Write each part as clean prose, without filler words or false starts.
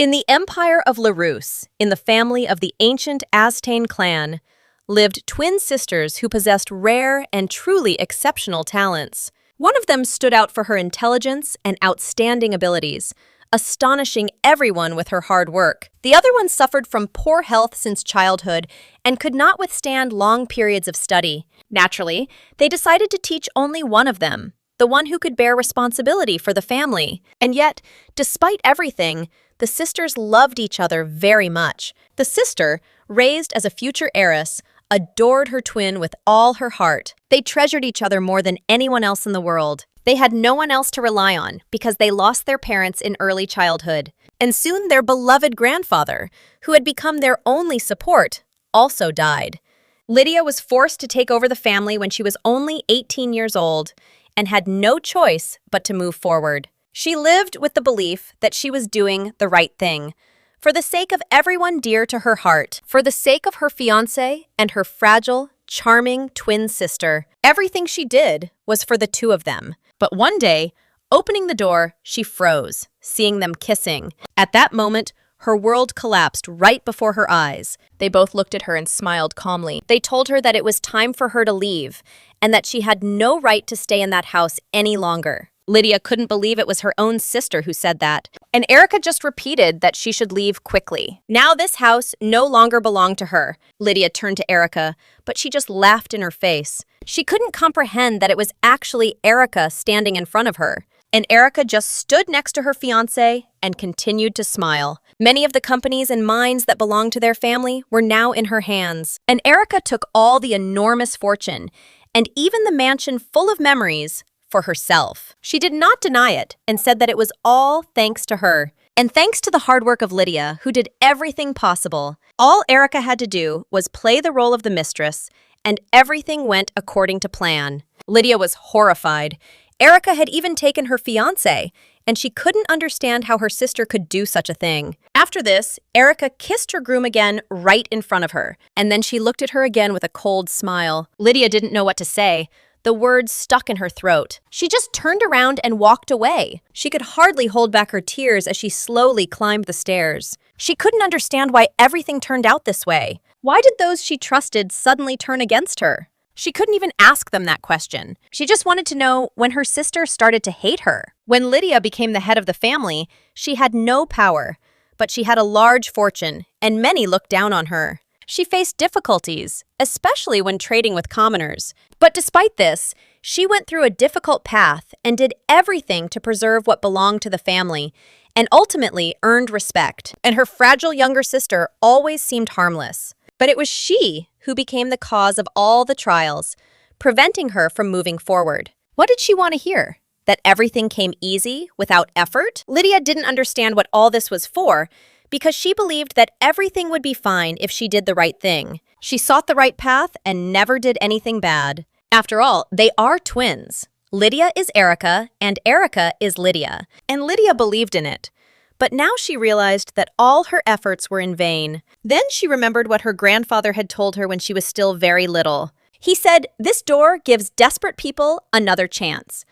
In the empire of Larus, in the family of the ancient Aztane clan, lived twin sisters who possessed rare and truly exceptional talents. One of them stood out for her intelligence and outstanding abilities, astonishing everyone with her hard work. The other one suffered from poor health since childhood and could not withstand long periods of study. Naturally, they decided to teach only one of them, the one who could bear responsibility for the family. And yet, despite everything, the sisters loved each other very much. The sister, raised as a future heiress, adored her twin with all her heart. They treasured each other more than anyone else in the world. They had no one else to rely on because they lost their parents in early childhood. And soon their beloved grandfather, who had become their only support, also died. Lydia was forced to take over the family when she was only 18 years old and had no choice but to move forward. She lived with the belief that she was doing the right thing, for the sake of everyone dear to her heart, for the sake of her fiancé and her fragile, charming twin sister. Everything she did was for the two of them. But one day, opening the door, she froze, seeing them kissing. At that moment, her world collapsed right before her eyes. They both looked at her and smiled calmly. They told her that it was time for her to leave, and that she had no right to stay in that house any longer. Lydia couldn't believe it was her own sister who said that, and Erica just repeated that she should leave quickly. Now this house no longer belonged to her. Lydia turned to Erica, but she just laughed in her face. She couldn't comprehend that it was actually Erica standing in front of her, and Erica just stood next to her fiancé and continued to smile. Many of the companies and mines that belonged to their family were now in her hands, and Erica took all the enormous fortune, and even the mansion full of memories, for herself. She did not deny it and said that it was all thanks to her, and thanks to the hard work of Lydia, who did everything possible. All Erica had to do was play the role of the mistress, and everything went according to plan. Lydia was horrified. Erica had even taken her fiancé, and she couldn't understand how her sister could do such a thing. After this, Erica kissed her groom again right in front of her, and then she looked at her again with a cold smile. Lydia didn't know what to say. The words stuck in her throat. She just turned around and walked away. She could hardly hold back her tears as she slowly climbed the stairs. She couldn't understand why everything turned out this way. Why did those she trusted suddenly turn against her? She couldn't even ask them that question. She just wanted to know when her sister started to hate her. When Lydia became the head of the family, she had no power, but she had a large fortune, and many looked down on her. She faced difficulties, especially when trading with commoners. But despite this, she went through a difficult path and did everything to preserve what belonged to the family, and ultimately earned respect. And her fragile younger sister always seemed harmless. But it was she who became the cause of all the trials, preventing her from moving forward. What did she want to hear? That everything came easy, without effort? Lydia didn't understand what all this was for, because she believed that everything would be fine if she did the right thing. She sought the right path and never did anything bad. After all, they are twins. Lydia is Erica, and Erica is Lydia. And Lydia believed in it. But now she realized that all her efforts were in vain. Then she remembered what her grandfather had told her when she was still very little. He said, "This door gives desperate people another chance."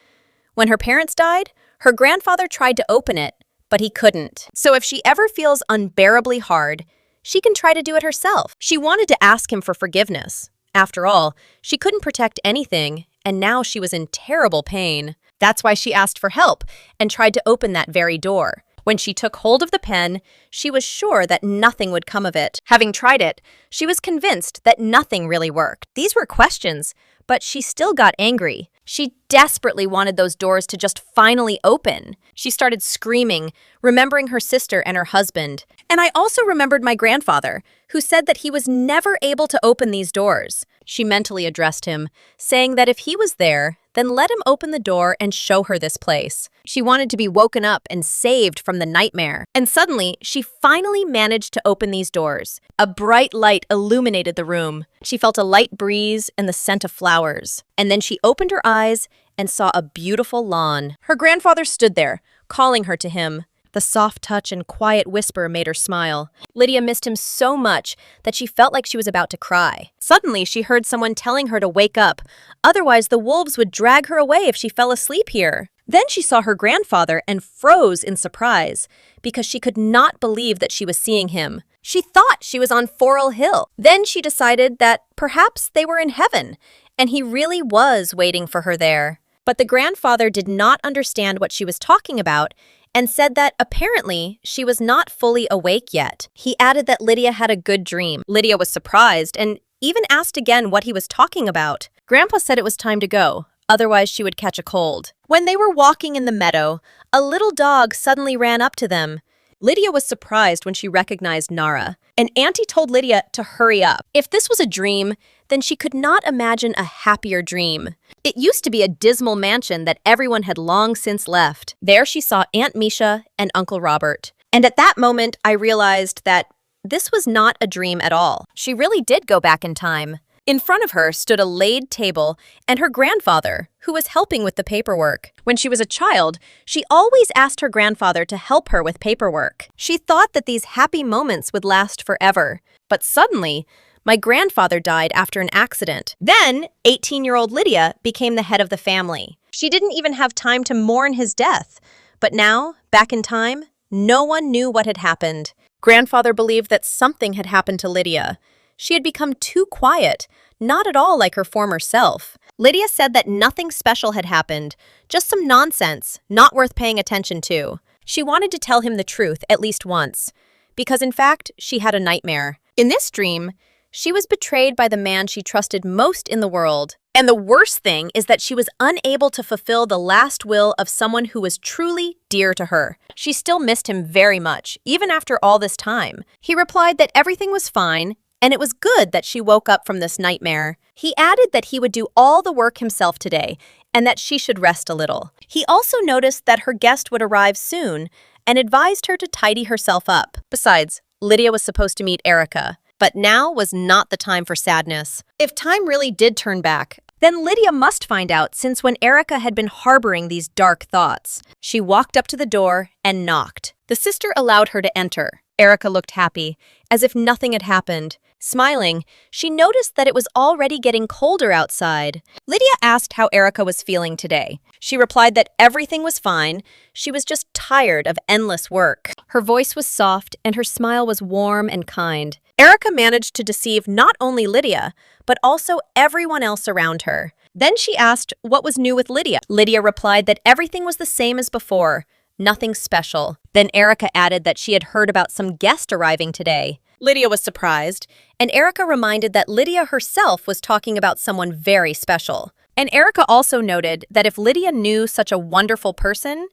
When her parents died, her grandfather tried to open it, but he couldn't. So if she ever feels unbearably hard, she can try to do it herself. She wanted to ask him for forgiveness. After all, she couldn't protect anything, and now she was in terrible pain. That's why she asked for help and tried to open that very door. When she took hold of the pen, she was sure that nothing would come of it. Having tried it, she was convinced that nothing really worked. These were questions, but she still got angry. She desperately wanted those doors to just finally open. She started screaming, remembering her sister and her husband. And I also remembered my grandfather, who said that he was never able to open these doors. She mentally addressed him, saying that if he was there, then let him open the door and show her this place. She wanted to be woken up and saved from the nightmare. And suddenly, she finally managed to open these doors. A bright light illuminated the room. She felt a light breeze and the scent of flowers. And then she opened her eyes and saw a beautiful lawn. Her grandfather stood there, calling her to him. The soft touch and quiet whisper made her smile. Lydia missed him so much that she felt like she was about to cry. Suddenly, she heard someone telling her to wake up, otherwise the wolves would drag her away if she fell asleep here. Then she saw her grandfather and froze in surprise because she could not believe that she was seeing him. She thought she was on Forel Hill. Then she decided that perhaps they were in heaven, and he really was waiting for her there. But the grandfather did not understand what she was talking about and said that apparently she was not fully awake yet. He added that Lydia had a good dream. Lydia was surprised and even asked again what he was talking about. Grandpa said it was time to go, otherwise she would catch a cold. When they were walking in the meadow, a little dog suddenly ran up to them. Lydia was surprised when she recognized Nara, and Auntie told Lydia to hurry up. If this was a dream, then she could not imagine a happier dream. It used to be a dismal mansion that everyone had long since left. There she saw Aunt Misha and Uncle Robert. And at that moment, I realized that this was not a dream at all. She really did go back in time. In front of her stood a laid table and her grandfather, who was helping with the paperwork. When she was a child, she always asked her grandfather to help her with paperwork. She thought that these happy moments would last forever. But suddenly, my grandfather died after an accident. Then, 18-year-old Lydia became the head of the family. She didn't even have time to mourn his death. But now, back in time, no one knew what had happened. Grandfather believed that something had happened to Lydia. She had become too quiet, not at all like her former self. Lydia said that nothing special had happened, just some nonsense, not worth paying attention to. She wanted to tell him the truth at least once, because in fact, she had a nightmare. In this dream, she was betrayed by the man she trusted most in the world. And the worst thing is that she was unable to fulfill the last will of someone who was truly dear to her. She still missed him very much, even after all this time. He replied that everything was fine, and it was good that she woke up from this nightmare. He added that he would do all the work himself today, and that she should rest a little. He also noticed that her guest would arrive soon, and advised her to tidy herself up. Besides, Lydia was supposed to meet Erica. But now was not the time for sadness. If time really did turn back, then Lydia must find out, since when Erica had been harboring these dark thoughts. She walked up to the door and knocked. The sister allowed her to enter. Erica looked happy, as if nothing had happened. Smiling, she noticed that it was already getting colder outside. Lydia asked how Erica was feeling today. She replied that everything was fine. She was just tired of endless work. Her voice was soft and her smile was warm and kind. Erica managed to deceive not only Lydia, but also everyone else around her. Then she asked what was new with Lydia. Lydia replied that everything was the same as before, nothing special. Then Erica added that she had heard about some guest arriving today. Lydia was surprised, and Erica reminded that Lydia herself was talking about someone very special. And Erica also noted that if Lydia knew such a wonderful person,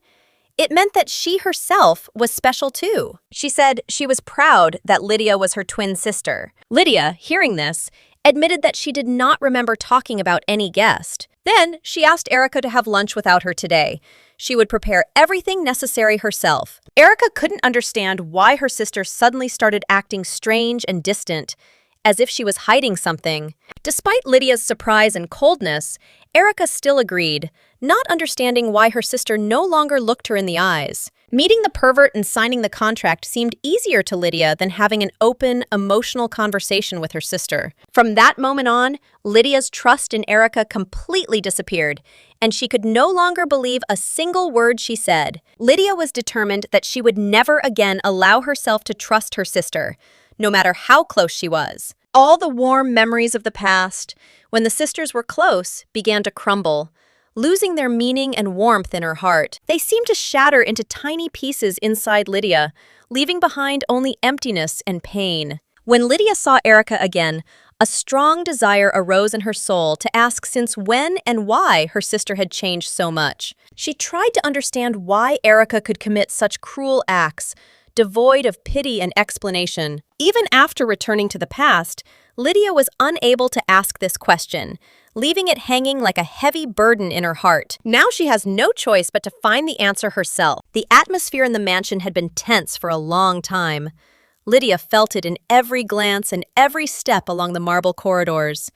it meant that she herself was special too. She said she was proud that Lydia was her twin sister. Lydia, hearing this, admitted that she did not remember talking about any guest. Then she asked Erica to have lunch without her today. She would prepare everything necessary herself. Erica couldn't understand why her sister suddenly started acting strange and distant, as if she was hiding something. Despite Lydia's surprise and coldness, Erica still agreed, not understanding why her sister no longer looked her in the eyes. Meeting the pervert and signing the contract seemed easier to Lydia than having an open, emotional conversation with her sister. From that moment on, Lydia's trust in Erica completely disappeared, and she could no longer believe a single word she said. Lydia was determined that she would never again allow herself to trust her sister, no matter how close she was. All the warm memories of the past, when the sisters were close, began to crumble, losing their meaning and warmth in her heart. They seemed to shatter into tiny pieces inside Lydia, leaving behind only emptiness and pain. When Lydia saw Erica again, a strong desire arose in her soul to ask since when and why her sister had changed so much. She tried to understand why Erica could commit such cruel acts, devoid of pity and explanation. Even after returning to the past, Lydia was unable to ask this question, leaving it hanging like a heavy burden in her heart. Now she has no choice but to find the answer herself. The atmosphere in the mansion had been tense for a long time. Lydia felt it in every glance and every step along the marble corridors.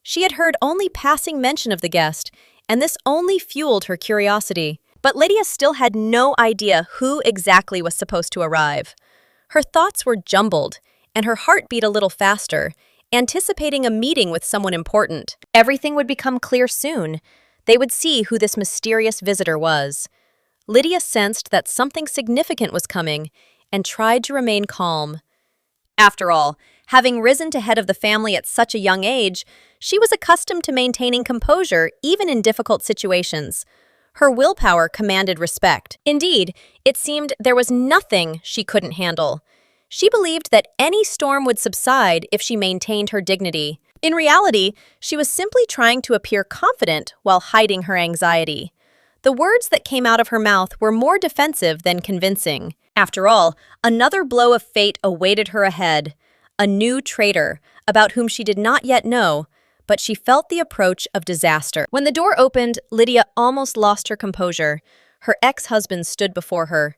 She had heard only passing mention of the guest, and this only fueled her curiosity. But Lydia still had no idea who exactly was supposed to arrive. Her thoughts were jumbled, and her heart beat a little faster, anticipating a meeting with someone important. Everything would become clear soon. They would see who this mysterious visitor was. Lydia sensed that something significant was coming and tried to remain calm. After all, having risen to head of the family at such a young age, she was accustomed to maintaining composure even in difficult situations. Her willpower commanded respect. Indeed, it seemed there was nothing she couldn't handle. She believed that any storm would subside if she maintained her dignity. In reality, she was simply trying to appear confident while hiding her anxiety. The words that came out of her mouth were more defensive than convincing. After all, another blow of fate awaited her ahead. A new traitor, about whom she did not yet know, but she felt the approach of disaster. When the door opened, Lydia almost lost her composure. Her ex-husband stood before her.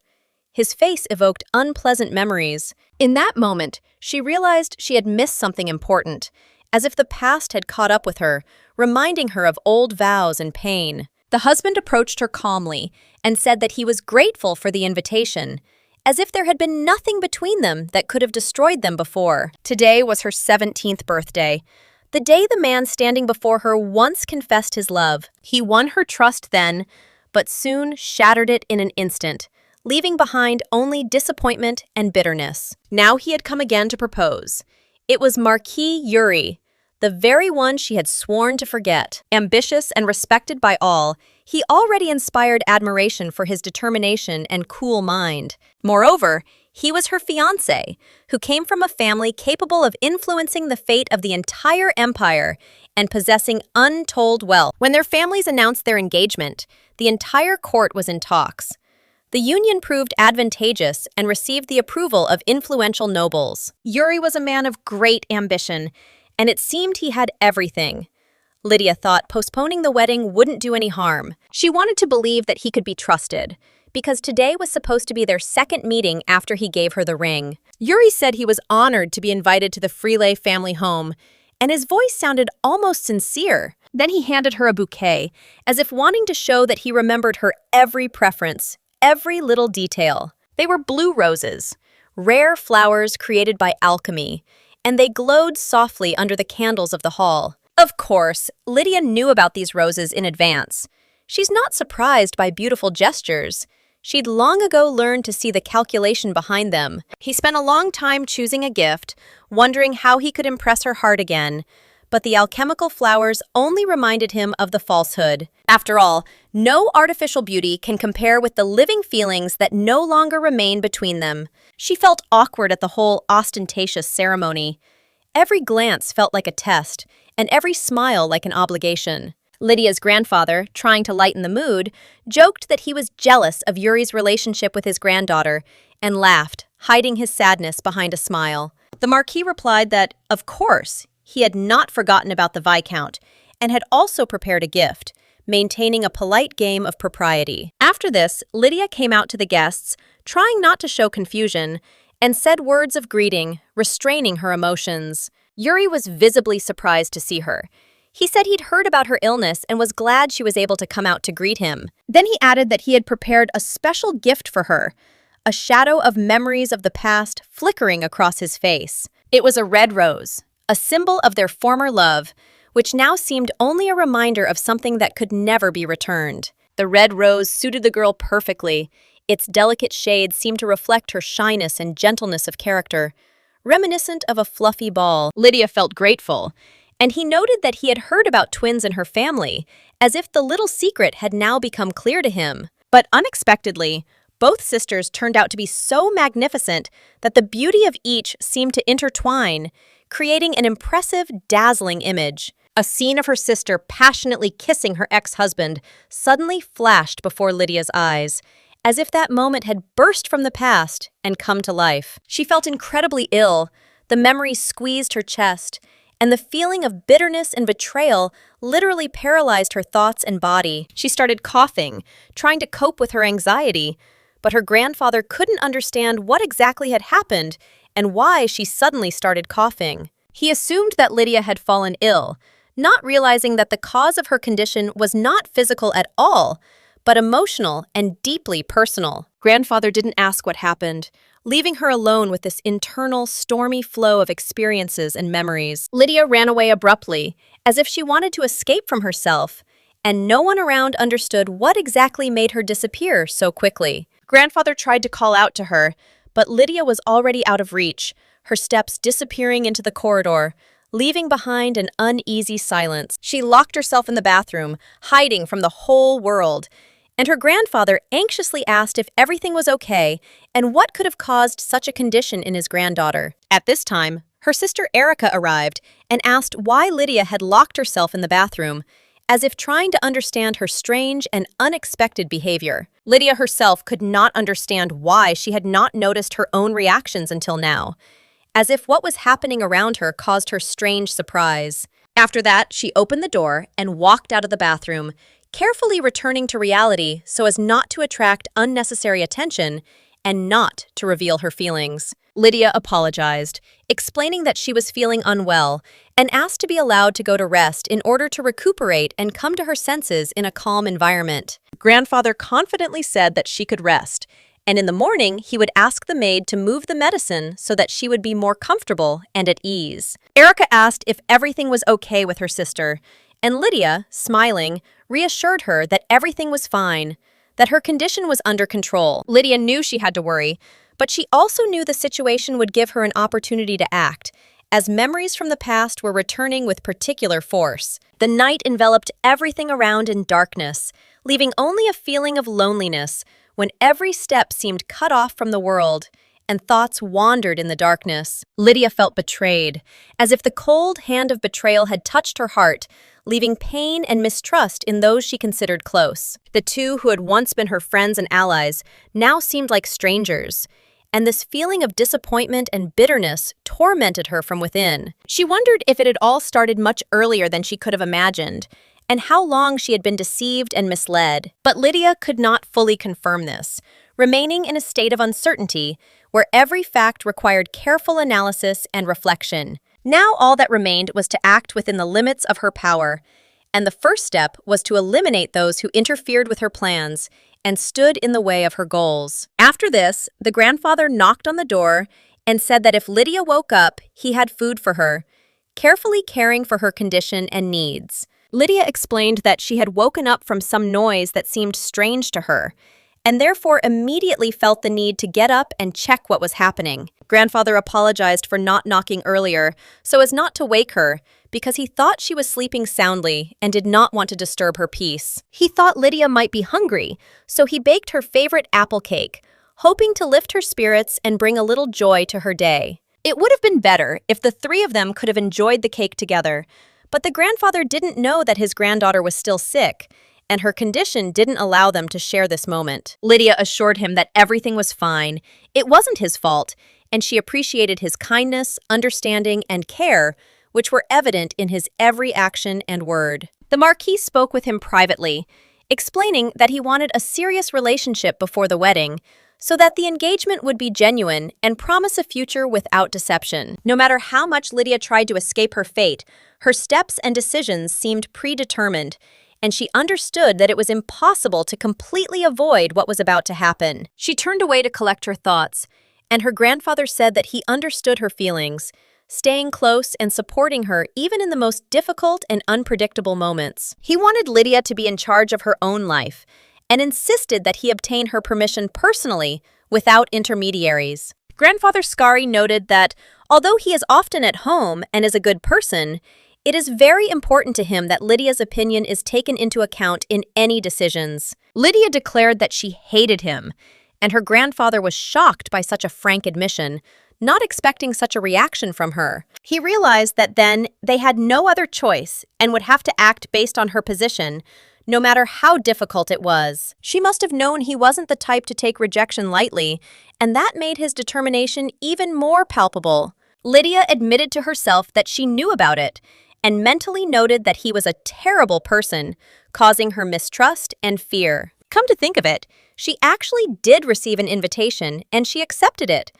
His face evoked unpleasant memories. In that moment, she realized she had missed something important, as if the past had caught up with her, reminding her of old vows and pain. The husband approached her calmly and said that he was grateful for the invitation, as if there had been nothing between them that could have destroyed them before. Today was her 17th birthday, the day the man standing before her once confessed his love. He won her trust then, but soon shattered it in an instant, leaving behind only disappointment and bitterness. Now he had come again to propose. It was Marquee Yuri, the very one she had sworn to forget. Ambitious and respected by all, he already inspired admiration for his determination and cool mind. Moreover, he was her fiancé, who came from a family capable of influencing the fate of the entire empire and possessing untold wealth. When their families announced their engagement, the entire court was in talks. The union proved advantageous and received the approval of influential nobles. Yuri was a man of great ambition, and it seemed he had everything. Lydia thought postponing the wedding wouldn't do any harm. She wanted to believe that he could be trusted, because today was supposed to be their second meeting after he gave her the ring. Yuri said he was honored to be invited to the Freelay family home, and his voice sounded almost sincere. Then he handed her a bouquet, as if wanting to show that he remembered her every preference, every little detail. They were blue roses, rare flowers created by alchemy, and they glowed softly under the candles of the hall. Of course, Lydia knew about these roses in advance. She's not surprised by beautiful gestures. She'd long ago learned to see the calculation behind them. He spent a long time choosing a gift, wondering how he could impress her heart again, but the alchemical flowers only reminded him of the falsehood. After all, no artificial beauty can compare with the living feelings that no longer remain between them. She felt awkward at the whole ostentatious ceremony. Every glance felt like a test, and every smile like an obligation. Lydia's grandfather, trying to lighten the mood, joked that he was jealous of Yuri's relationship with his granddaughter and laughed, hiding his sadness behind a smile. The Marquis replied that, of course, he had not forgotten about the Viscount and had also prepared a gift, maintaining a polite game of propriety. After this, Lydia came out to the guests, trying not to show confusion, and said words of greeting, restraining her emotions. Yuri was visibly surprised to see her. He said he'd heard about her illness and was glad she was able to come out to greet him. Then he added that he had prepared a special gift for her, a shadow of memories of the past flickering across his face. It was a red rose, a symbol of their former love, which now seemed only a reminder of something that could never be returned. The red rose suited the girl perfectly. Its delicate shade seemed to reflect her shyness and gentleness of character, reminiscent of a fluffy ball. Lydia felt grateful, and he noted that he had heard about twins in her family, as if the little secret had now become clear to him. But unexpectedly, both sisters turned out to be so magnificent that the beauty of each seemed to intertwine, creating an impressive, dazzling image. A scene of her sister passionately kissing her ex-husband suddenly flashed before Lydia's eyes, as if that moment had burst from the past and come to life. She felt incredibly ill. The memory squeezed her chest, and the feeling of bitterness and betrayal literally paralyzed her thoughts and body. She started coughing, trying to cope with her anxiety, but her grandfather couldn't understand what exactly had happened and why she suddenly started coughing. He assumed that Lydia had fallen ill, not realizing that the cause of her condition was not physical at all, but emotional and deeply personal. Grandfather didn't ask what happened, leaving her alone with this internal, stormy flow of experiences and memories. Lydia ran away abruptly, as if she wanted to escape from herself, and no one around understood what exactly made her disappear so quickly. Grandfather tried to call out to her, but Lydia was already out of reach, her steps disappearing into the corridor, leaving behind an uneasy silence. She locked herself in the bathroom, hiding from the whole world, and her grandfather anxiously asked if everything was okay and what could have caused such a condition in his granddaughter. At this time, her sister Erica arrived and asked why Lydia had locked herself in the bathroom, as if trying to understand her strange and unexpected behavior. Lydia herself could not understand why she had not noticed her own reactions until now, as if what was happening around her caused her strange surprise. After that, she opened the door and walked out of the bathroom, carefully returning to reality so as not to attract unnecessary attention and not to reveal her feelings. Lydia apologized, explaining that she was feeling unwell and asked to be allowed to go to rest in order to recuperate and come to her senses in a calm environment. Grandfather confidently said that she could rest, and in the morning he would ask the maid to move the medicine so that she would be more comfortable and at ease. Erica asked if everything was okay with her sister, and Lydia, smiling, reassured her that everything was fine, that her condition was under control. Lydia knew she had to worry, but she also knew the situation would give her an opportunity to act, as memories from the past were returning with particular force. The night enveloped everything around in darkness, leaving only a feeling of loneliness when every step seemed cut off from the world and thoughts wandered in the darkness. Lydia felt betrayed, as if the cold hand of betrayal had touched her heart, leaving pain and mistrust in those she considered close. The two who had once been her friends and allies now seemed like strangers, and this feeling of disappointment and bitterness tormented her from within. She wondered if it had all started much earlier than she could have imagined, and how long she had been deceived and misled. But Lydia could not fully confirm this, remaining in a state of uncertainty where every fact required careful analysis and reflection. Now all that remained was to act within the limits of her power, and the first step was to eliminate those who interfered with her plans and stood in the way of her goals. After this, the grandfather knocked on the door and said that if Lydia woke up, he had food for her, carefully caring for her condition and needs. Lydia explained that she had woken up from some noise that seemed strange to her, and therefore immediately felt the need to get up and check what was happening. Grandfather apologized for not knocking earlier so as not to wake her, because he thought she was sleeping soundly and did not want to disturb her peace. He thought Lydia might be hungry, so he baked her favorite apple cake, hoping to lift her spirits and bring a little joy to her day. It would have been better if the three of them could have enjoyed the cake together, but the grandfather didn't know that his granddaughter was still sick, and her condition didn't allow them to share this moment. Lydia assured him that everything was fine, it wasn't his fault, and she appreciated his kindness, understanding, and care, which were evident in his every action and word. The Marquis spoke with him privately, explaining that he wanted a serious relationship before the wedding, so that the engagement would be genuine and promise a future without deception. No matter how much Lydia tried to escape her fate, her steps and decisions seemed predetermined, and she understood that it was impossible to completely avoid what was about to happen. She turned away to collect her thoughts, and her grandfather said that he understood her feelings, staying close and supporting her even in the most difficult and unpredictable moments. He wanted Lydia to be in charge of her own life, and insisted that he obtain her permission personally, without intermediaries. Grandfather Skari noted that, although he is often at home and is a good person, it is very important to him that Lydia's opinion is taken into account in any decisions. Lydia declared that she hated him, and her grandfather was shocked by such a frank admission, not expecting such a reaction from her. He realized that then they had no other choice and would have to act based on her position, no matter how difficult it was. She must have known he wasn't the type to take rejection lightly, and that made his determination even more palpable. Lydia admitted to herself that she knew about it, and mentally noted that he was a terrible person, causing her mistrust and fear. Come to think of it, she actually did receive an invitation, and she accepted it,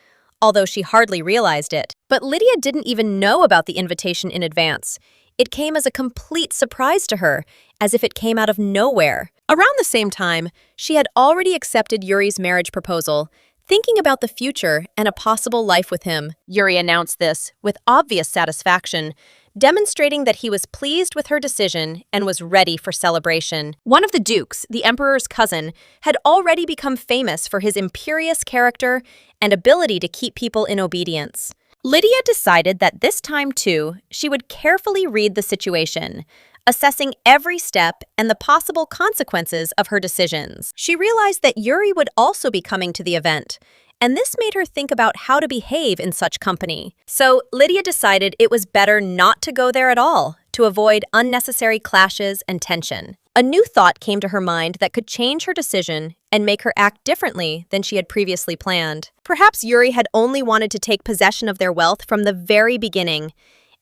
although she hardly realized it. But Lydia didn't even know about the invitation in advance. It came as a complete surprise to her, as if it came out of nowhere. Around the same time, she had already accepted Yuri's marriage proposal, thinking about the future and a possible life with him. Yuri announced this with obvious satisfaction, demonstrating that he was pleased with her decision and was ready for celebration. One of the dukes, the emperor's cousin, had already become famous for his imperious character and ability to keep people in obedience. Lydia decided that this time, too, she would carefully read the situation, assessing every step and the possible consequences of her decisions. She realized that Yuri would also be coming to the event, and this made her think about how to behave in such company. So Lydia decided it was better not to go there at all, to avoid unnecessary clashes and tension. A new thought came to her mind that could change her decision and make her act differently than she had previously planned. Perhaps Yuri had only wanted to take possession of their wealth from the very beginning,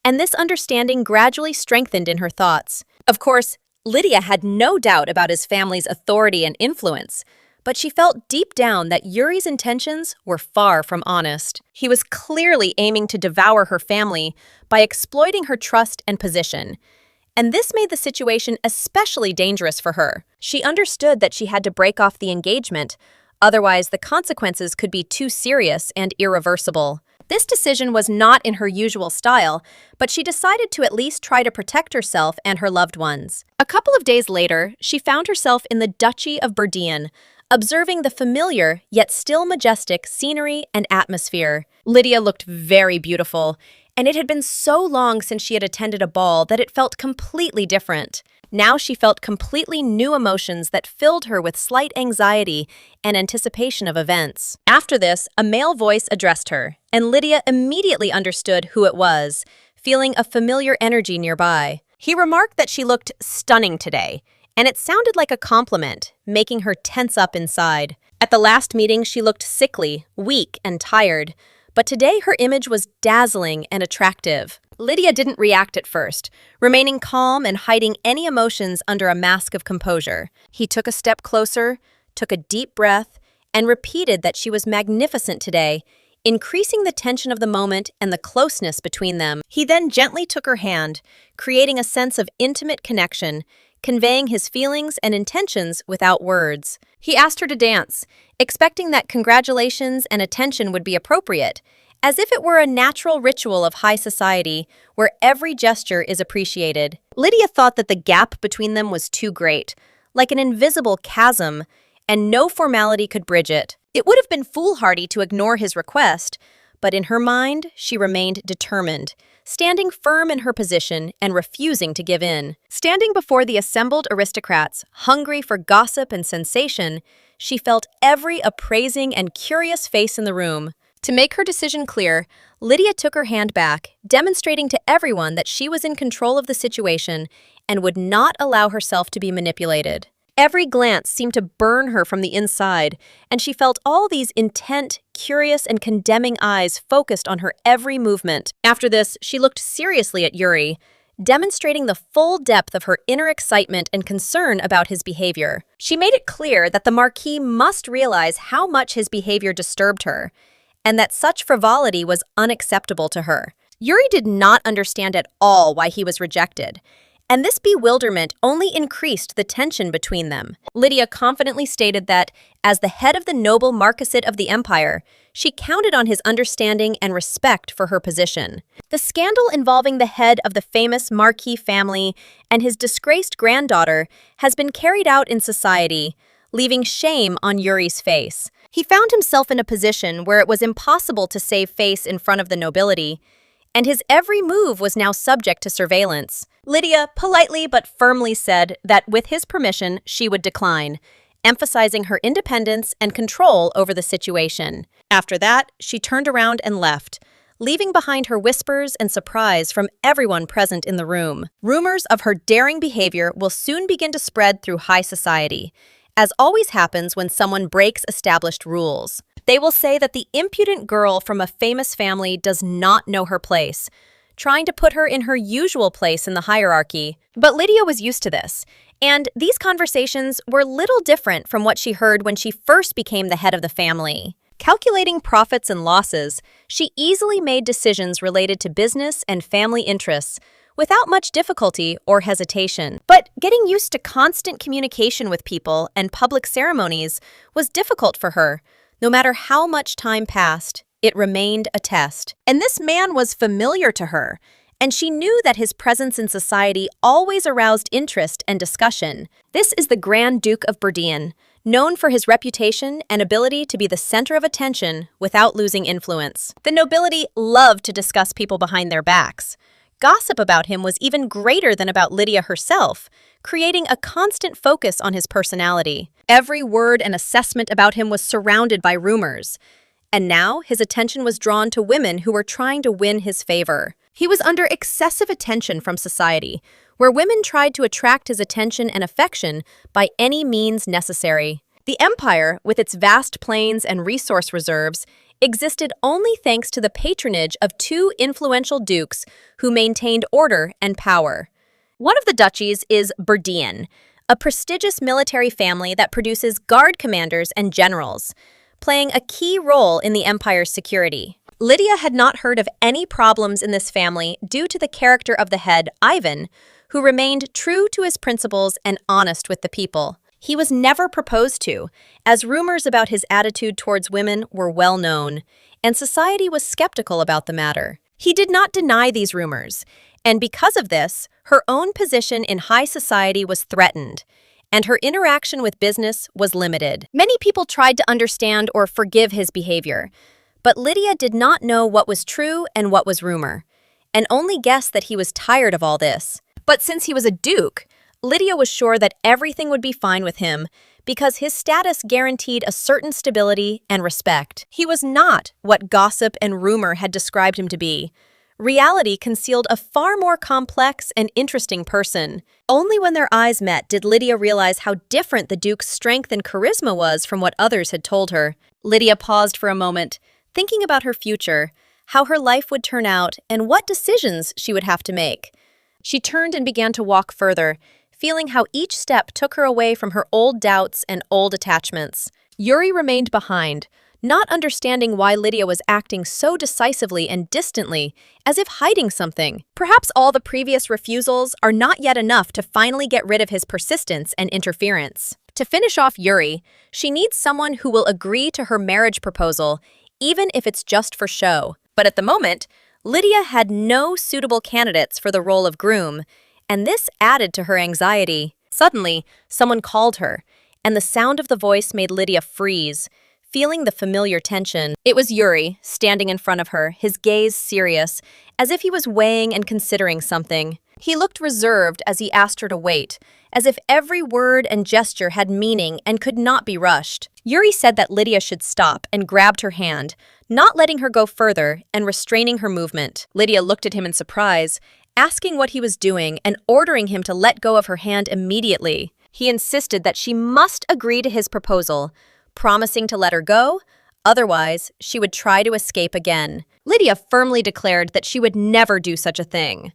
and this understanding gradually strengthened in her thoughts. Of course, Lydia had no doubt about his family's authority and influence, but she felt deep down that Yuri's intentions were far from honest. He was clearly aiming to devour her family by exploiting her trust and position, and this made the situation especially dangerous for her. She understood that she had to break off the engagement, otherwise the consequences could be too serious and irreversible. This decision was not in her usual style, but she decided to at least try to protect herself and her loved ones. A couple of days later, she found herself in the Duchy of Berdian, observing the familiar yet still majestic scenery and atmosphere. Lydia looked very beautiful, and it had been so long since she had attended a ball that it felt completely different. Now she felt completely new emotions that filled her with slight anxiety and anticipation of events. After this, a male voice addressed her, and Lydia immediately understood who it was, feeling a familiar energy nearby. He remarked that she looked stunning today, and it sounded like a compliment, making her tense up inside. At the last meeting, she looked sickly, weak, and tired, but today her image was dazzling and attractive. Lydia didn't react at first, remaining calm and hiding any emotions under a mask of composure. He took a step closer, took a deep breath, and repeated that she was magnificent today, increasing the tension of the moment and the closeness between them. He then gently took her hand, creating a sense of intimate connection, conveying his feelings and intentions without words. He asked her to dance, expecting that congratulations and attention would be appropriate, as if it were a natural ritual of high society where every gesture is appreciated. Lydia thought that the gap between them was too great, like an invisible chasm, and no formality could bridge it. It would have been foolhardy to ignore his request, but in her mind, she remained determined, standing firm in her position and refusing to give in. Standing before the assembled aristocrats, hungry for gossip and sensation, she felt every appraising and curious face in the room. To make her decision clear, Lydia took her hand back, demonstrating to everyone that she was in control of the situation and would not allow herself to be manipulated. Every glance seemed to burn her from the inside, and she felt all these intent, curious, and condemning eyes focused on her every movement. After this, she looked seriously at Yuri, demonstrating the full depth of her inner excitement and concern about his behavior. She made it clear that the marquis must realize how much his behavior disturbed her, and that such frivolity was unacceptable to her. Yuri did not understand at all why he was rejected, and this bewilderment only increased the tension between them. Lydia confidently stated that, as the head of the noble marquisate of the empire, she counted on his understanding and respect for her position. The scandal involving the head of the famous marquis family and his disgraced granddaughter has been carried out in society, leaving shame on Yuri's face. He found himself in a position where it was impossible to save face in front of the nobility, and his every move was now subject to surveillance. Lydia politely but firmly said that with his permission she would decline, emphasizing her independence and control over the situation. After that, she turned around and left, leaving behind her whispers and surprise from everyone present in the room. Rumors of her daring behavior will soon begin to spread through high society, as always happens when someone breaks established rules. They will say that the impudent girl from a famous family does not know her place, trying to put her in her usual place in the hierarchy. But Lydia was used to this, and these conversations were little different from what she heard when she first became the head of the family. Calculating profits and losses, she easily made decisions related to business and family interests, without much difficulty or hesitation. But getting used to constant communication with people and public ceremonies was difficult for her, No matter how much time passed, it remained a test. And this man was familiar to her, and she knew that his presence in society always aroused interest and discussion. This is the Grand Duke of Berdian, known for his reputation and ability to be the center of attention without losing influence. The nobility loved to discuss people behind their backs. Gossip about him was even greater than about Lydia herself, creating a constant focus on his personality. Every word and assessment about him was surrounded by rumors. And now his attention was drawn to women who were trying to win his favor. He was under excessive attention from society, where women tried to attract his attention and affection by any means necessary. The empire, with its vast plains and resource reserves, existed only thanks to the patronage of two influential dukes who maintained order and power. One of the duchies is Berdian, a prestigious military family that produces guard commanders and generals, playing a key role in the empire's security. Lydia had not heard of any problems in this family due to the character of the head, Ivan, who remained true to his principles and honest with the people. He was never proposed to, as rumors about his attitude towards women were well known, and society was skeptical about the matter. He did not deny these rumors, and because of this, her own position in high society was threatened, and her interaction with business was limited. Many people tried to understand or forgive his behavior, but Lydia did not know what was true and what was rumor, and only guessed that he was tired of all this. But since he was a duke, Lydia was sure that everything would be fine with him because his status guaranteed a certain stability and respect. He was not what gossip and rumor had described him to be. Reality concealed a far more complex and interesting person. Only when their eyes met did Lydia realize how different the Duke's strength and charisma was from what others had told her. Lydia paused for a moment, thinking about her future, how her life would turn out, and what decisions she would have to make. She turned and began to walk further, feeling how each step took her away from her old doubts and old attachments. Yuri remained behind, not understanding why Lydia was acting so decisively and distantly, as if hiding something. Perhaps all the previous refusals are not yet enough to finally get rid of his persistence and interference. To finish off Yuri, she needs someone who will agree to her marriage proposal, even if it's just for show. But at the moment, Lydia had no suitable candidates for the role of groom, and this added to her anxiety. Suddenly, someone called her, and the sound of the voice made Lydia freeze, feeling the familiar tension. It was Yuri, standing in front of her, his gaze serious, as if he was weighing and considering something. He looked reserved as he asked her to wait, as if every word and gesture had meaning and could not be rushed. Yuri said that Lydia should stop and grabbed her hand, not letting her go further and restraining her movement. Lydia looked at him in surprise, asking what he was doing and ordering him to let go of her hand immediately. He insisted that she must agree to his proposal, promising to let her go, otherwise she would try to escape again. Lydia firmly declared that she would never do such a thing.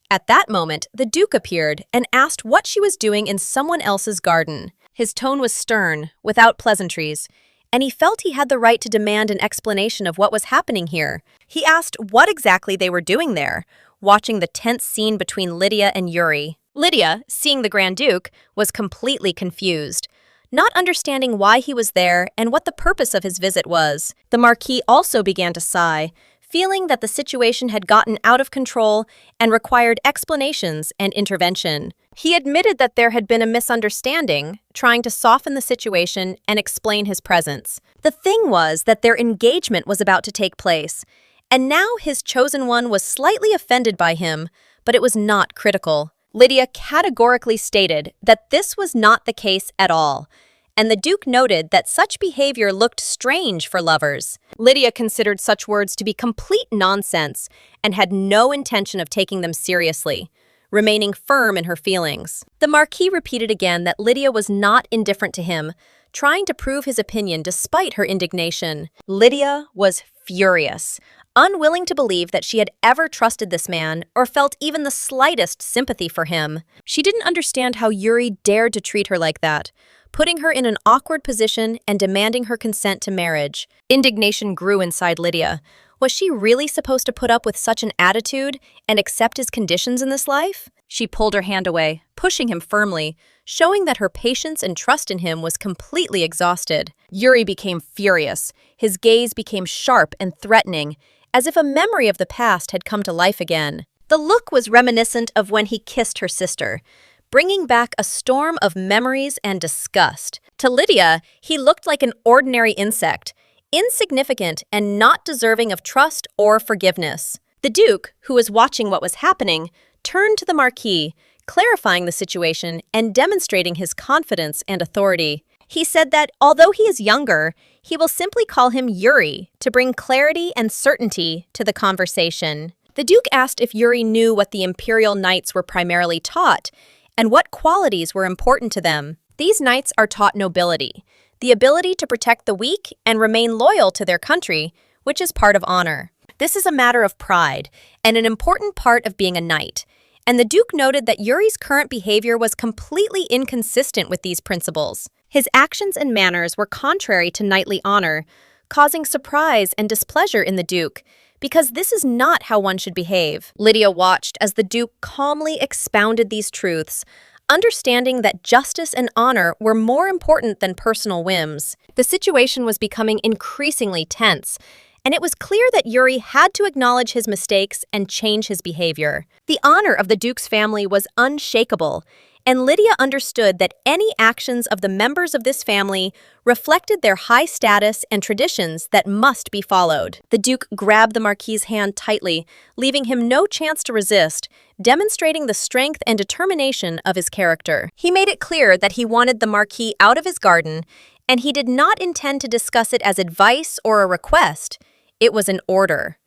At that moment, the Duke appeared and asked what she was doing in someone else's garden. His tone was stern, without pleasantries, and he felt he had the right to demand an explanation of what was happening here. He asked what exactly they were doing there, watching the tense scene between Lydia and Yuri. Lydia, seeing the Grand Duke, was completely confused, not understanding why he was there and what the purpose of his visit was. The Marquis also began to sigh, feeling that the situation had gotten out of control and required explanations and intervention. He admitted that there had been a misunderstanding, trying to soften the situation and explain his presence. The thing was that their engagement was about to take place, and now his chosen one was slightly offended by him, but it was not critical. Lydia categorically stated that this was not the case at all, and the Duke noted that such behavior looked strange for lovers. Lydia considered such words to be complete nonsense and had no intention of taking them seriously, remaining firm in her feelings. The Marquis repeated again that Lydia was not indifferent to him, trying to prove his opinion despite her indignation. Lydia was furious, unwilling to believe that she had ever trusted this man or felt even the slightest sympathy for him. She didn't understand how Yuri dared to treat her like that, putting her in an awkward position and demanding her consent to marriage. Indignation grew inside Lydia. Was she really supposed to put up with such an attitude and accept his conditions in this life? She pulled her hand away, pushing him firmly, showing that her patience and trust in him was completely exhausted. Yuri became furious. His gaze became sharp and threatening, as if a memory of the past had come to life again. The look was reminiscent of when he kissed her sister, bringing back a storm of memories and disgust. To Lydia, he looked like an ordinary insect, insignificant and not deserving of trust or forgiveness. The Duke, who was watching what was happening, turned to the Marquis, clarifying the situation and demonstrating his confidence and authority. He said that, although he is younger, he will simply call him Yuri to bring clarity and certainty to the conversation. The Duke asked if Yuri knew what the Imperial Knights were primarily taught and what qualities were important to them. These knights are taught nobility, the ability to protect the weak and remain loyal to their country, which is part of honor. This is a matter of pride and an important part of being a knight, and the Duke noted that Yuri's current behavior was completely inconsistent with these principles. His actions and manners were contrary to knightly honor, causing surprise and displeasure in the Duke, because this is not how one should behave. Lydia watched as the Duke calmly expounded these truths, understanding that justice and honor were more important than personal whims. The situation was becoming increasingly tense, and it was clear that Yuri had to acknowledge his mistakes and change his behavior. The honor of the Duke's family was unshakable, and Lydia understood that any actions of the members of this family reflected their high status and traditions that must be followed. The Duke grabbed the Marquis's hand tightly, leaving him no chance to resist, demonstrating the strength and determination of his character. He made it clear that he wanted the Marquis out of his garden, and he did not intend to discuss it as advice or a request. It was an order.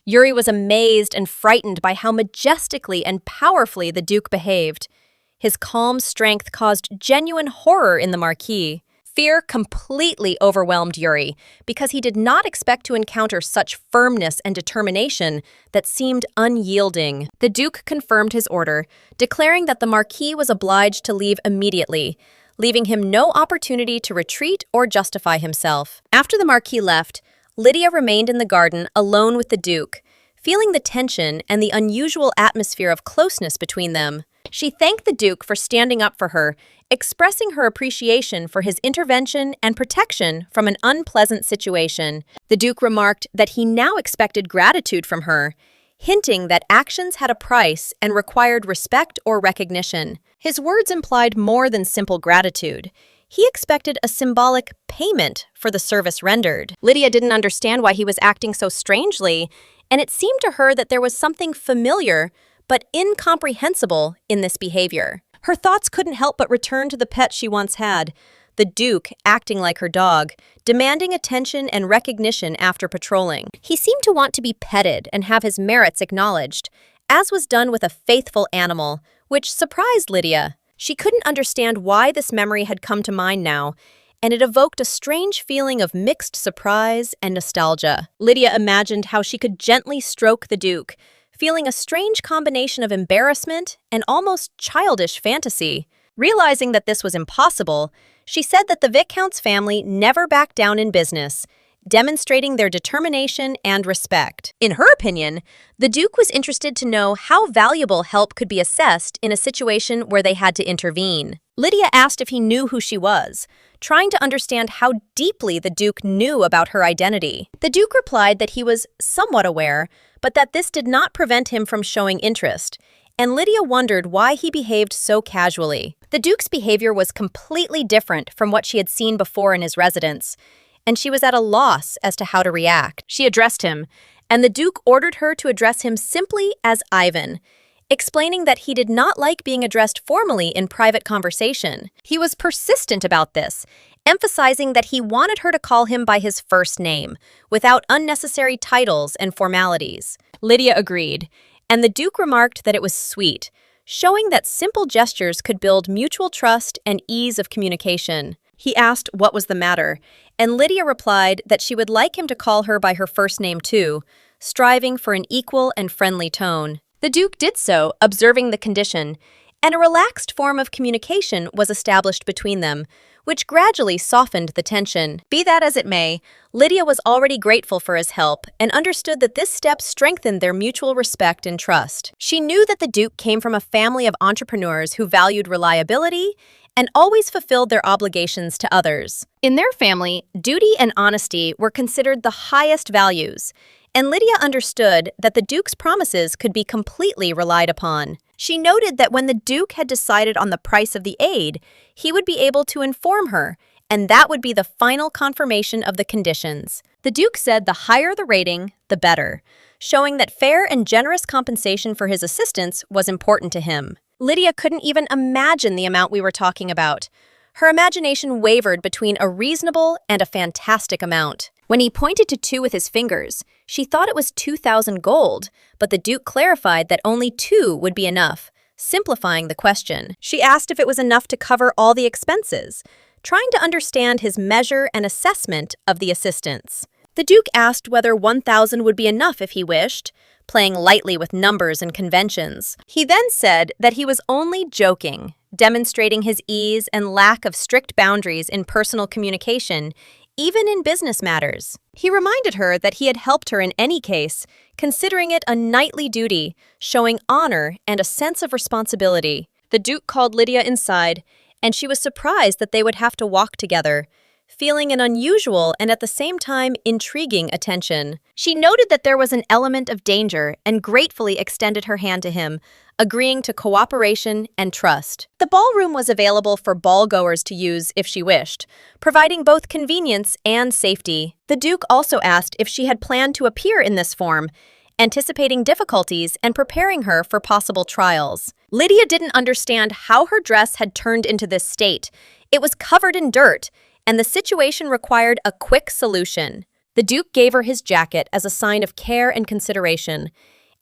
Yuri was amazed and frightened by how majestically and powerfully the Duke behaved. His calm strength caused genuine horror in the Marquis. Fear completely overwhelmed Yuri because he did not expect to encounter such firmness and determination that seemed unyielding. The Duke confirmed his order, declaring that the Marquis was obliged to leave immediately, leaving him no opportunity to retreat or justify himself. After the Marquis left, Lydia remained in the garden alone with the Duke, feeling the tension and the unusual atmosphere of closeness between them. She thanked the Duke for standing up for her, expressing her appreciation for his intervention and protection from an unpleasant situation. The Duke remarked that he now expected gratitude from her, hinting that actions had a price and required respect or recognition. His words implied more than simple gratitude. He expected a symbolic payment for the service rendered. Lydia didn't understand why he was acting so strangely, and it seemed to her that there was something familiar but incomprehensible in this behavior. Her thoughts couldn't help but return to the pet she once had, the Duke acting like her dog, demanding attention and recognition after patrolling. He seemed to want to be petted and have his merits acknowledged, as was done with a faithful animal, which surprised Lydia. She couldn't understand why this memory had come to mind now, and it evoked a strange feeling of mixed surprise and nostalgia. Lydia imagined how she could gently stroke the Duke, feeling a strange combination of embarrassment and almost childish fantasy. Realizing that this was impossible, she said that the Viscount's family never backed down in business, demonstrating their determination and respect. In her opinion, the Duke was interested to know how valuable help could be assessed in a situation where they had to intervene. Lydia asked if he knew who she was, trying to understand how deeply the Duke knew about her identity. The Duke replied that he was somewhat aware, but that this did not prevent him from showing interest, and Lydia wondered why he behaved so casually. The Duke's behavior was completely different from what she had seen before in his residence, and she was at a loss as to how to react. She addressed him, and the Duke ordered her to address him simply as Ivan, explaining that he did not like being addressed formally in private conversation. He was persistent about this, emphasizing that he wanted her to call him by his first name, without unnecessary titles and formalities. Lydia agreed, and the Duke remarked that it was sweet, showing that simple gestures could build mutual trust and ease of communication. He asked what was the matter, and Lydia replied that she would like him to call her by her first name too, striving for an equal and friendly tone. The Duke did so, observing the condition, and a relaxed form of communication was established between them, which gradually softened the tension. Be that as it may, Lydia was already grateful for his help and understood that this step strengthened their mutual respect and trust. She knew that the Duke came from a family of entrepreneurs who valued reliability and always fulfilled their obligations to others. In their family, duty and honesty were considered the highest values, and Lydia understood that the Duke's promises could be completely relied upon. She noted that when the Duke had decided on the price of the aid, he would be able to inform her, and that would be the final confirmation of the conditions. The Duke said the higher the rating, the better, showing that fair and generous compensation for his assistance was important to him. Lydia couldn't even imagine the amount we were talking about. Her imagination wavered between a reasonable and a fantastic amount. When he pointed to 2 with his fingers, she thought it was 2,000 gold, but the Duke clarified that only 2 would be enough, simplifying the question. She asked if it was enough to cover all the expenses, trying to understand his measure and assessment of the assistance. The Duke asked whether 1,000 would be enough if he wished, playing lightly with numbers and conventions. He then said that he was only joking, demonstrating his ease and lack of strict boundaries in personal communication, even in business matters. He reminded her that he had helped her in any case, considering it a knightly duty, showing honor and a sense of responsibility. The Duke called Lydia inside, and she was surprised that they would have to walk together, feeling an unusual and at the same time intriguing attention. She noted that there was an element of danger and gratefully extended her hand to him, agreeing to cooperation and trust. The ballroom was available for ball-goers to use if she wished, providing both convenience and safety. The Duke also asked if she had planned to appear in this form, anticipating difficulties and preparing her for possible trials. Lydia didn't understand how her dress had turned into this state. It was covered in dirt, and the situation required a quick solution. The Duke gave her his jacket as a sign of care and consideration,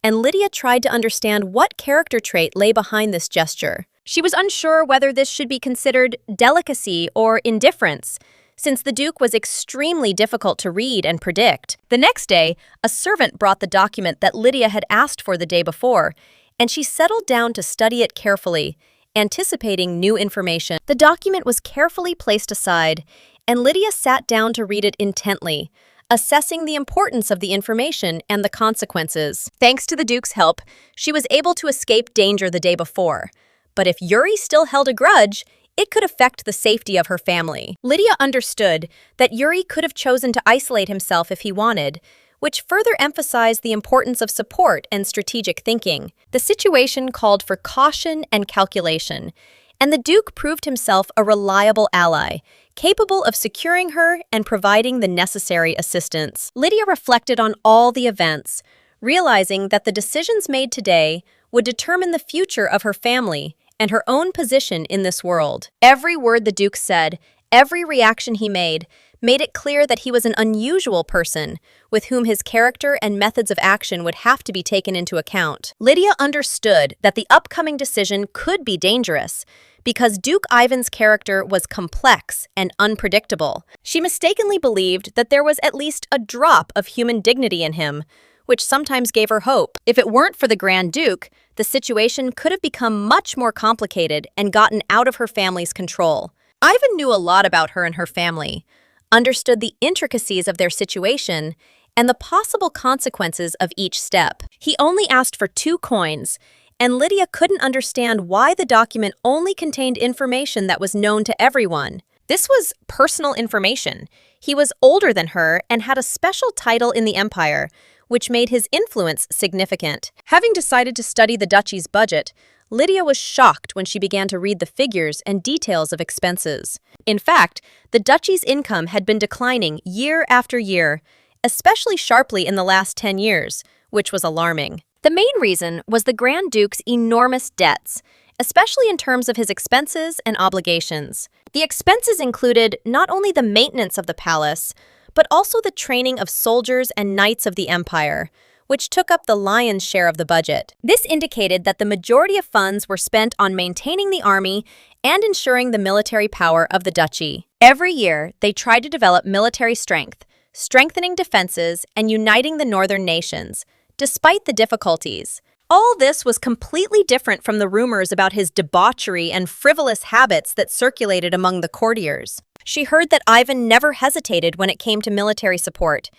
and Lydia tried to understand what character trait lay behind this gesture. She was unsure whether this should be considered delicacy or indifference, since the Duke was extremely difficult to read and predict. The next day, a servant brought the document that Lydia had asked for the day before, and she settled down to study it carefully, anticipating new information. The document was carefully placed aside, and Lydia sat down to read it intently, assessing the importance of the information and the consequences. Thanks to the Duke's help, she was able to escape danger the day before. But if Yuri still held a grudge, it could affect the safety of her family. Lydia understood that Yuri could have chosen to isolate himself if he wanted, which further emphasized the importance of support and strategic thinking. The situation called for caution and calculation, and the Duke proved himself a reliable ally, capable of securing her and providing the necessary assistance. Lydia reflected on all the events, realizing that the decisions made today would determine the future of her family and her own position in this world. Every word the Duke said, every reaction he made it clear that he was an unusual person with whom his character and methods of action would have to be taken into account. Lydia understood that the upcoming decision could be dangerous because Duke Ivan's character was complex and unpredictable. She mistakenly believed that there was at least a drop of human dignity in him, which sometimes gave her hope. If it weren't for the Grand Duke, the situation could have become much more complicated and gotten out of her family's control. Ivan knew a lot about her and her family, understood the intricacies of their situation, and the possible consequences of each step. He only asked for 2 coins, and Lydia couldn't understand why the document only contained information that was known to everyone. This was personal information. He was older than her and had a special title in the empire, which made his influence significant. Having decided to study the duchy's budget, Lydia was shocked when she began to read the figures and details of expenses. In fact, the duchy's income had been declining year after year, especially sharply in the last 10 years, which was alarming. The main reason was the Grand Duke's enormous debts, especially in terms of his expenses and obligations. The expenses included not only the maintenance of the palace, but also the training of soldiers and knights of the empire, which took up the lion's share of the budget. This indicated that the majority of funds were spent on maintaining the army and ensuring the military power of the duchy. Every year, they tried to develop military strength, strengthening defenses and uniting the northern nations, despite the difficulties. All this was completely different from the rumors about his debauchery and frivolous habits that circulated among the courtiers. She heard that Ivan never hesitated when it came to military support,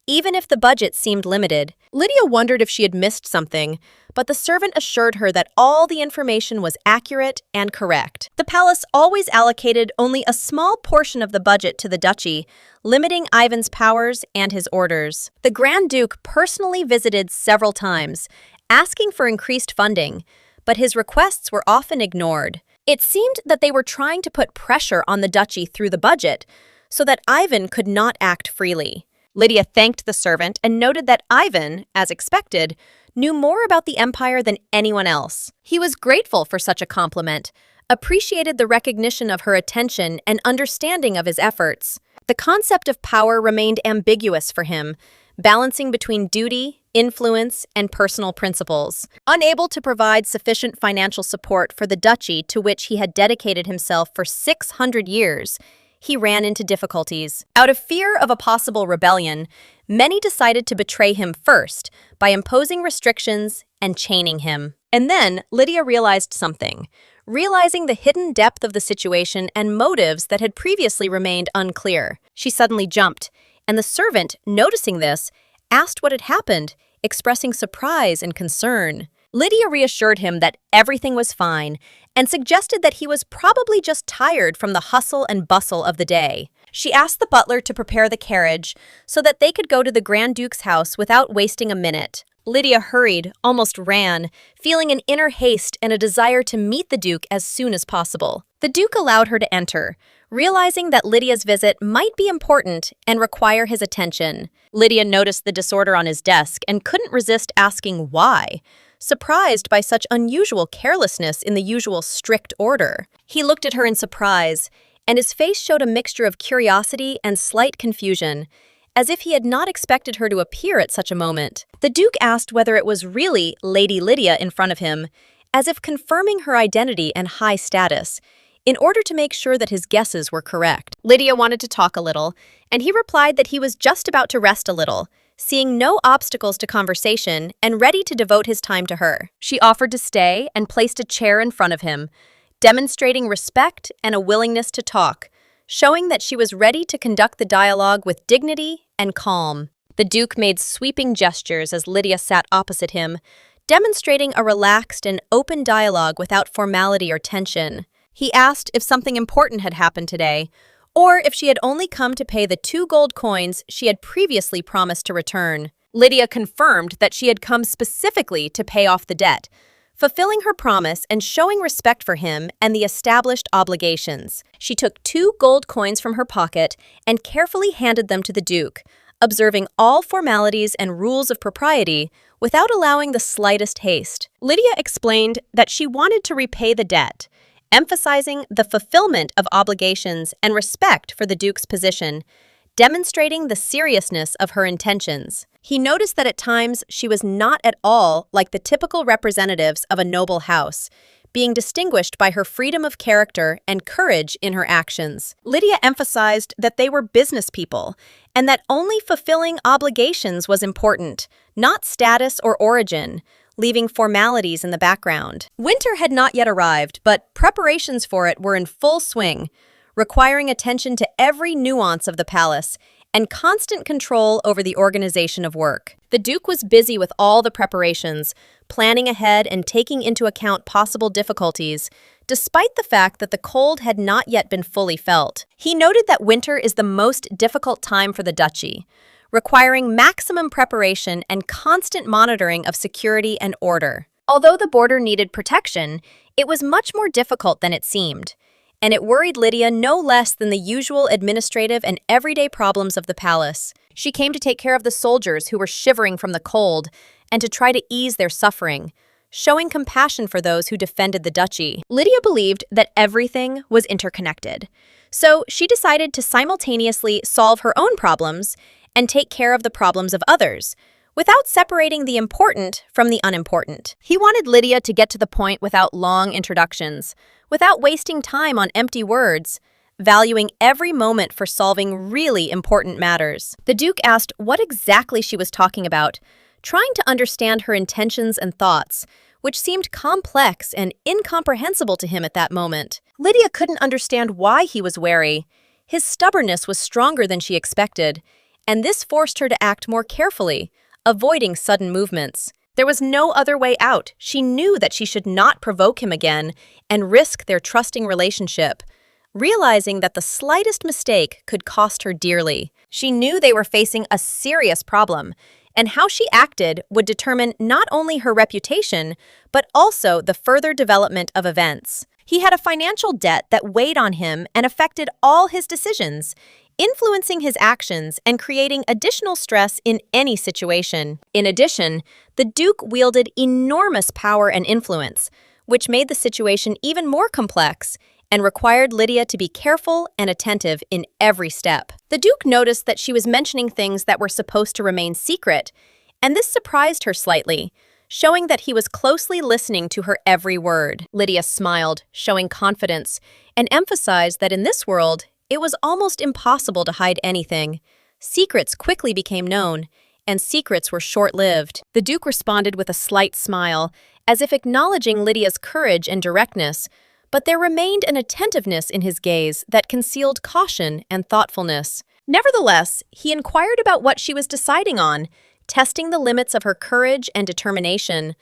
even if the budget seemed limited. Lydia wondered if she had missed something, but the servant assured her that all the information was accurate and correct. The palace always allocated only a small portion of the budget to the duchy, limiting Ivan's powers and his orders. The Grand Duke personally visited several times, asking for increased funding, but his requests were often ignored. It seemed that they were trying to put pressure on the duchy through the budget so that Ivan could not act freely. Lydia thanked the servant and noted that Ivan, as expected, knew more about the empire than anyone else. He was grateful for such a compliment, appreciated the recognition of her attention and understanding of his efforts. The concept of power remained ambiguous for him, balancing between duty, influence, and personal principles. Unable to provide sufficient financial support for the duchy to which he had dedicated himself for 600 years, he ran into difficulties. Out of fear of a possible rebellion, many decided to betray him first by imposing restrictions and chaining him. And then Lydia realized something, realizing the hidden depth of the situation and motives that had previously remained unclear. She suddenly jumped, and the servant, noticing this, asked what had happened, expressing surprise and concern. Lydia reassured him that everything was fine and suggested that he was probably just tired from the hustle and bustle of the day. She asked the butler to prepare the carriage so that they could go to the Grand Duke's house without wasting a minute. Lydia hurried, almost ran, feeling an inner haste and a desire to meet the Duke as soon as possible. The Duke allowed her to enter, realizing that Lydia's visit might be important and require his attention. Lydia noticed the disorder on his desk and couldn't resist asking why, surprised by such unusual carelessness in the usual strict order. He looked at her in surprise, and his face showed a mixture of curiosity and slight confusion, as if he had not expected her to appear at such a moment. The Duke asked whether it was really Lady Lydia in front of him, as if confirming her identity and high status, in order to make sure that his guesses were correct. Lydia wanted to talk a little, and he replied that he was just about to rest a little, seeing no obstacles to conversation and ready to devote his time to her. She offered to stay and placed a chair in front of him, demonstrating respect and a willingness to talk, showing that she was ready to conduct the dialogue with dignity and calm. The Duke made sweeping gestures as Lydia sat opposite him, demonstrating a relaxed and open dialogue without formality or tension. He asked if something important had happened today, or if she had only come to pay the 2 gold coins she had previously promised to return. Lydia confirmed that she had come specifically to pay off the debt, fulfilling her promise and showing respect for him and the established obligations. She took 2 gold coins from her pocket and carefully handed them to the Duke, observing all formalities and rules of propriety without allowing the slightest haste. Lydia explained that she wanted to repay the debt, emphasizing the fulfillment of obligations and respect for the Duke's position, demonstrating the seriousness of her intentions. He noticed that at times she was not at all like the typical representatives of a noble house, being distinguished by her freedom of character and courage in her actions. Lydia emphasized that they were business people and that only fulfilling obligations was important, not status or origin, leaving formalities in the background. Winter had not yet arrived, but preparations for it were in full swing, requiring attention to every nuance of the palace and constant control over the organization of work. The Duke was busy with all the preparations, planning ahead and taking into account possible difficulties, despite the fact that the cold had not yet been fully felt. He noted that winter is the most difficult time for the duchy, requiring maximum preparation and constant monitoring of security and order. Although the border needed protection, it was much more difficult than it seemed, and it worried Lydia no less than the usual administrative and everyday problems of the palace. She came to take care of the soldiers who were shivering from the cold and to try to ease their suffering, showing compassion for those who defended the duchy. Lydia believed that everything was interconnected, so she decided to simultaneously solve her own problems and take care of the problems of others, without separating the important from the unimportant. He wanted Lydia to get to the point without long introductions, without wasting time on empty words, valuing every moment for solving really important matters. The Duke asked what exactly she was talking about, trying to understand her intentions and thoughts, which seemed complex and incomprehensible to him at that moment. Lydia couldn't understand why he was wary. His stubbornness was stronger than she expected, and this forced her to act more carefully, avoiding sudden movements. There was no other way out. She knew that she should not provoke him again and risk their trusting relationship, realizing that the slightest mistake could cost her dearly. She knew they were facing a serious problem, and how she acted would determine not only her reputation, but also the further development of events. He had a financial debt that weighed on him and affected all his decisions, influencing his actions and creating additional stress in any situation. In addition, the Duke wielded enormous power and influence, which made the situation even more complex and required Lydia to be careful and attentive in every step. The Duke noticed that she was mentioning things that were supposed to remain secret, and this surprised her slightly, showing that he was closely listening to her every word. Lydia smiled, showing confidence, and emphasized that in this world, it was almost impossible to hide anything. Secrets quickly became known, and secrets were short-lived. The Duke responded with a slight smile, as if acknowledging Lydia's courage and directness, but there remained an attentiveness in his gaze that concealed caution and thoughtfulness. Nevertheless, he inquired about what she was deciding on, testing the limits of her courage and determination,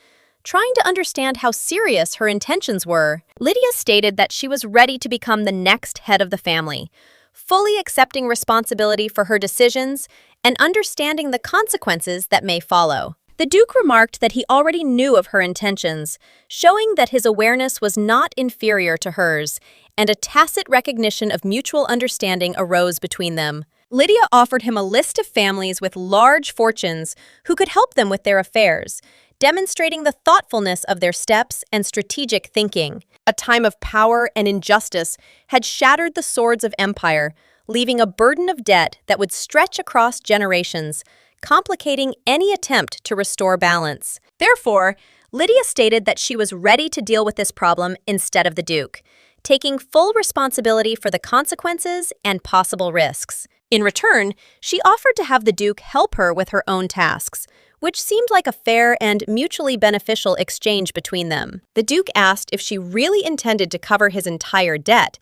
trying to understand how serious her intentions were. Lydia stated that she was ready to become the next head of the family, fully accepting responsibility for her decisions and understanding the consequences that may follow. The Duke remarked that he already knew of her intentions, showing that his awareness was not inferior to hers, and a tacit recognition of mutual understanding arose between them. Lydia offered him a list of families with large fortunes who could help them with their affairs, demonstrating the thoughtfulness of their steps and strategic thinking. A time of power and injustice had shattered the swords of empire, leaving a burden of debt that would stretch across generations, complicating any attempt to restore balance. Therefore, Lydia stated that she was ready to deal with this problem instead of the Duke, taking full responsibility for the consequences and possible risks. In return, she offered to have the Duke help her with her own tasks, which seemed like a fair and mutually beneficial exchange between them. The Duke asked if she really intended to cover his entire debt,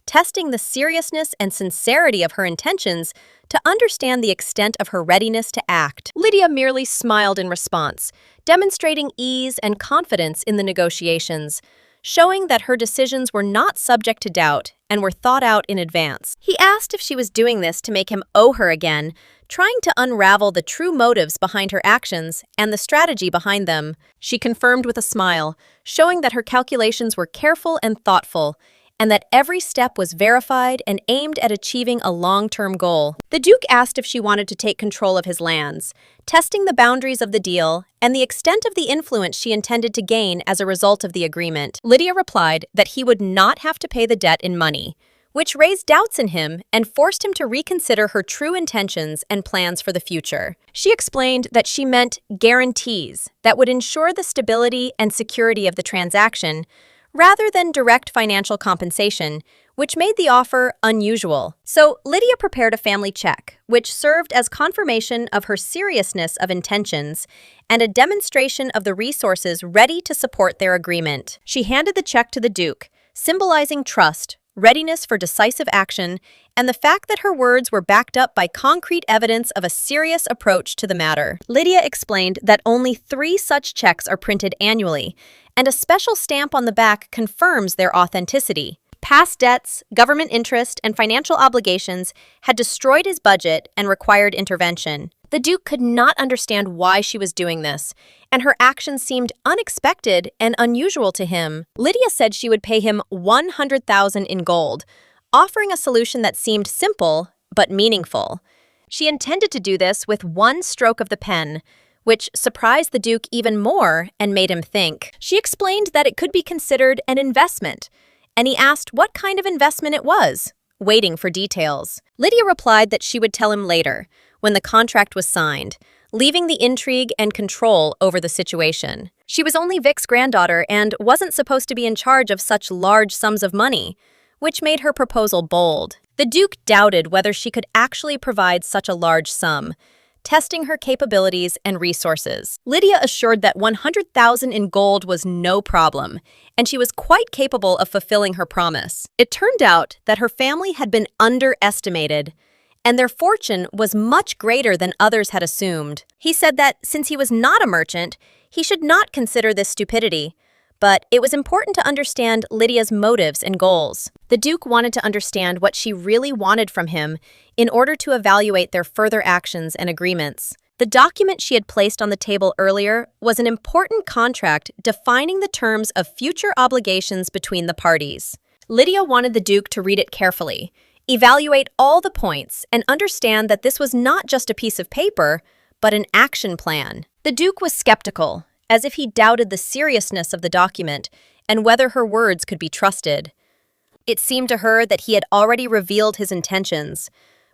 testing the seriousness and sincerity of her intentions to understand the extent of her readiness to act. Lydia merely smiled in response, demonstrating ease and confidence in the negotiations, showing that her decisions were not subject to doubt and were thought out in advance. He asked if she was doing this to make him owe her again, trying to unravel the true motives behind her actions and the strategy behind them. She confirmed with a smile, showing that her calculations were careful and thoughtful, and that every step was verified and aimed at achieving a long-term goal. The Duke asked if she wanted to take control of his lands, testing the boundaries of the deal and the extent of the influence she intended to gain as a result of the agreement. Lydia replied that he would not have to pay the debt in money, which raised doubts in him and forced him to reconsider her true intentions and plans for the future. She explained that she meant guarantees that would ensure the stability and security of the transaction, rather than direct financial compensation, which made the offer unusual. So Lydia prepared a family check, which served as confirmation of her seriousness of intentions and a demonstration of the resources ready to support their agreement. She handed the check to the Duke, symbolizing trust, readiness for decisive action, and the fact that her words were backed up by concrete evidence of a serious approach to the matter. Lydia explained that only 3 such checks are printed annually, and a special stamp on the back confirms their authenticity. Past debts, government interest, and financial obligations had destroyed his budget and required intervention. The Duke could not understand why she was doing this, and her actions seemed unexpected and unusual to him. Lydia said she would pay him $100,000 in gold, offering a solution that seemed simple but meaningful. She intended to do this with one stroke of the pen, which surprised the Duke even more and made him think. She explained that it could be considered an investment, and he asked what kind of investment it was, waiting for details. Lydia replied that she would tell him later, when the contract was signed, leaving the intrigue and control over the situation. She was only Vic's granddaughter and wasn't supposed to be in charge of such large sums of money, which made her proposal bold. The Duke doubted whether she could actually provide such a large sum, testing her capabilities and resources. Lydia assured that 100,000 in gold was no problem, and she was quite capable of fulfilling her promise. It turned out that her family had been underestimated, and their fortune was much greater than others had assumed. He said that since he was not a merchant, he should not consider this stupidity, but it was important to understand Lydia's motives and goals. The Duke wanted to understand what she really wanted from him in order to evaluate their further actions and agreements. The document she had placed on the table earlier was an important contract defining the terms of future obligations between the parties. Lydia wanted the Duke to read it carefully, evaluate all the points, and understand that this was not just a piece of paper, but an action plan. The Duke was skeptical, as if he doubted the seriousness of the document and whether her words could be trusted. It seemed to her that he had already revealed his intentions,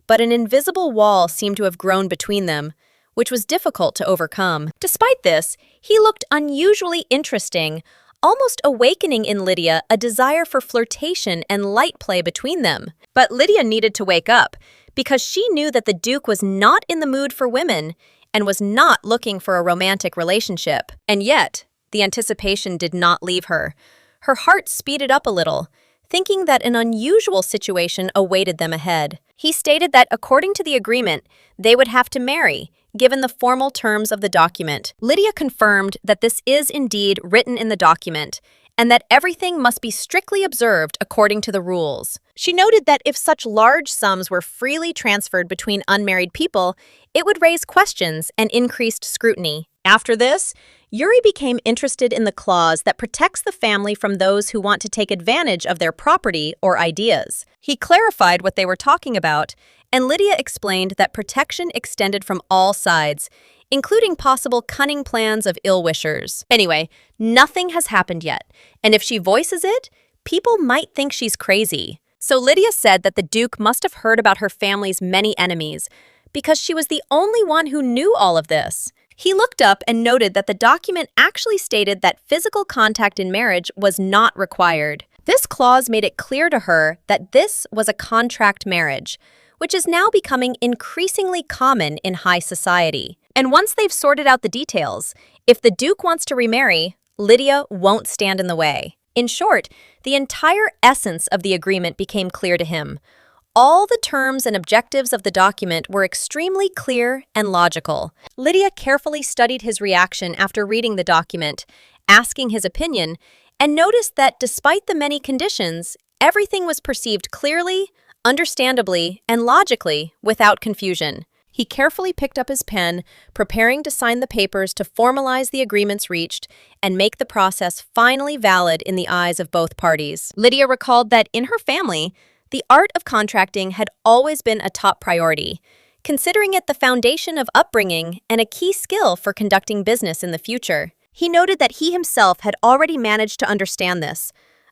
but an invisible wall seemed to have grown between them, which was difficult to overcome. Despite this, he looked unusually interesting, almost awakening in Lydia a desire for flirtation and light play between them. But Lydia needed to wake up, because she knew that the Duke was not in the mood for women and was not looking for a romantic relationship. And yet, the anticipation did not leave her. Her heart speeded up a little, thinking that an unusual situation awaited them ahead. He stated that according to the agreement, they would have to marry, given the formal terms of the document. Lydia confirmed that this is indeed written in the document, and that everything must be strictly observed according to the rules. She noted that if such large sums were freely transferred between unmarried people, it would raise questions and increased scrutiny. After this, Yuri became interested in the clause that protects the family from those who want to take advantage of their property or ideas. He clarified what they were talking about, and Lydia explained that protection extended from all sides, including possible cunning plans of ill-wishers. Anyway, nothing has happened yet, and if she voices it, people might think she's crazy. So Lydia said that the Duke must have heard about her family's many enemies, because she was the only one who knew all of this. He looked up and noted that the document actually stated that physical contact in marriage was not required. This clause made it clear to her that this was a contract marriage, which is now becoming increasingly common in high society. And once they've sorted out the details, if the Duke wants to remarry, Lydia won't stand in the way. In short, the entire essence of the agreement became clear to him. All the terms and objectives of the document were extremely clear and logical. Lydia carefully studied his reaction after reading the document, asking his opinion, and noticed that despite the many conditions, everything was perceived clearly, understandably, and logically without confusion. He carefully picked up his pen, preparing to sign the papers to formalize the agreements reached and make the process finally valid in the eyes of both parties. Lydia recalled that in her family, the art of contracting had always been a top priority, considering it the foundation of upbringing and a key skill for conducting business in the future. He noted that he himself had already managed to understand this,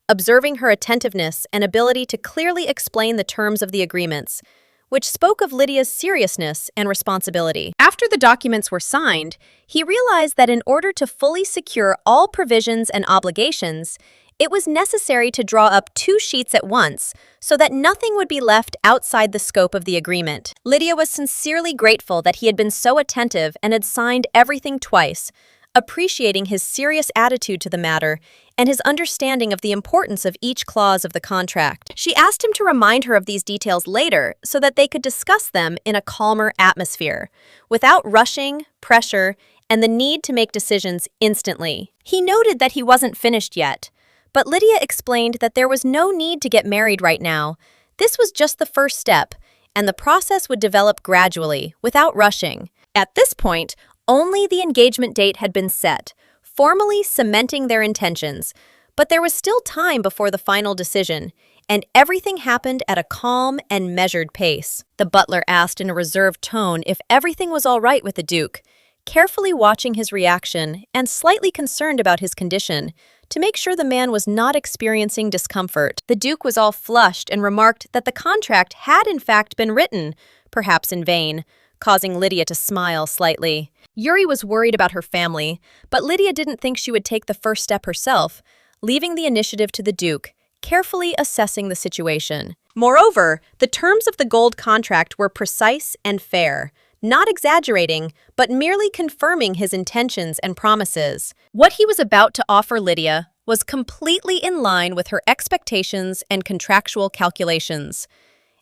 observing her attentiveness and ability to clearly explain the terms of the agreements, which spoke of Lydia's seriousness and responsibility. After the documents were signed, he realized that in order to fully secure all provisions and obligations, it was necessary to draw up 2 sheets at once so that nothing would be left outside the scope of the agreement. Lydia was sincerely grateful that he had been so attentive and had signed everything twice, appreciating his serious attitude to the matter and his understanding of the importance of each clause of the contract. She asked him to remind her of these details later so that they could discuss them in a calmer atmosphere, without rushing, pressure, and the need to make decisions instantly. He noted that he wasn't finished yet, but Lydia explained that there was no need to get married right now. This was just the first step, and the process would develop gradually, without rushing. At this point, only the engagement date had been set, formally cementing their intentions, but there was still time before the final decision, and everything happened at a calm and measured pace. The butler asked in a reserved tone if everything was all right with the Duke, carefully watching his reaction and slightly concerned about his condition, to make sure the man was not experiencing discomfort. The Duke was all flushed and remarked that the contract had in fact been written, perhaps in vain, causing Lydia to smile slightly. Yuri was worried about her family, but Lydia didn't think she would take the first step herself, leaving the initiative to the Duke, carefully assessing the situation. Moreover, the terms of the gold contract were precise and fair, not exaggerating, but merely confirming his intentions and promises. What he was about to offer Lydia was completely in line with her expectations and contractual calculations.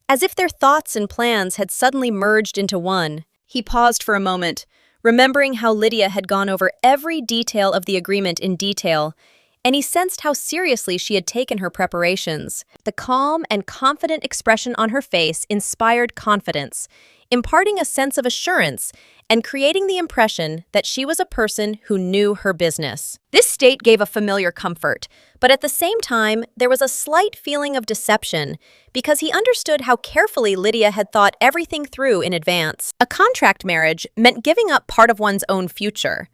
As if their thoughts and plans had suddenly merged into one, he paused for a moment, remembering how Lydia had gone over every detail of the agreement in detail, and he sensed how seriously she had taken her preparations. The calm and confident expression on her face inspired confidence, imparting a sense of assurance and creating the impression that she was a person who knew her business. This state gave a familiar comfort, but at the same time, there was a slight feeling of deception because he understood how carefully Lydia had thought everything through in advance. A contract marriage meant giving up part of one's own future.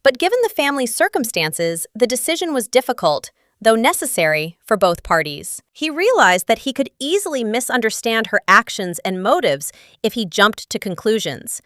But given the family's circumstances, the decision was difficult, though necessary, for both parties. He realized that he could easily misunderstand her actions and motives if he jumped to conclusions,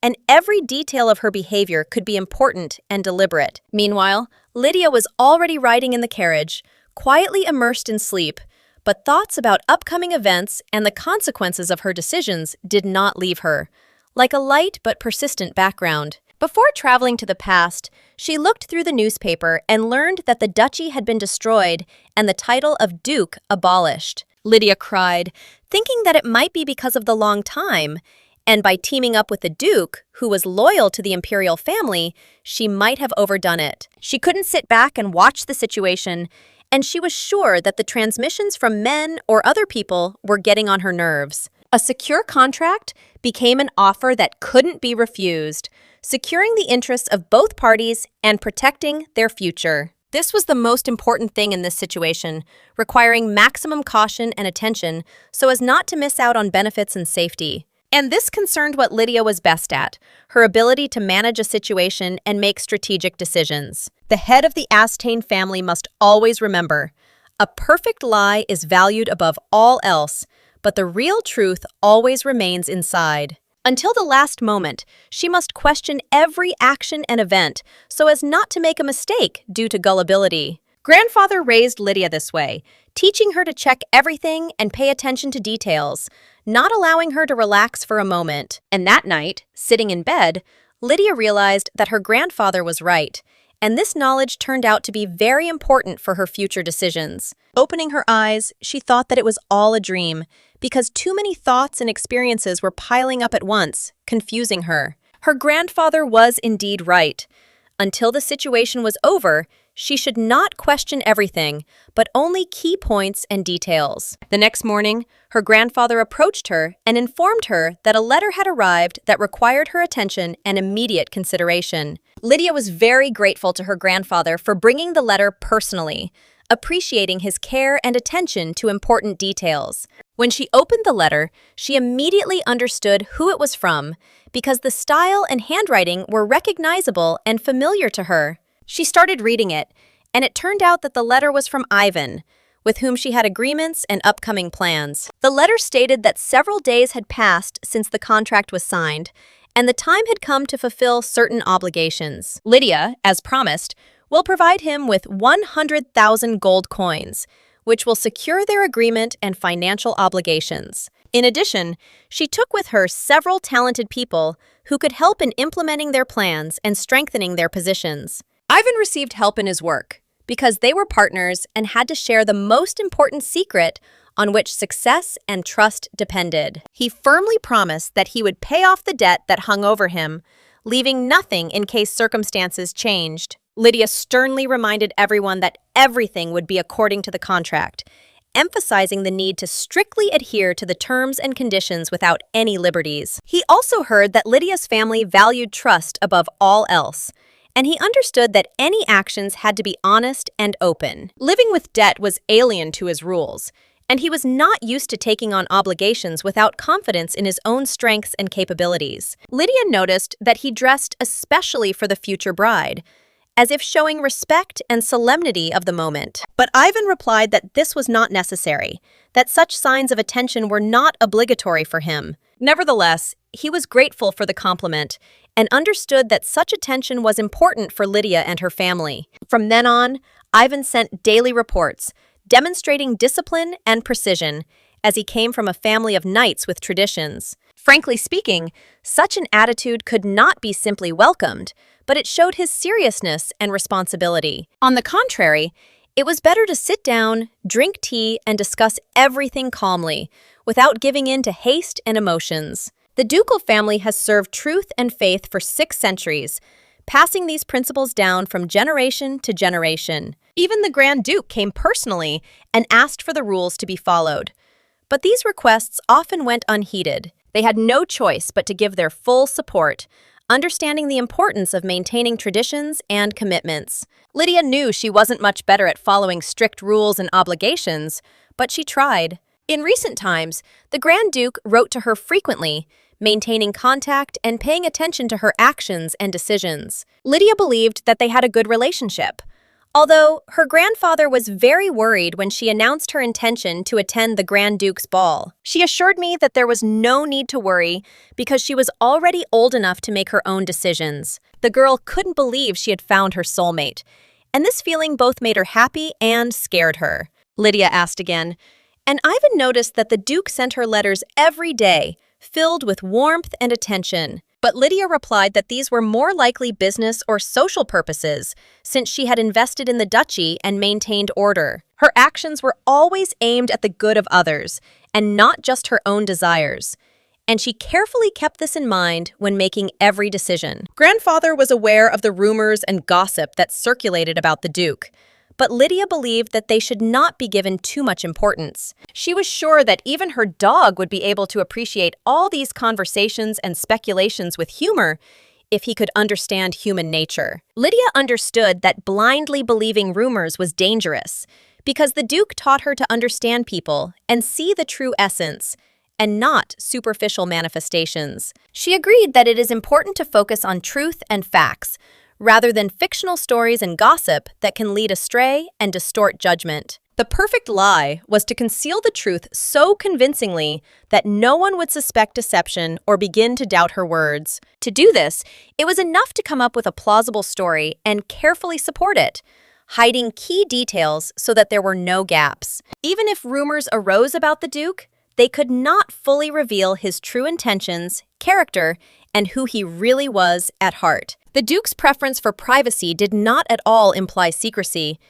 and every detail of her behavior could be important and deliberate. Meanwhile, Lydia was already riding in the carriage, quietly immersed in sleep, but thoughts about upcoming events and the consequences of her decisions did not leave her, like a light but persistent background. Before traveling to the past, she looked through the newspaper and learned that the duchy had been destroyed and the title of Duke abolished. Lydia cried, thinking that it might be because of the long time, and by teaming up with the Duke, who was loyal to the imperial family, she might have overdone it. She couldn't sit back and watch the situation, and she was sure that the transmissions from men or other people were getting on her nerves. A secure contract became an offer that couldn't be refused, securing the interests of both parties and protecting their future. This was the most important thing in this situation, requiring maximum caution and attention so as not to miss out on benefits and safety. And this concerned what Lydia was best at, her ability to manage a situation and make strategic decisions. The head of the Astane family must always remember, a perfect lie is valued above all else, but the real truth always remains inside. Until the last moment, she must question every action and event so as not to make a mistake due to gullibility. Grandfather raised Lydia this way, teaching her to check everything and pay attention to details, not allowing her to relax for a moment. And that night, sitting in bed, Lydia realized that her grandfather was right, and this knowledge turned out to be very important for her future decisions. Opening her eyes, she thought that it was all a dream, because too many thoughts and experiences were piling up at once, confusing her. Her grandfather was indeed right. Until the situation was over, she should not question everything, but only key points and details. The next morning, her grandfather approached her and informed her that a letter had arrived that required her attention and immediate consideration. Lydia was very grateful to her grandfather for bringing the letter personally, appreciating his care and attention to important details. When she opened the letter, she immediately understood who it was from, because the style and handwriting were recognizable and familiar to her. She started reading it, and it turned out that the letter was from Ivan, with whom she had agreements and upcoming plans. The letter stated that several days had passed since the contract was signed, and the time had come to fulfill certain obligations. Lydia, as promised, will provide him with 100,000 gold coins, which will secure their agreement and financial obligations. In addition, she took with her several talented people who could help in implementing their plans and strengthening their positions. Ivan received help in his work because they were partners and had to share the most important secret on which success and trust depended. He firmly promised that he would pay off the debt that hung over him, leaving nothing in case circumstances changed. Lydia sternly reminded everyone that everything would be according to the contract, emphasizing the need to strictly adhere to the terms and conditions without any liberties. He also heard that Lydia's family valued trust above all else, and he understood that any actions had to be honest and open. Living with debt was alien to his rules, and he was not used to taking on obligations without confidence in his own strengths and capabilities. Lydia noticed that he dressed especially for the future bride, as if showing respect and solemnity of the moment. But Ivan replied that this was not necessary, that such signs of attention were not obligatory for him. Nevertheless, he was grateful for the compliment and understood that such attention was important for Lydia and her family. From then on, Ivan sent daily reports, demonstrating discipline and precision, as he came from a family of knights with traditions. Frankly speaking, such an attitude could not be simply welcomed, but it showed his seriousness and responsibility. On the contrary, it was better to sit down, drink tea, and discuss everything calmly, without giving in to haste and emotions. The ducal family has served truth and faith for 6 centuries, passing these principles down from generation to generation. Even the Grand Duke came personally and asked for the rules to be followed. But these requests often went unheeded. They had no choice but to give their full support, understanding the importance of maintaining traditions and commitments. Lydia knew she wasn't much better at following strict rules and obligations, but she tried. In recent times, the Grand Duke wrote to her frequently, maintaining contact and paying attention to her actions and decisions. Lydia believed that they had a good relationship, although her grandfather was very worried when she announced her intention to attend the Grand Duke's ball. She assured me that there was no need to worry because she was already old enough to make her own decisions. The girl couldn't believe she had found her soulmate, and this feeling both made her happy and scared her. Lydia asked again, and Ivan noticed that the Duke sent her letters every day, filled with warmth and attention. But Lydia replied that these were more likely business or social purposes, since she had invested in the duchy and maintained order. Her actions were always aimed at the good of others, and not just her own desires. And she carefully kept this in mind when making every decision. Grandfather was aware of the rumors and gossip that circulated about the Duke, but Lydia believed that they should not be given too much importance. She was sure that even her dog would be able to appreciate all these conversations and speculations with humor if he could understand human nature. Lydia understood that blindly believing rumors was dangerous because the Duke taught her to understand people and see the true essence, and not superficial manifestations. She agreed that it is important to focus on truth and facts, rather than fictional stories and gossip that can lead astray and distort judgment. The perfect lie was to conceal the truth so convincingly that no one would suspect deception or begin to doubt her words. To do this, it was enough to come up with a plausible story and carefully support it, hiding key details so that there were no gaps. Even if rumors arose about the Duke, they could not fully reveal his true intentions, character, and who he really was at heart. The Duke's preference for privacy did not at all imply secrecy.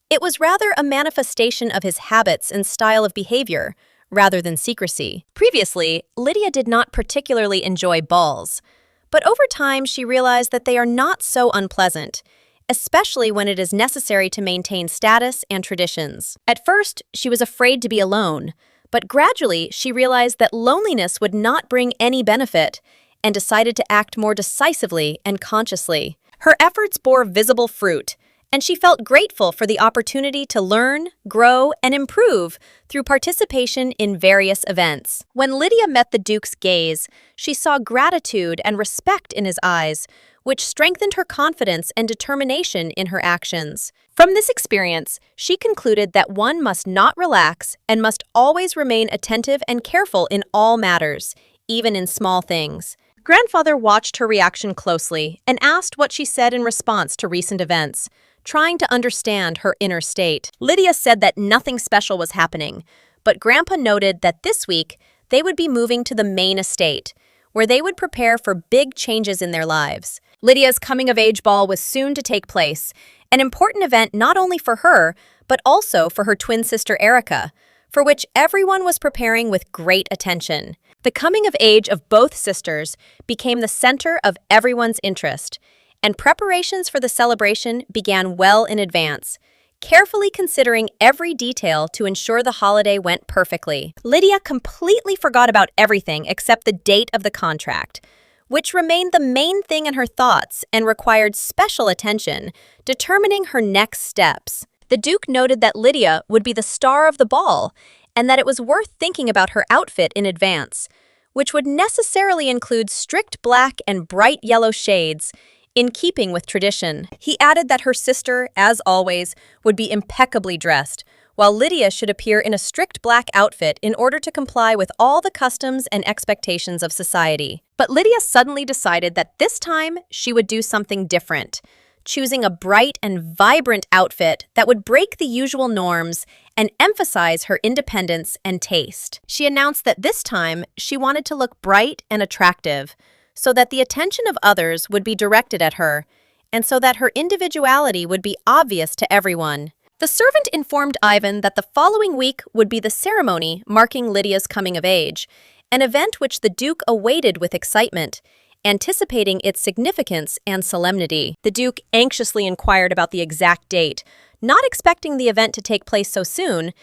It was rather a manifestation of his habits and style of behavior, rather than secrecy. Previously, Lydia did not particularly enjoy balls, but over time she realized that they are not so unpleasant, especially when it is necessary to maintain status and traditions. At first, she was afraid to be alone, but gradually she realized that loneliness would not bring any benefit, and decided to act more decisively and consciously. Her efforts bore visible fruit, and she felt grateful for the opportunity to learn, grow, and improve through participation in various events. When Lydia met the Duke's gaze, she saw gratitude and respect in his eyes, which strengthened her confidence and determination in her actions. From this experience, she concluded that one must not relax and must always remain attentive and careful in all matters, even in small things. Grandfather watched her reaction closely and asked what she said in response to recent events, trying to understand her inner state. Lydia said that nothing special was happening, but Grandpa noted that this week they would be moving to the main estate, where they would prepare for big changes in their lives. Lydia's coming-of-age ball was soon to take place, an important event not only for her, but also for her twin sister Erica, for which everyone was preparing with great attention. The coming of age of both sisters became the center of everyone's interest, and preparations for the celebration began well in advance, carefully considering every detail to ensure the holiday went perfectly. Lydia completely forgot about everything except the date of the contract, which remained the main thing in her thoughts and required special attention, determining her next steps. The Duke noted that Lydia would be the star of the ball, and that it was worth thinking about her outfit in advance, which would necessarily include strict black and bright yellow shades, in keeping with tradition. He added that her sister, as always, would be impeccably dressed, while Lydia should appear in a strict black outfit in order to comply with all the customs and expectations of society. But Lydia suddenly decided that this time she would do something different, choosing a bright and vibrant outfit that would break the usual norms and emphasize her independence and taste. She announced that this time she wanted to look bright and attractive so that the attention of others would be directed at her and so that her individuality would be obvious to everyone. The servant informed Ivan that the following week would be the ceremony marking Lydia's coming of age, an event which the Duke awaited with excitement, anticipating its significance and solemnity. The Duke anxiously inquired about the exact date, not expecting the event to take place so soon,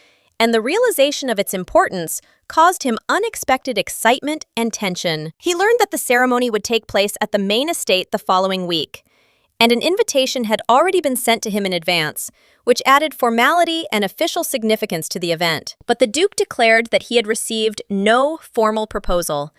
and the realization of its importance caused him unexpected excitement and tension. He learned that the ceremony would take place at the main estate the following week, and an invitation had already been sent to him in advance, which added formality and official significance to the event. But the Duke declared that he had received no formal proposal,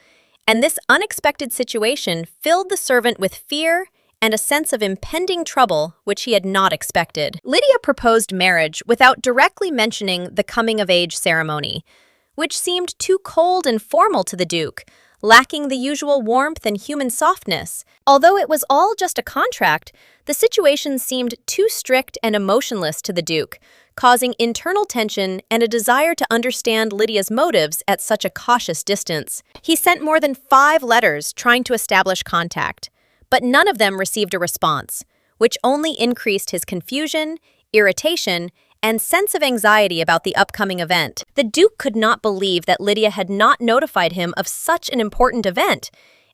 and this unexpected situation filled the servant with fear and a sense of impending trouble which he had not expected. Lydia proposed marriage without directly mentioning the coming-of-age ceremony, which seemed too cold and formal to the Duke, lacking the usual warmth and human softness. Although it was all just a contract, the situation seemed too strict and emotionless to the Duke, causing internal tension and a desire to understand Lydia's motives at such a cautious distance. He sent more than 5 letters trying to establish contact, but none of them received a response, which only increased his confusion, irritation, and sense of anxiety about the upcoming event. The Duke could not believe that Lydia had not notified him of such an important event,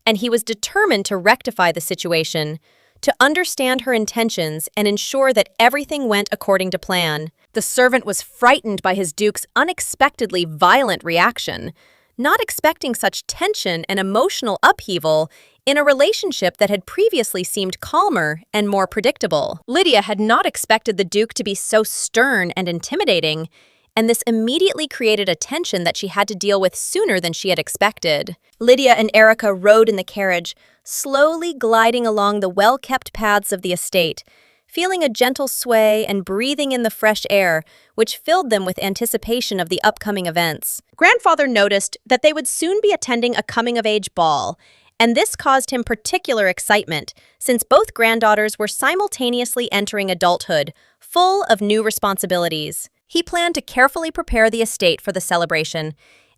and he was determined to rectify the situation, to understand her intentions and ensure that everything went according to plan. The servant was frightened by his Duke's unexpectedly violent reaction, not expecting such tension and emotional upheaval in a relationship that had previously seemed calmer and more predictable. Lydia had not expected the Duke to be so stern and intimidating, and this immediately created a tension that she had to deal with sooner than she had expected. Lydia and Erica rode in the carriage, slowly gliding along the well-kept paths of the estate, feeling a gentle sway and breathing in the fresh air, which filled them with anticipation of the upcoming events. Grandfather noticed that they would soon be attending a coming-of-age ball, and this caused him particular excitement, since both granddaughters were simultaneously entering adulthood, full of new responsibilities. He planned to carefully prepare the estate for the celebration,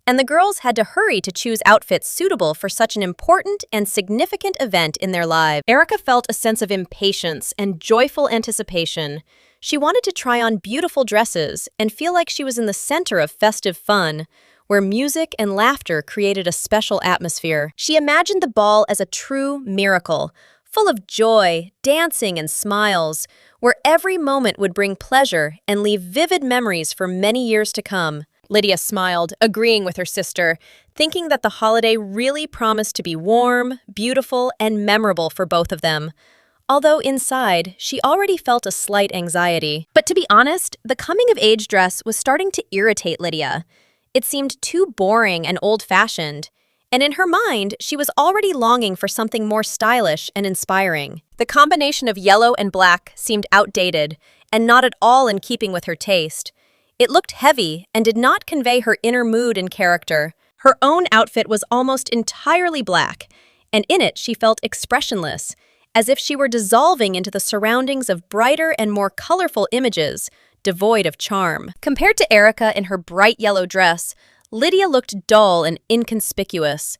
and the girls had to hurry to choose outfits suitable for such an important and significant event in their lives. Erica felt a sense of impatience and joyful anticipation. She wanted to try on beautiful dresses and feel like she was in the center of festive fun, where music and laughter created a special atmosphere. She imagined the ball as a true miracle, full of joy, dancing, and smiles, where every moment would bring pleasure and leave vivid memories for many years to come. Lydia smiled, agreeing with her sister, thinking that the holiday really promised to be warm, beautiful, and memorable for both of them. Although inside, she already felt a slight anxiety. But to be honest, the coming-of-age dress was starting to irritate Lydia. It seemed too boring and old-fashioned, and in her mind, she was already longing for something more stylish and inspiring. The combination of yellow and black seemed outdated and not at all in keeping with her taste. It looked heavy and did not convey her inner mood and character. Her own outfit was almost entirely black, and in it she felt expressionless, as if she were dissolving into the surroundings of brighter and more colorful images, devoid of charm. Compared to Erica in her bright yellow dress, Lydia looked dull and inconspicuous.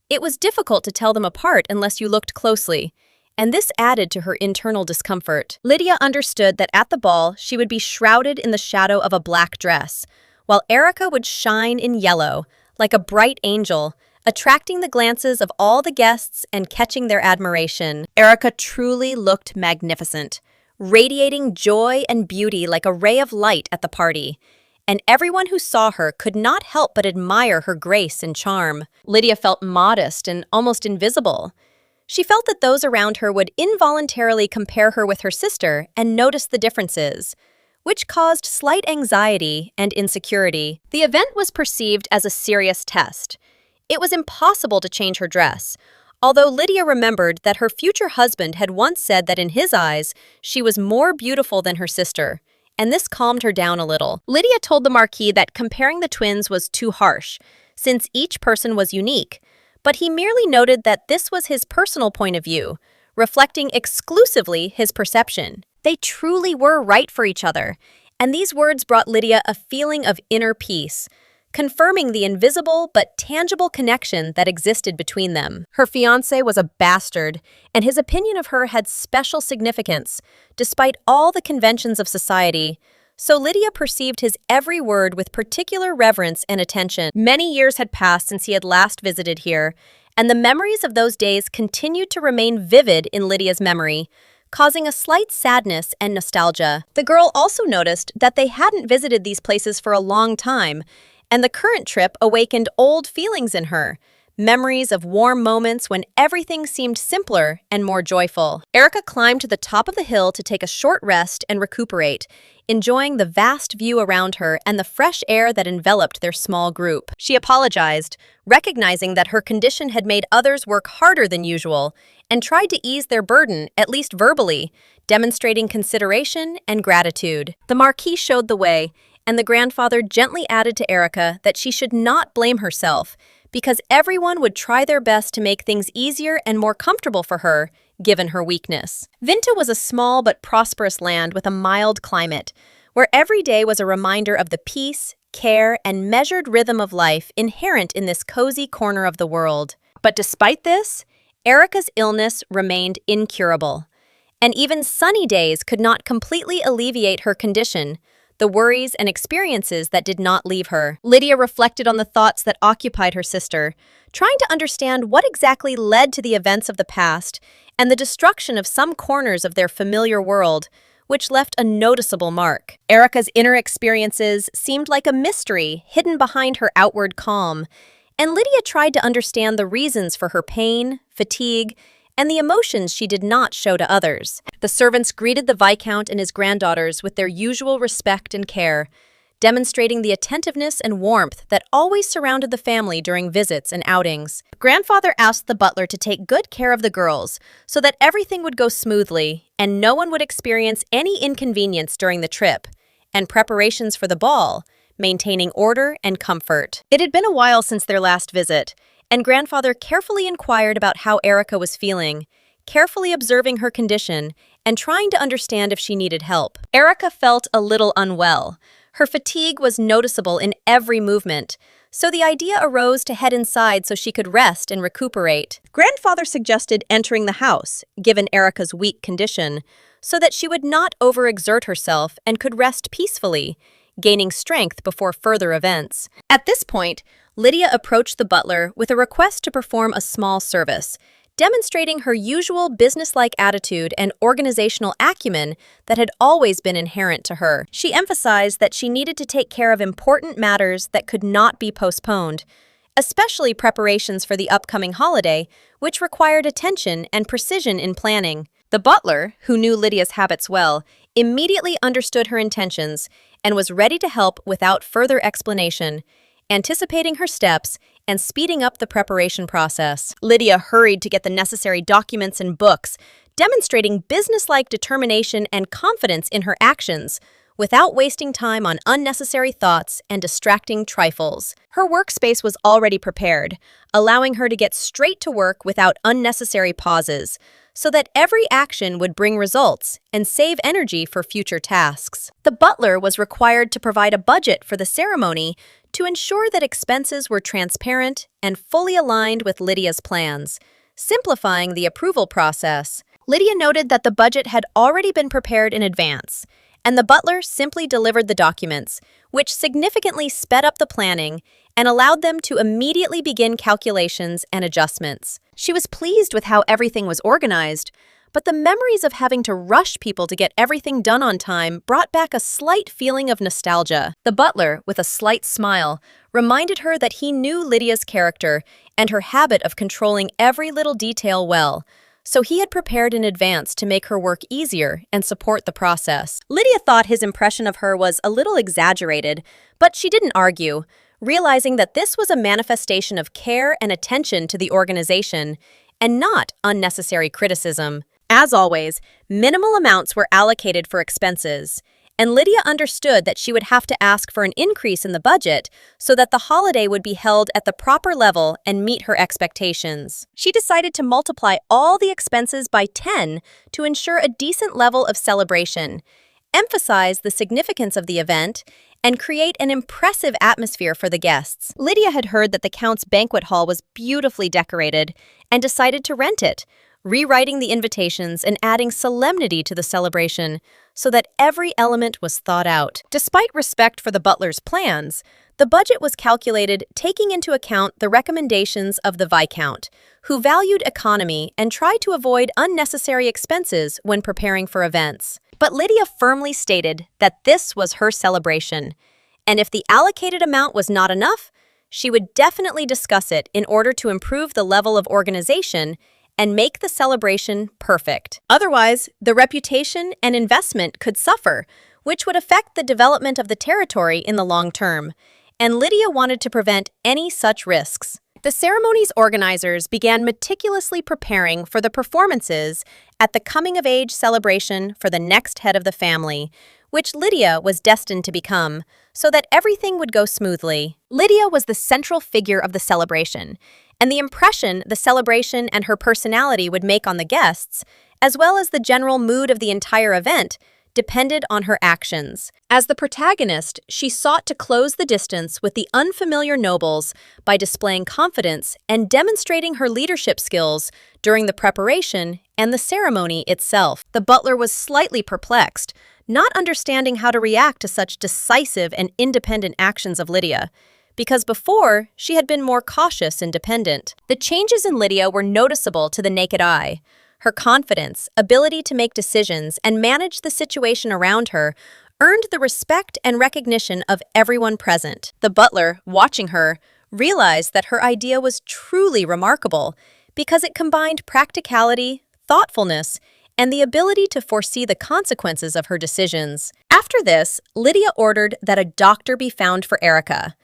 It was difficult to tell them apart unless you looked closely, and this added to her internal discomfort. Lydia understood that at the ball she would be shrouded in the shadow of a black dress, while Erica would shine in yellow, like a bright angel, attracting the glances of all the guests and catching their admiration. Erica truly looked magnificent, radiating joy and beauty like a ray of light at the party, and everyone who saw her could not help but admire her grace and charm. Lydia felt modest and almost invisible. She felt that those around her would involuntarily compare her with her sister and notice the differences, which caused slight anxiety and insecurity. The event was perceived as a serious test. It was impossible to change her dress, although Lydia remembered that her future husband had once said that in his eyes, she was more beautiful than her sister, and this calmed her down a little. Lydia told the marquee that comparing the twins was too harsh, since each person was unique, but he merely noted that this was his personal point of view, reflecting exclusively his perception. They truly were right for each other, and these words brought Lydia a feeling of inner peace, confirming the invisible but tangible connection that existed between them. Her fiancé was a bastard, and his opinion of her had special significance, despite all the conventions of society. So Lydia perceived his every word with particular reverence and attention. Many years had passed since he had last visited here, and the memories of those days continued to remain vivid in Lydia's memory, causing a slight sadness and nostalgia. The girl also noticed that they hadn't visited these places for a long time, and the current trip awakened old feelings in her, memories of warm moments when everything seemed simpler and more joyful. Erica climbed to the top of the hill to take a short rest and recuperate, enjoying the vast view around her and the fresh air that enveloped their small group. She apologized, recognizing that her condition had made others work harder than usual, and tried to ease their burden, at least verbally, demonstrating consideration and gratitude. The marquee showed the way, and the grandfather gently added to Erica that she should not blame herself, because everyone would try their best to make things easier and more comfortable for her, given her weakness. Vinta was a small but prosperous land with a mild climate, where every day was a reminder of the peace, care, and measured rhythm of life inherent in this cozy corner of the world. But despite this, Erica's illness remained incurable, and even sunny days could not completely alleviate her condition, the worries and experiences that did not leave her. Lydia reflected on the thoughts that occupied her sister, trying to understand what exactly led to the events of the past and the destruction of some corners of their familiar world, which left a noticeable mark. Erica's inner experiences seemed like a mystery hidden behind her outward calm, and Lydia tried to understand the reasons for her pain, fatigue, and the emotions she did not show to others. The servants greeted the Viscount and his granddaughters with their usual respect and care, demonstrating the attentiveness and warmth that always surrounded the family during visits and outings. Grandfather asked the butler to take good care of the girls so that everything would go smoothly and no one would experience any inconvenience during the trip, and preparations for the ball, maintaining order and comfort. It had been a while since their last visit, and Grandfather carefully inquired about how Erica was feeling, carefully observing her condition and trying to understand if she needed help. Erica felt a little unwell. Her fatigue was noticeable in every movement, so the idea arose to head inside so she could rest and recuperate. Grandfather suggested entering the house, given Erica's weak condition, so that she would not overexert herself and could rest peacefully, gaining strength before further events. At this point, Lydia approached the butler with a request to perform a small service, demonstrating her usual businesslike attitude and organizational acumen that had always been inherent to her. She emphasized that she needed to take care of important matters that could not be postponed, especially preparations for the upcoming holiday, which required attention and precision in planning. The butler, who knew Lydia's habits well, immediately understood her intentions and was ready to help without further explanation, anticipating her steps and speeding up the preparation process. Lydia hurried to get the necessary documents and books, demonstrating businesslike determination and confidence in her actions, without wasting time on unnecessary thoughts and distracting trifles. Her workspace was already prepared, allowing her to get straight to work without unnecessary pauses, so that every action would bring results and save energy for future tasks. The butler was required to provide a budget for the ceremony to ensure that expenses were transparent and fully aligned with Lydia's plans, simplifying the approval process. Lydia noted that the budget had already been prepared in advance, and the butler simply delivered the documents, which significantly sped up the planning and allowed them to immediately begin calculations and adjustments. She was pleased with how everything was organized, but the memories of having to rush people to get everything done on time brought back a slight feeling of nostalgia. The butler, with a slight smile, reminded her that he knew Lydia's character and her habit of controlling every little detail well, so he had prepared in advance to make her work easier and support the process. Lydia thought his impression of her was a little exaggerated, but she didn't argue, realizing that this was a manifestation of care and attention to the organization, and not unnecessary criticism. As always, minimal amounts were allocated for expenses, and and Lydia understood that she would have to ask for an increase in the budget so that the holiday would be held at the proper level and meet her expectations. She decided to multiply all the expenses by 10 to ensure a decent level of celebration, emphasize the significance of the event, and create an impressive atmosphere for the guests. Lydia had heard that the Count's banquet hall was beautifully decorated and decided to rent it, rewriting the invitations and adding solemnity to the celebration so that every element was thought out. Despite respect for the butler's plans, the budget was calculated taking into account the recommendations of the Viscount, who valued economy and tried to avoid unnecessary expenses when preparing for events. But Lydia firmly stated that this was her celebration, and if the allocated amount was not enough, she would definitely discuss it in order to improve the level of organization and make the celebration perfect. Otherwise, the reputation and investment could suffer, which would affect the development of the territory in the long term, and Lydia wanted to prevent any such risks. The ceremony's organizers began meticulously preparing for the performances at the coming-of-age celebration for the next head of the family, which Lydia was destined to become, so that everything would go smoothly. Lydia was the central figure of the celebration, and the impression the celebration and her personality would make on the guests, as well as the general mood of the entire event, depended on her actions. As the protagonist, she sought to close the distance with the unfamiliar nobles by displaying confidence and demonstrating her leadership skills during the preparation and the ceremony itself. The butler was slightly perplexed, not understanding how to react to such decisive and independent actions of Lydia, because before, she had been more cautious and dependent. The changes in Lydia were noticeable to the naked eye. Her confidence, ability to make decisions, and manage the situation around her earned the respect and recognition of everyone present. The butler, watching her, realized that her idea was truly remarkable because it combined practicality, thoughtfulness, and the ability to foresee the consequences of her decisions. After this, Lydia ordered that a doctor be found for Erica,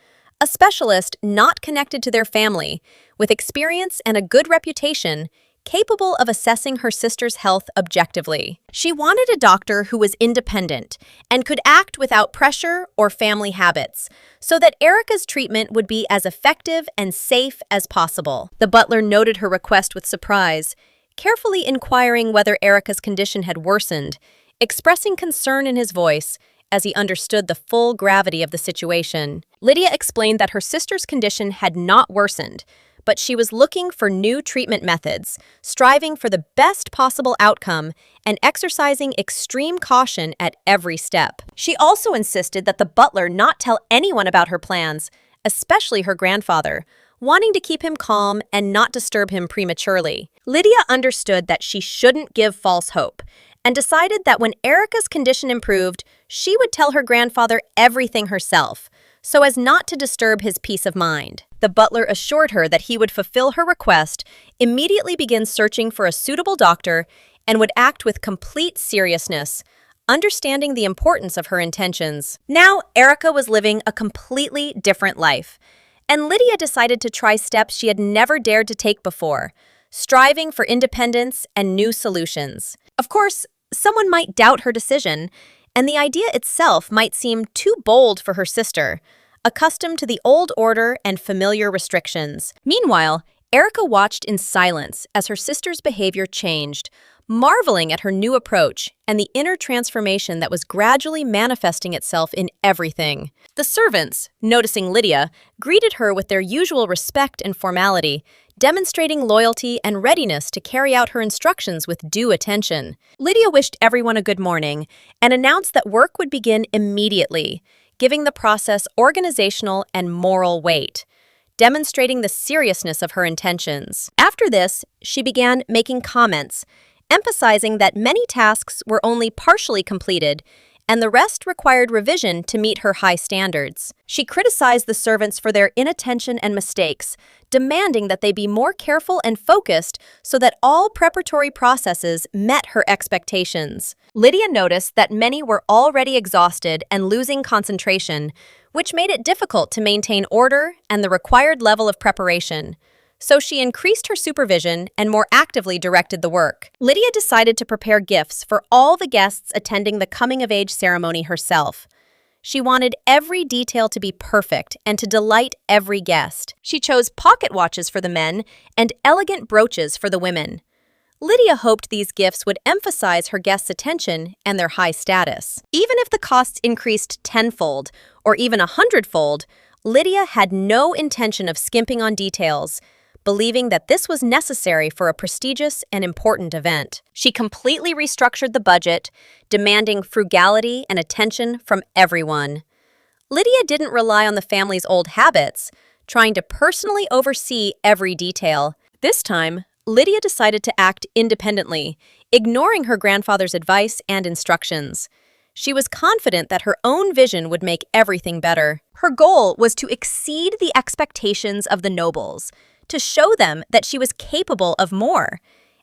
a specialist not connected to their family, with experience and a good reputation, capable of assessing her sister's health objectively. She wanted a doctor who was independent and could act without pressure or family habits, so that Erica's treatment would be as effective and safe as possible. The butler noted her request with surprise, carefully inquiring whether Erica's condition had worsened, expressing concern in his voice as he understood the full gravity of the situation. Lydia explained that her sister's condition had not worsened, but she was looking for new treatment methods, striving for the best possible outcome, and exercising extreme caution at every step. She also insisted that the butler not tell anyone about her plans, especially her grandfather, wanting to keep him calm and not disturb him prematurely. Lydia understood that she shouldn't give false hope, and decided that when Erica's condition improved, she would tell her grandfather everything herself, so as not to disturb his peace of mind. The butler assured her that he would fulfill her request, immediately begin searching for a suitable doctor, and would act with complete seriousness, understanding the importance of her intentions. Now, Erica was living a completely different life, and Lydia decided to try steps she had never dared to take before, striving for independence and new solutions. Of course, someone might doubt her decision, and the idea itself might seem too bold for her sister, accustomed to the old order and familiar restrictions. Meanwhile, Erica watched in silence as her sister's behavior changed, marveling at her new approach and the inner transformation that was gradually manifesting itself in everything. The servants, noticing Lydia, greeted her with their usual respect and formality, demonstrating loyalty and readiness to carry out her instructions with due attention. Lydia wished everyone a good morning and announced that work would begin immediately, giving the process organizational and moral weight, demonstrating the seriousness of her intentions. After this, she began making comments, emphasizing that many tasks were only partially completed and the rest required revision to meet her high standards. She criticized the servants for their inattention and mistakes, demanding that they be more careful and focused so that all preparatory processes met her expectations. Lydia noticed that many were already exhausted and losing concentration, which made it difficult to maintain order and the required level of preparation. so she increased her supervision and more actively directed the work. Lydia decided to prepare gifts for all the guests attending the coming-of-age ceremony herself. She wanted every detail to be perfect and to delight every guest. She chose pocket watches for the men and elegant brooches for the women. Lydia hoped these gifts would emphasize her guests' attention and their high status. Even if the costs increased tenfold or even 100-fold, Lydia had no intention of skimping on details, believing that this was necessary for a prestigious and important event. She completely restructured the budget, demanding frugality and attention from everyone. Lydia didn't rely on the family's old habits, trying to personally oversee every detail. This time, Lydia decided to act independently, ignoring her grandfather's advice and instructions. She was confident that her own vision would make everything better. Her goal was to exceed the expectations of the nobles, to show them that she was capable of more,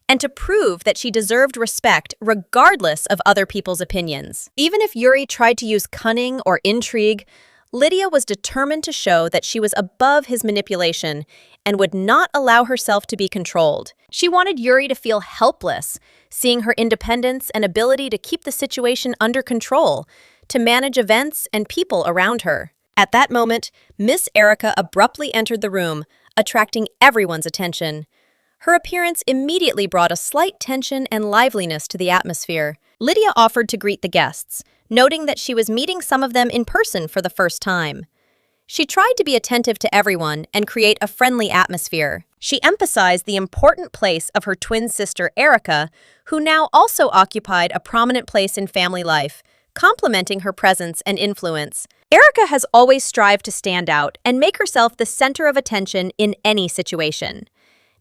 and to prove that she deserved respect regardless of other people's opinions. Even if Yuri tried to use cunning or intrigue, Lydia was determined to show that she was above his manipulation and would not allow herself to be controlled. She wanted Yuri to feel helpless, seeing her independence and ability to keep the situation under control, to manage events and people around her. At that moment, Miss Erica abruptly entered the room, attracting everyone's attention. Her appearance immediately brought a slight tension and liveliness to the atmosphere. Lydia offered to greet the guests, noting that she was meeting some of them in person for the first time. She tried to be attentive to everyone and create a friendly atmosphere. She emphasized the important place of her twin sister Erica, who now also occupied a prominent place in family life, complementing her presence and influence. Erica has always strived to stand out and make herself the center of attention in any situation.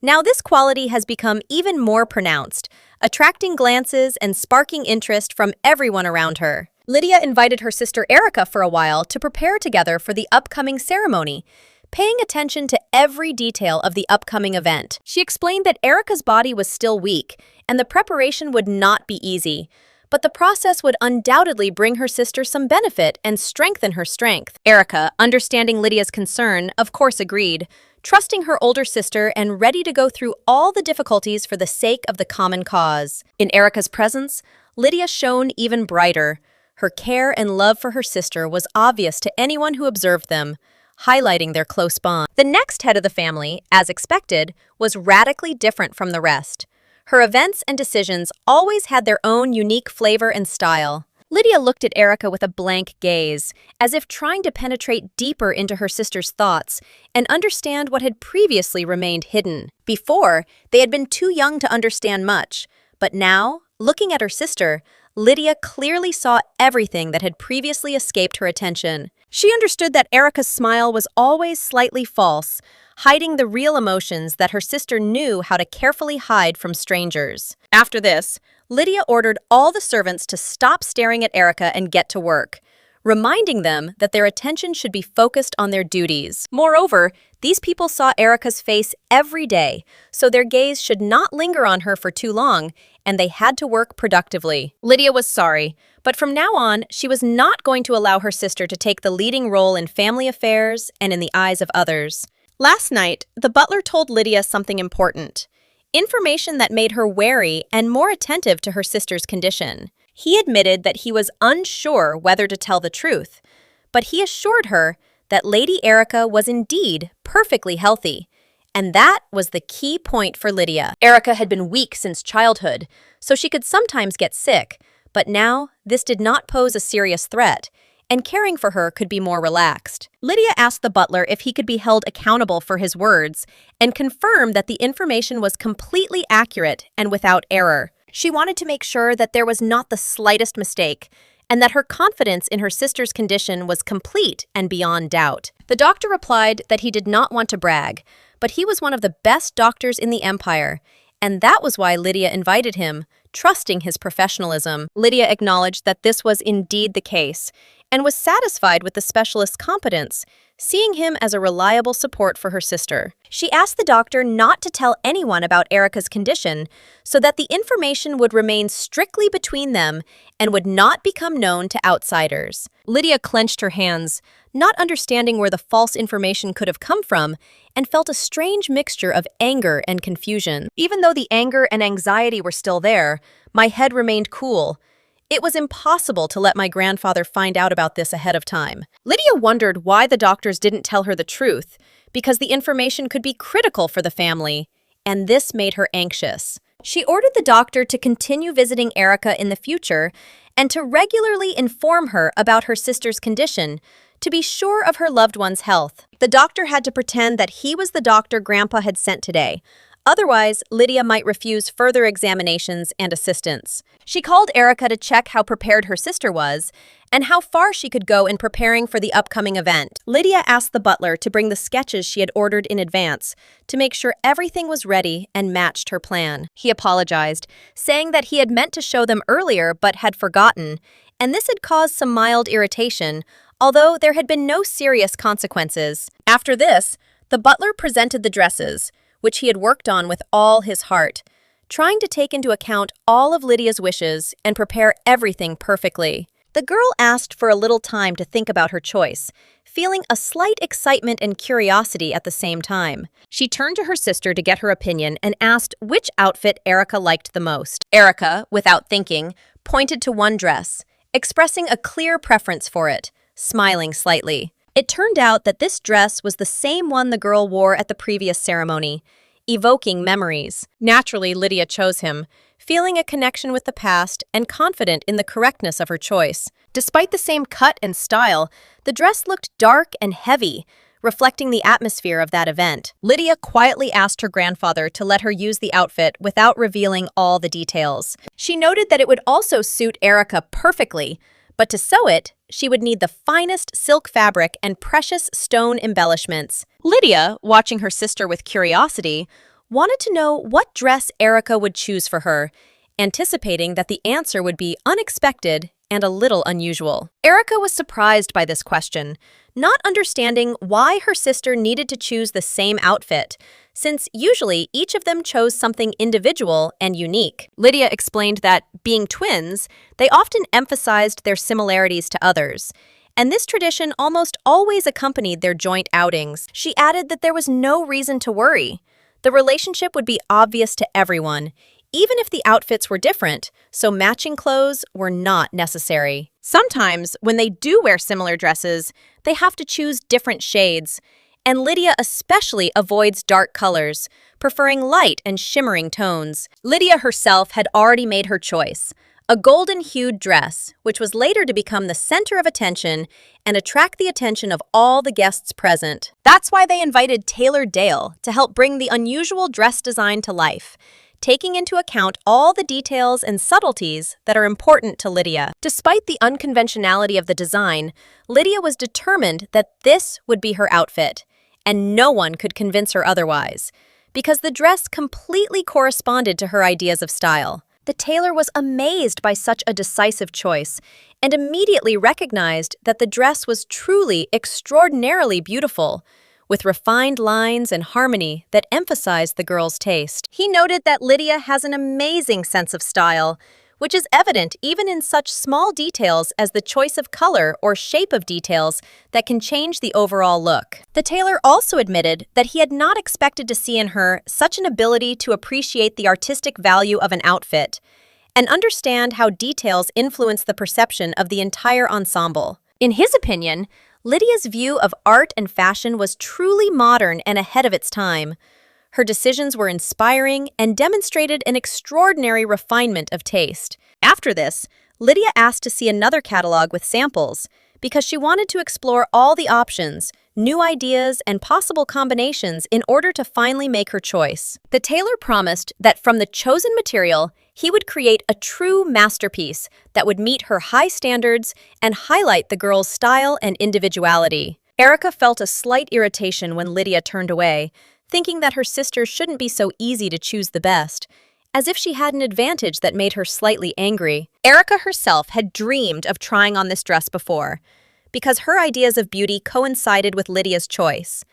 Now this quality has become even more pronounced, attracting glances and sparking interest from everyone around her. Lydia invited her sister Erica for a while to prepare together for the upcoming ceremony, paying attention to every detail of the upcoming event. She explained that Erica's body was still weak, and the preparation would not be easy, but the process would undoubtedly bring her sister some benefit and strengthen her strength. Erica, understanding Lydia's concern, of course agreed, trusting her older sister and ready to go through all the difficulties for the sake of the common cause. In Erica's presence, Lydia shone even brighter. Her care and love for her sister was obvious to anyone who observed them, highlighting their close bond. The next head of the family, as expected, was radically different from the rest. Her events and decisions always had their own unique flavor and style. Lydia looked at Erica with a blank gaze, as if trying to penetrate deeper into her sister's thoughts and understand what had previously remained hidden. Before, they had been too young to understand much, but now, looking at her sister, Lydia clearly saw everything that had previously escaped her attention. She understood that Erica's smile was always slightly false, hiding the real emotions that her sister knew how to carefully hide from strangers. After this, Lydia ordered all the servants to stop staring at Erica and get to work, reminding them that their attention should be focused on their duties. Moreover, these people saw Erica's face every day, so their gaze should not linger on her for too long, and they had to work productively. Lydia was sorry, but from now on, she was not going to allow her sister to take the leading role in family affairs and in the eyes of others. Last night, the butler told Lydia something important, information that made her wary and more attentive to her sister's condition. He admitted that he was unsure whether to tell the truth, but he assured her that Lady Erica was indeed perfectly healthy, and that was the key point for Lydia. Erica had been weak since childhood, so she could sometimes get sick, but now this did not pose a serious threat, and caring for her could be more relaxed. Lydia asked the butler if he could be held accountable for his words and confirmed that the information was completely accurate and without error. She wanted to make sure that there was not the slightest mistake and that her confidence in her sister's condition was complete and beyond doubt. The doctor replied that he did not want to brag, but he was one of the best doctors in the empire, and that was why Lydia invited him, trusting his professionalism. Lydia acknowledged that this was indeed the case, and was satisfied with the specialist's competence, seeing him as a reliable support for her sister. She asked the doctor not to tell anyone about Erica's condition so that the information would remain strictly between them and would not become known to outsiders. Lydia clenched her hands, not understanding where the false information could have come from, and felt a strange mixture of anger and confusion. Even though the anger and anxiety were still there, my head remained cool. It was impossible to let my grandfather find out about this ahead of time. Lydia wondered why the doctors didn't tell her the truth, because the information could be critical for the family, and this made her anxious. She ordered the doctor to continue visiting Erica in the future and to regularly inform her about her sister's condition, to be sure of her loved one's health. The doctor had to pretend that he was the doctor Grandpa had sent today. Otherwise, Lydia might refuse further examinations and assistance. She called Erica to check how prepared her sister was and how far she could go in preparing for the upcoming event. Lydia asked the butler to bring the sketches she had ordered in advance to make sure everything was ready and matched her plan. He apologized, saying that he had meant to show them earlier but had forgotten, and this had caused some mild irritation, although there had been no serious consequences. After this, the butler presented the dresses, which he had worked on with all his heart, trying to take into account all of Lydia's wishes and prepare everything perfectly. The girl asked for a little time to think about her choice, feeling a slight excitement and curiosity at the same time. She turned to her sister to get her opinion and asked which outfit Erica liked the most. Erica, without thinking, pointed to one dress, expressing a clear preference for it, smiling slightly. It turned out that this dress was the same one the girl wore at the previous ceremony, evoking memories. Naturally, Lydia chose him, feeling a connection with the past and confident in the correctness of her choice. Despite the same cut and style, the dress looked dark and heavy, reflecting the atmosphere of that event. Lydia quietly asked her grandfather to let her use the outfit without revealing all the details. She noted that it would also suit Erica perfectly, but to sew it, she would need the finest silk fabric and precious stone embellishments. Lydia, watching her sister with curiosity, wanted to know what dress Erica would choose for her, anticipating that the answer would be unexpected and a little unusual. Erica was surprised by this question, not understanding why her sister needed to choose the same outfit, since usually each of them chose something individual and unique. Lydia explained that, being twins, they often emphasized their similarities to others, and this tradition almost always accompanied their joint outings. She added that there was no reason to worry. The relationship would be obvious to everyone, even if the outfits were different, so matching clothes were not necessary. Sometimes, when they do wear similar dresses, they have to choose different shades, and Lydia especially avoids dark colors, preferring light and shimmering tones. Lydia herself had already made her choice, a golden-hued dress, which was later to become the center of attention and attract the attention of all the guests present. That's why they invited Taylor Dale to help bring the unusual dress design to life, taking into account all the details and subtleties that are important to Lydia. Despite the unconventionality of the design, Lydia was determined that this would be her outfit, and no one could convince her otherwise, because the dress completely corresponded to her ideas of style. The tailor was amazed by such a decisive choice and immediately recognized that the dress was truly extraordinarily beautiful, with refined lines and harmony that emphasized the girl's taste. He noted that Lydia has an amazing sense of style, which is evident even in such small details as the choice of color or shape of details that can change the overall look. The tailor also admitted that he had not expected to see in her such an ability to appreciate the artistic value of an outfit and understand how details influence the perception of the entire ensemble. In his opinion, Lydia's view of art and fashion was truly modern and ahead of its time. Her decisions were inspiring and demonstrated an extraordinary refinement of taste. After this, Lydia asked to see another catalog with samples because she wanted to explore all the options, new ideas, and possible combinations in order to finally make her choice. The tailor promised that from the chosen material, he would create a true masterpiece that would meet her high standards and highlight the girl's style and individuality. Erica felt a slight irritation when Lydia turned away, thinking that her sister shouldn't be so easy to choose the best, as if she had an advantage that made her slightly angry. Erica herself had dreamed of trying on this dress before, because her ideas of beauty coincided with Lydia's choice,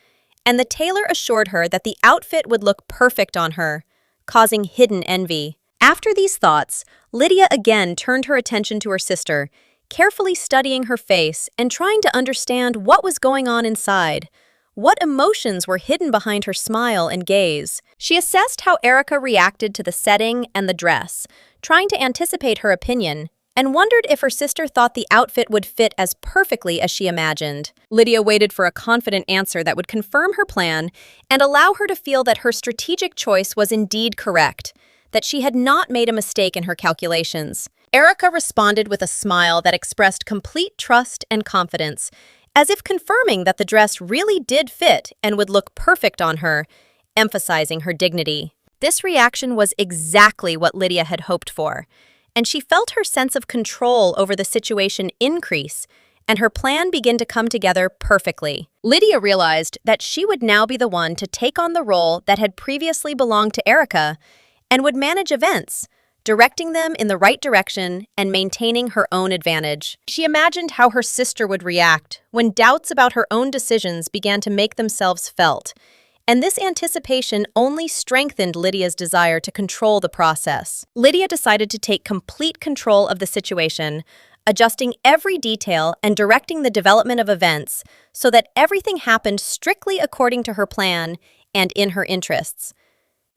and the tailor assured her that the outfit would look perfect on her, causing hidden envy. After these thoughts, Lydia again turned her attention to her sister, carefully studying her face and trying to understand what was going on inside. What emotions were hidden behind her smile and gaze? She assessed how Erica reacted to the setting and the dress, trying to anticipate her opinion, and wondered if her sister thought the outfit would fit as perfectly as she imagined. Lydia waited for a confident answer that would confirm her plan and allow her to feel that her strategic choice was indeed correct, that she had not made a mistake in her calculations. Erica responded with a smile that expressed complete trust and confidence, as if confirming that the dress really did fit and would look perfect on her, emphasizing her dignity. This reaction was exactly what Lydia had hoped for, and she felt her sense of control over the situation increase and her plan begin to come together perfectly. Lydia realized that she would now be the one to take on the role that had previously belonged to Erica and would manage events, directing them in the right direction and maintaining her own advantage. She imagined how her sister would react when doubts about her own decisions began to make themselves felt, and this anticipation only strengthened Lydia's desire to control the process. Lydia decided to take complete control of the situation, adjusting every detail and directing the development of events so that everything happened strictly according to her plan and in her interests.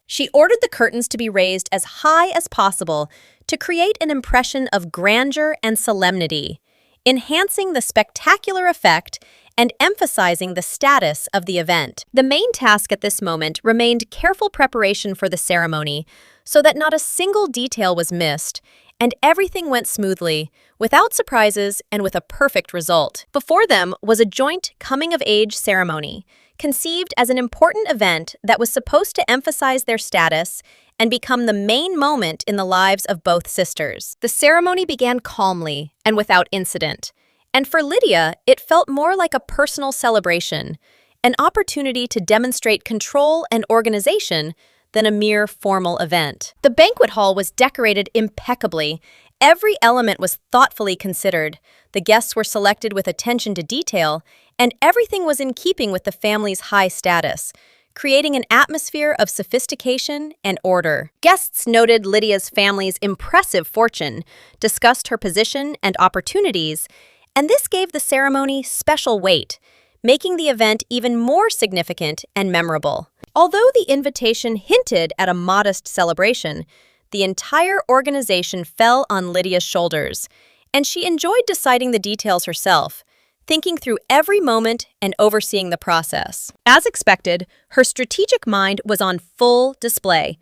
She ordered the curtains to be raised as high as possible to create an impression of grandeur and solemnity, enhancing the spectacular effect and emphasizing the status of the event. The main task at this moment remained careful preparation for the ceremony so that not a single detail was missed and everything went smoothly, without surprises and with a perfect result. Before them was a joint coming-of-age ceremony, conceived as an important event that was supposed to emphasize their status and become the main moment in the lives of both sisters. The ceremony began calmly and without incident, and for Lydia, it felt more like a personal celebration, an opportunity to demonstrate control and organization than a mere formal event. The banquet hall was decorated impeccably. Every element was thoughtfully considered. The guests were selected with attention to detail, and everything was in keeping with the family's high status, creating an atmosphere of sophistication and order. Guests noted Lydia's family's impressive fortune, discussed her position and opportunities, and this gave the ceremony special weight, making the event even more significant and memorable. Although the invitation hinted at a modest celebration, the entire organization fell on Lydia's shoulders, and she enjoyed deciding the details herself, thinking through every moment and overseeing the process. As expected, her strategic mind was on full display.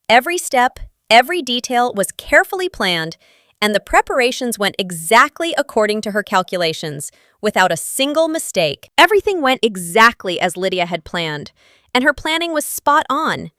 Every step, every detail was carefully planned, and the preparations went exactly according to her calculations, without a single mistake. Everything went exactly as Lydia had planned, and her planning was spot on.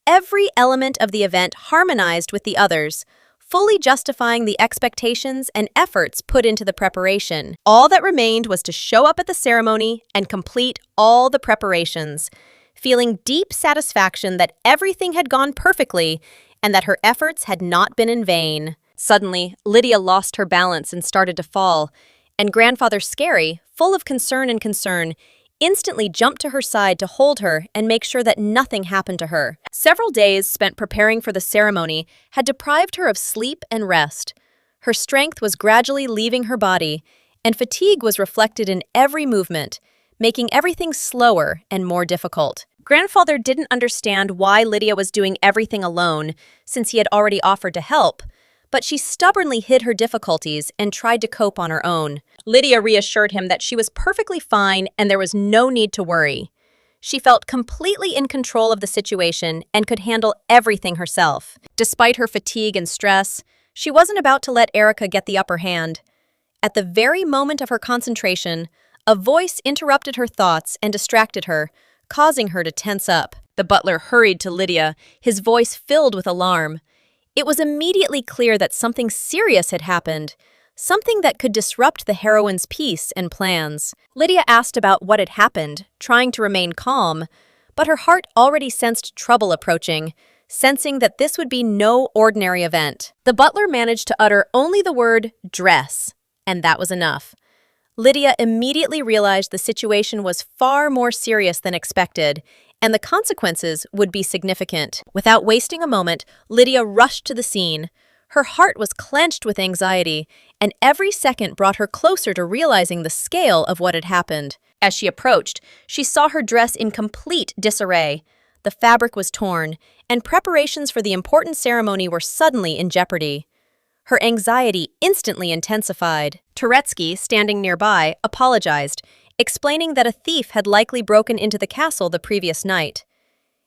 Every element of the event harmonized with the others, fully justifying the expectations and efforts put into the preparation. All that remained was to show up at the ceremony and complete all the preparations, feeling deep satisfaction that everything had gone perfectly and that her efforts had not been in vain. Suddenly, Lydia lost her balance and started to fall, and Grandfather Scary, full of concern, instantly jumped to her side to hold her and make sure that nothing happened to her. Several days spent preparing for the ceremony had deprived her of sleep and rest. Her strength was gradually leaving her body, and fatigue was reflected in every movement, making everything slower and more difficult. Grandfather didn't understand why Lydia was doing everything alone, since he had already offered to help, but she stubbornly hid her difficulties and tried to cope on her own. Lydia reassured him that she was perfectly fine and there was no need to worry. She felt completely in control of the situation and could handle everything herself. Despite her fatigue and stress, she wasn't about to let Erica get the upper hand. At the very moment of her concentration, a voice interrupted her thoughts and distracted her, causing her to tense up. The butler hurried to Lydia, his voice filled with alarm. It was immediately clear that something serious had happened, something that could disrupt the heroine's peace and plans. Lydia asked about what had happened, trying to remain calm, but her heart already sensed trouble approaching, sensing that this would be no ordinary event. The butler managed to utter only the word "dress," and that was enough. Lydia immediately realized the situation was far more serious than expected, and the consequences would be significant. Without wasting a moment, Lydia rushed to the scene. Her heart was clenched with anxiety, and every second brought her closer to realizing the scale of what had happened. As she approached, she saw her dress in complete disarray. The fabric was torn, and preparations for the important ceremony were suddenly in jeopardy. Her anxiety instantly intensified. Turetsky, standing nearby, apologized, explaining that a thief had likely broken into the castle the previous night.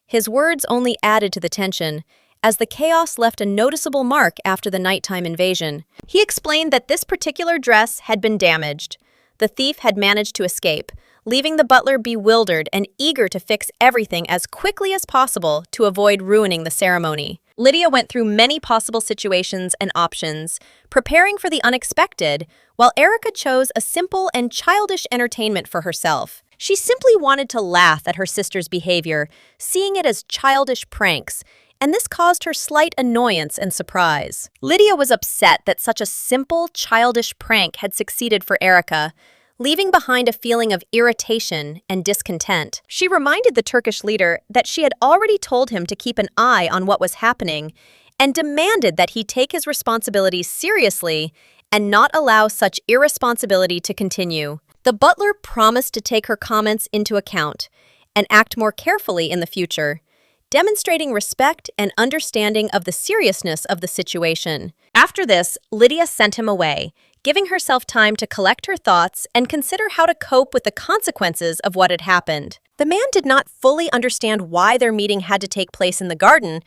His words only added to the tension, as the chaos left a noticeable mark after the nighttime invasion. He explained that this particular dress had been damaged. The thief had managed to escape, leaving the butler bewildered and eager to fix everything as quickly as possible to avoid ruining the ceremony. Lydia went through many possible situations and options, preparing for the unexpected, while Erica chose a simple and childish entertainment for herself. She simply wanted to laugh at her sister's behavior, seeing it as childish pranks, and this caused her slight annoyance and surprise. Lydia was upset that such a simple, childish prank had succeeded for Erica, leaving behind a feeling of irritation and discontent. She reminded the Turkish leader that she had already told him to keep an eye on what was happening and demanded that he take his responsibilities seriously and not allow such irresponsibility to continue. The butler promised to take her comments into account and act more carefully in the future, demonstrating respect and understanding of the seriousness of the situation. After this, Lydia sent him away, giving herself time to collect her thoughts and consider how to cope with the consequences of what had happened. The man did not fully understand why their meeting had to take place in the garden,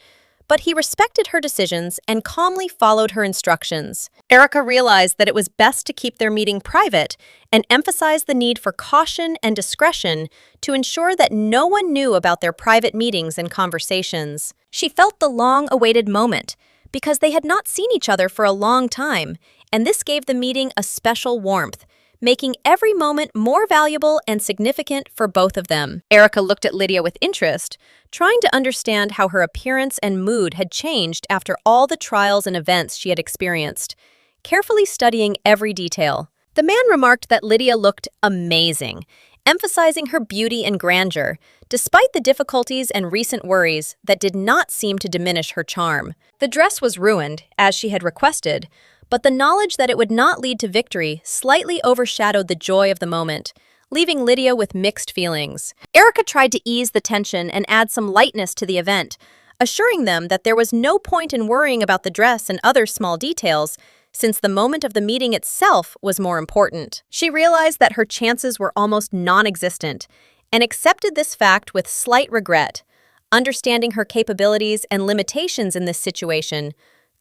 but he respected her decisions and calmly followed her instructions. Erica realized that it was best to keep their meeting private and emphasized the need for caution and discretion to ensure that no one knew about their private meetings and conversations. She felt the long-awaited moment because they had not seen each other for a long time, and this gave the meeting a special warmth, making every moment more valuable and significant for both of them. Erica looked at Lydia with interest, trying to understand how her appearance and mood had changed after all the trials and events she had experienced, carefully studying every detail. The man remarked that Lydia looked amazing, emphasizing her beauty and grandeur, despite the difficulties and recent worries that did not seem to diminish her charm. The dress was ruined, as she had requested, but the knowledge that it would not lead to victory slightly overshadowed the joy of the moment, leaving Lydia with mixed feelings. Erica tried to ease the tension and add some lightness to the event, assuring them that there was no point in worrying about the dress and other small details, since the moment of the meeting itself was more important. She realized that her chances were almost non-existent, and accepted this fact with slight regret, understanding her capabilities and limitations in this situation,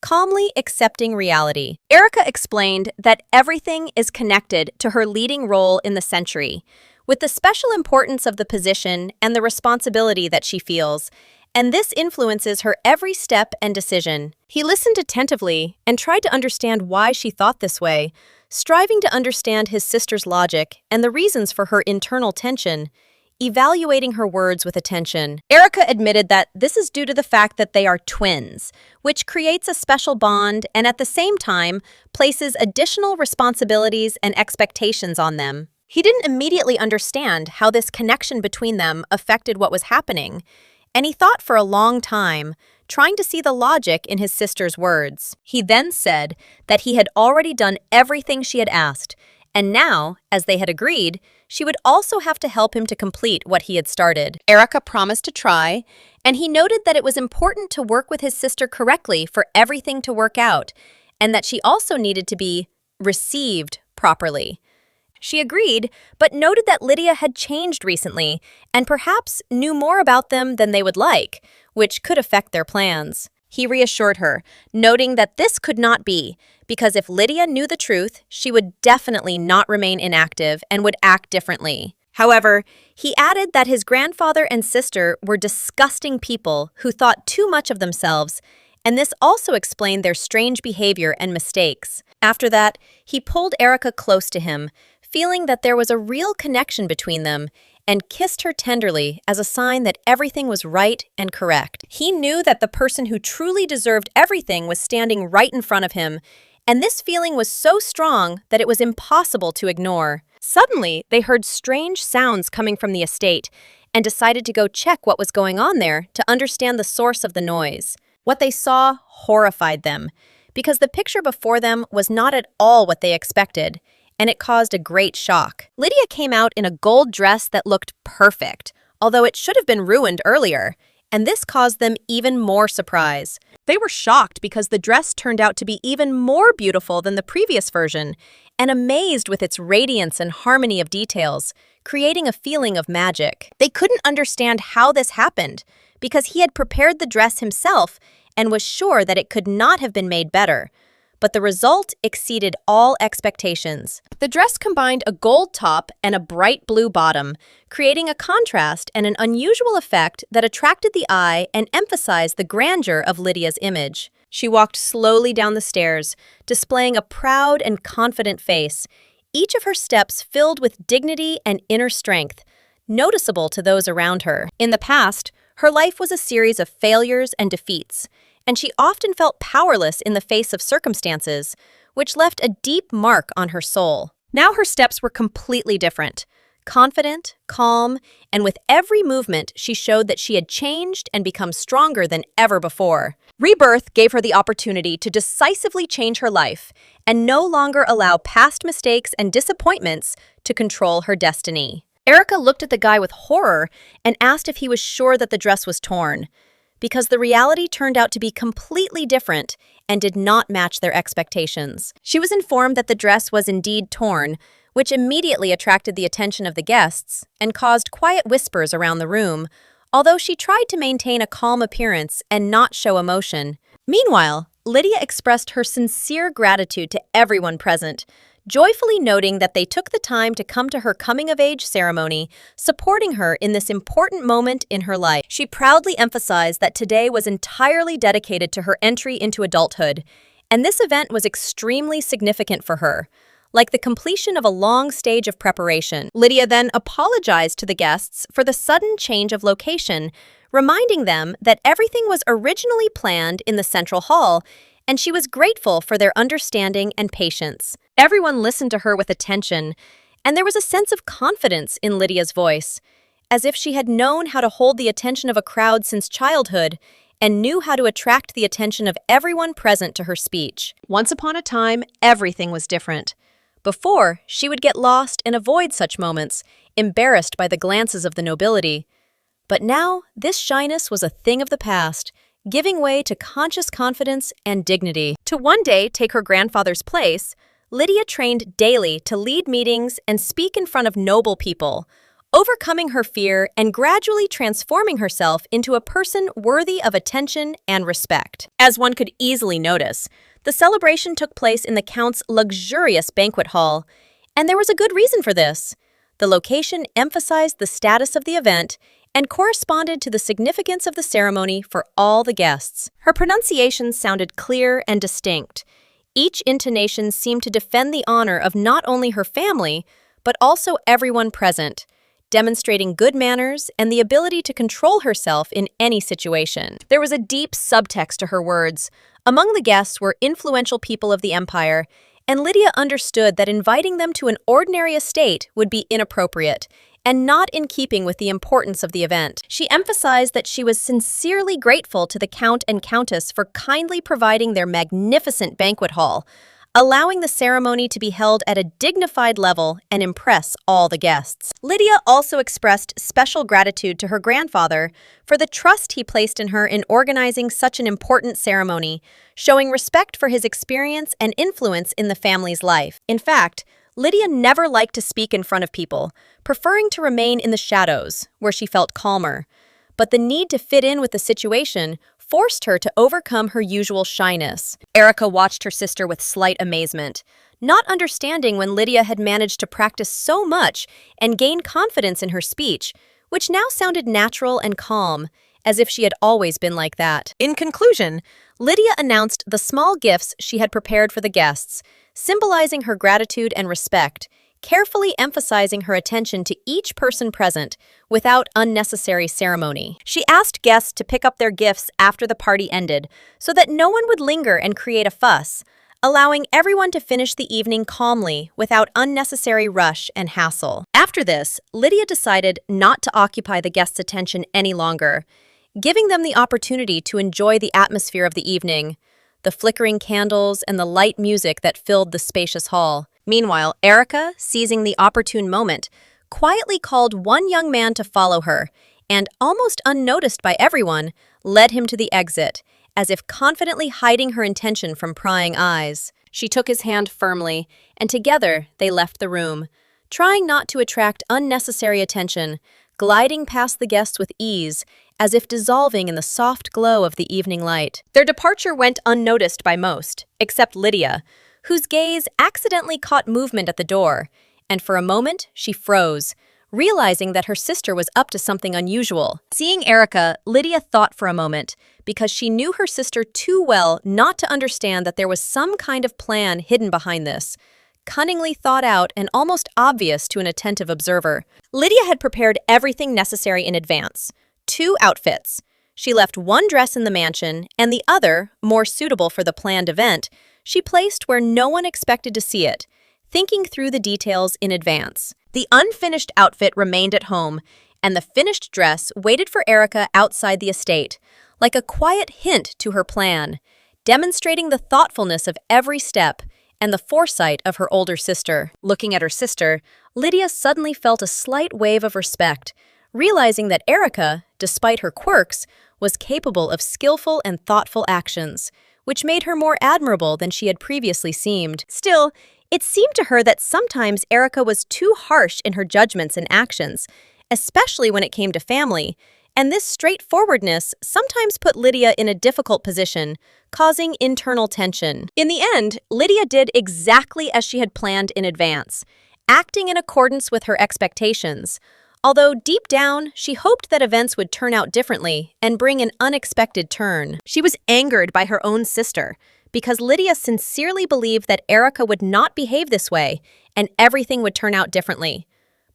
calmly accepting reality. Erica explained that everything is connected to her leading role in the century, with the special importance of the position and the responsibility that she feels, and this influences her every step and decision. He listened attentively and tried to understand why she thought this way, striving to understand his sister's logic and the reasons for her internal tension, evaluating her words with attention. Erica admitted that this is due to the fact that they are twins, which creates a special bond and at the same time places additional responsibilities and expectations on them. He didn't immediately understand how this connection between them affected what was happening, and he thought for a long time, trying to see the logic in his sister's words. He then said that he had already done everything she had asked, and now, as they had agreed, she would also have to help him to complete what he had started. Erica promised to try, and he noted that it was important to work with his sister correctly for everything to work out, and that she also needed to be received properly. She agreed, but noted that Lydia had changed recently, and perhaps knew more about them than they would like, which could affect their plans. He reassured her, noting that this could not be, because if Lydia knew the truth, she would definitely not remain inactive and would act differently. However, he added that his grandfather and sister were disgusting people who thought too much of themselves, and this also explained their strange behavior and mistakes. After that, he pulled Erica close to him, feeling that there was a real connection between them, and kissed her tenderly as a sign that everything was right and correct. He knew that the person who truly deserved everything was standing right in front of him, and this feeling was so strong that it was impossible to ignore. Suddenly, they heard strange sounds coming from the estate and decided to go check what was going on there to understand the source of the noise. What they saw horrified them, because the picture before them was not at all what they expected, and it caused a great shock. Lydia came out in a gold dress that looked perfect, although it should have been ruined earlier, and this caused them even more surprise. They were shocked because the dress turned out to be even more beautiful than the previous version, and amazed with its radiance and harmony of details, creating a feeling of magic. They couldn't understand how this happened, because he had prepared the dress himself and was sure that it could not have been made better. But the result exceeded all expectations. The dress combined a gold top and a bright blue bottom, creating a contrast and an unusual effect that attracted the eye and emphasized the grandeur of Lydia's image. She walked slowly down the stairs, displaying a proud and confident face, each of her steps filled with dignity and inner strength, noticeable to those around her. In the past, her life was a series of failures and defeats, and she often felt powerless in the face of circumstances, which left a deep mark on her soul. Now her steps were completely different. Confident, calm, and with every movement she showed that she had changed and become stronger than ever before. Rebirth gave her the opportunity to decisively change her life and no longer allow past mistakes and disappointments to control her destiny. Erica looked at the guy with horror and asked if he was sure that the dress was torn, because the reality turned out to be completely different and did not match their expectations. She was informed that the dress was indeed torn, which immediately attracted the attention of the guests and caused quiet whispers around the room, although she tried to maintain a calm appearance and not show emotion. Meanwhile, Lydia expressed her sincere gratitude to everyone present, joyfully noting that they took the time to come to her coming-of-age ceremony, supporting her in this important moment in her life. She proudly emphasized that today was entirely dedicated to her entry into adulthood, and this event was extremely significant for her, like the completion of a long stage of preparation. Lydia then apologized to the guests for the sudden change of location, reminding them that everything was originally planned in the central hall, and she was grateful for their understanding and patience. Everyone listened to her with attention, and there was a sense of confidence in Lydia's voice, as if she had known how to hold the attention of a crowd since childhood and knew how to attract the attention of everyone present to her speech. Once upon a time, everything was different. Before, she would get lost and avoid such moments, embarrassed by the glances of the nobility. But now, this shyness was a thing of the past, giving way to conscious confidence and dignity. To one day take her grandfather's place, Lydia trained daily to lead meetings and speak in front of noble people, overcoming her fear and gradually transforming herself into a person worthy of attention and respect. As one could easily notice, the celebration took place in the Count's luxurious banquet hall, and there was a good reason for this. The location emphasized the status of the event and corresponded to the significance of the ceremony for all the guests. Her pronunciation sounded clear and distinct. Each intonation seemed to defend the honor of not only her family, but also everyone present, demonstrating good manners and the ability to control herself in any situation. There was a deep subtext to her words. Among the guests were influential people of the empire, and Lydia understood that inviting them to an ordinary estate would be inappropriate and not in keeping with the importance of the event. She emphasized that she was sincerely grateful to the Count and Countess for kindly providing their magnificent banquet hall, allowing the ceremony to be held at a dignified level and impress all the guests. Lydia also expressed special gratitude to her grandfather for the trust he placed in her in organizing such an important ceremony, showing respect for his experience and influence in the family's life. In fact, Lydia never liked to speak in front of people, preferring to remain in the shadows, where she felt calmer. But the need to fit in with the situation forced her to overcome her usual shyness. Erica watched her sister with slight amazement, not understanding when Lydia had managed to practice so much and gain confidence in her speech, which now sounded natural and calm, as if she had always been like that. In conclusion, Lydia announced the small gifts she had prepared for the guests, symbolizing her gratitude and respect, carefully emphasizing her attention to each person present without unnecessary ceremony. She asked guests to pick up their gifts after the party ended so that no one would linger and create a fuss, allowing everyone to finish the evening calmly without unnecessary rush and hassle. After this, Lydia decided not to occupy the guests' attention any longer, giving them the opportunity to enjoy the atmosphere of the evening, the flickering candles and the light music that filled the spacious hall. Meanwhile, Erica, seizing the opportune moment, quietly called one young man to follow her and, almost unnoticed by everyone, led him to the exit, as if confidently hiding her intention from prying eyes. She took his hand firmly, and together they left the room, trying not to attract unnecessary attention, gliding past the guests with ease, as if dissolving in the soft glow of the evening light. Their departure went unnoticed by most, except Lydia, whose gaze accidentally caught movement at the door, and for a moment she froze, realizing that her sister was up to something unusual. Seeing Erica, Lydia thought for a moment, because she knew her sister too well not to understand that there was some kind of plan hidden behind this, cunningly thought out and almost obvious to an attentive observer. Lydia had prepared everything necessary in advance. 2 outfits. She left one dress in the mansion, and the other, more suitable for the planned event, she placed where no one expected to see it, thinking through the details in advance. The unfinished outfit remained at home, and the finished dress waited for Erica outside the estate, like a quiet hint to her plan, demonstrating the thoughtfulness of every step and the foresight of her older sister. Looking at her sister, Lydia suddenly felt a slight wave of respect, realizing that Erica, despite her quirks, was capable of skillful and thoughtful actions, which made her more admirable than she had previously seemed. Still, it seemed to her that sometimes Erica was too harsh in her judgments and actions, especially when it came to family, and this straightforwardness sometimes put Lydia in a difficult position, causing internal tension. In the end, Lydia did exactly as she had planned in advance, acting in accordance with her expectations, although deep down, she hoped that events would turn out differently and bring an unexpected turn. She was angered by her own sister, because Lydia sincerely believed that Erica would not behave this way and everything would turn out differently.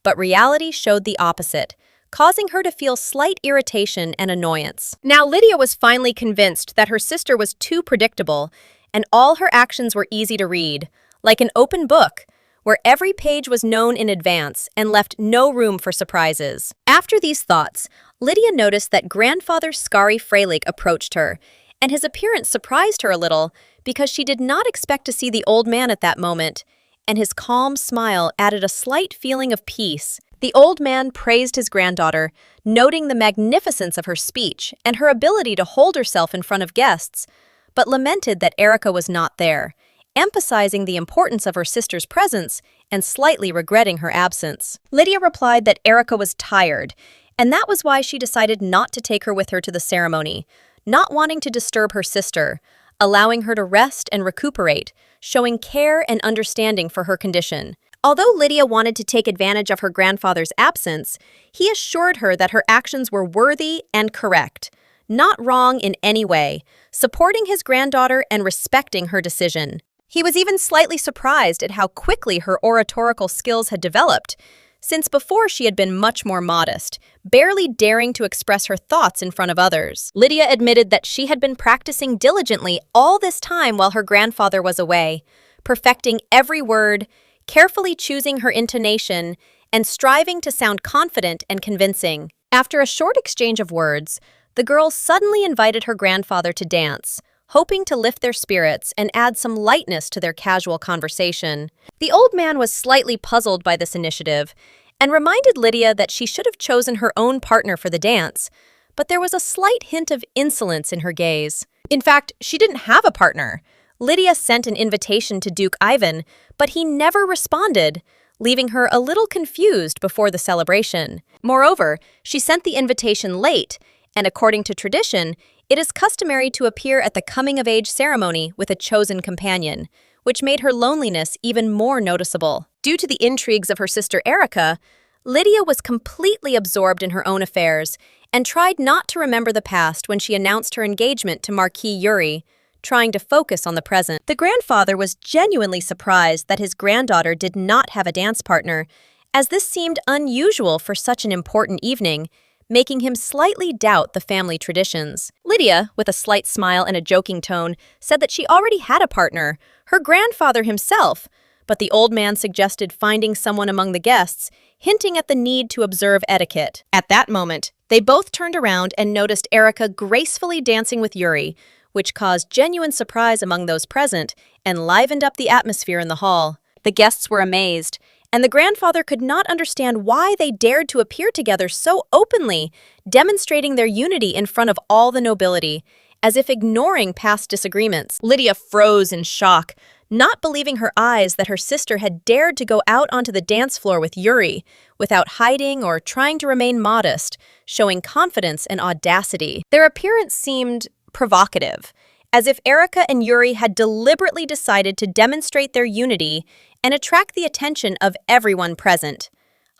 But reality showed the opposite, causing her to feel slight irritation and annoyance. Now Lydia was finally convinced that her sister was too predictable, and all her actions were easy to read, like an open book, where every page was known in advance and left no room for surprises. After these thoughts, Lydia noticed that Grandfather Skari Freylik approached her, and his appearance surprised her a little because she did not expect to see the old man at that moment, and his calm smile added a slight feeling of peace. The old man praised his granddaughter, noting the magnificence of her speech and her ability to hold herself in front of guests, but lamented that Erica was not there, emphasizing the importance of her sister's presence and slightly regretting her absence. Lydia replied that Erica was tired, and that was why she decided not to take her with her to the ceremony, not wanting to disturb her sister, allowing her to rest and recuperate, showing care and understanding for her condition. Although Lydia wanted to take advantage of her grandfather's absence, he assured her that her actions were worthy and correct, not wrong in any way, supporting his granddaughter and respecting her decision. He was even slightly surprised at how quickly her oratorical skills had developed, since before she had been much more modest, barely daring to express her thoughts in front of others. Lydia admitted that she had been practicing diligently all this time while her grandfather was away, perfecting every word, carefully choosing her intonation, and striving to sound confident and convincing. After a short exchange of words, the girl suddenly invited her grandfather to dance, hoping to lift their spirits and add some lightness to their casual conversation. The old man was slightly puzzled by this initiative and reminded Lydia that she should have chosen her own partner for the dance, but there was a slight hint of insolence in her gaze. In fact, she didn't have a partner. Lydia sent an invitation to Duke Ivan, but he never responded, leaving her a little confused before the celebration. Moreover, she sent the invitation late, and according to tradition, it is customary to appear at the coming-of-age ceremony with a chosen companion, which made her loneliness even more noticeable. Due to the intrigues of her sister Erica, Lydia was completely absorbed in her own affairs and tried not to remember the past when she announced her engagement to Marquee Yuri, trying to focus on the present. The grandfather was genuinely surprised that his granddaughter did not have a dance partner, as this seemed unusual for such an important evening, making him slightly doubt the family traditions. Lydia, with a slight smile and a joking tone, said that she already had a partner, her grandfather himself, but the old man suggested finding someone among the guests, hinting at the need to observe etiquette. At that moment, they both turned around and noticed Erica gracefully dancing with Yuri, which caused genuine surprise among those present and livened up the atmosphere in the hall. The guests were amazed, and the grandfather could not understand why they dared to appear together so openly, demonstrating their unity in front of all the nobility, as if ignoring past disagreements. Lydia froze in shock, not believing her eyes that her sister had dared to go out onto the dance floor with Yuri, without hiding or trying to remain modest, showing confidence and audacity. Their appearance seemed provocative, as if Erica and Yuri had deliberately decided to demonstrate their unity and attract the attention of everyone present,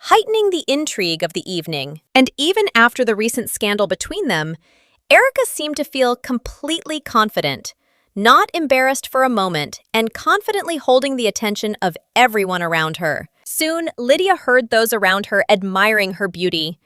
heightening the intrigue of the evening. And even after the recent scandal between them, Erica seemed to feel completely confident, not embarrassed for a moment, and confidently holding the attention of everyone around her. Soon, Lydia heard those around her admiring her beauty,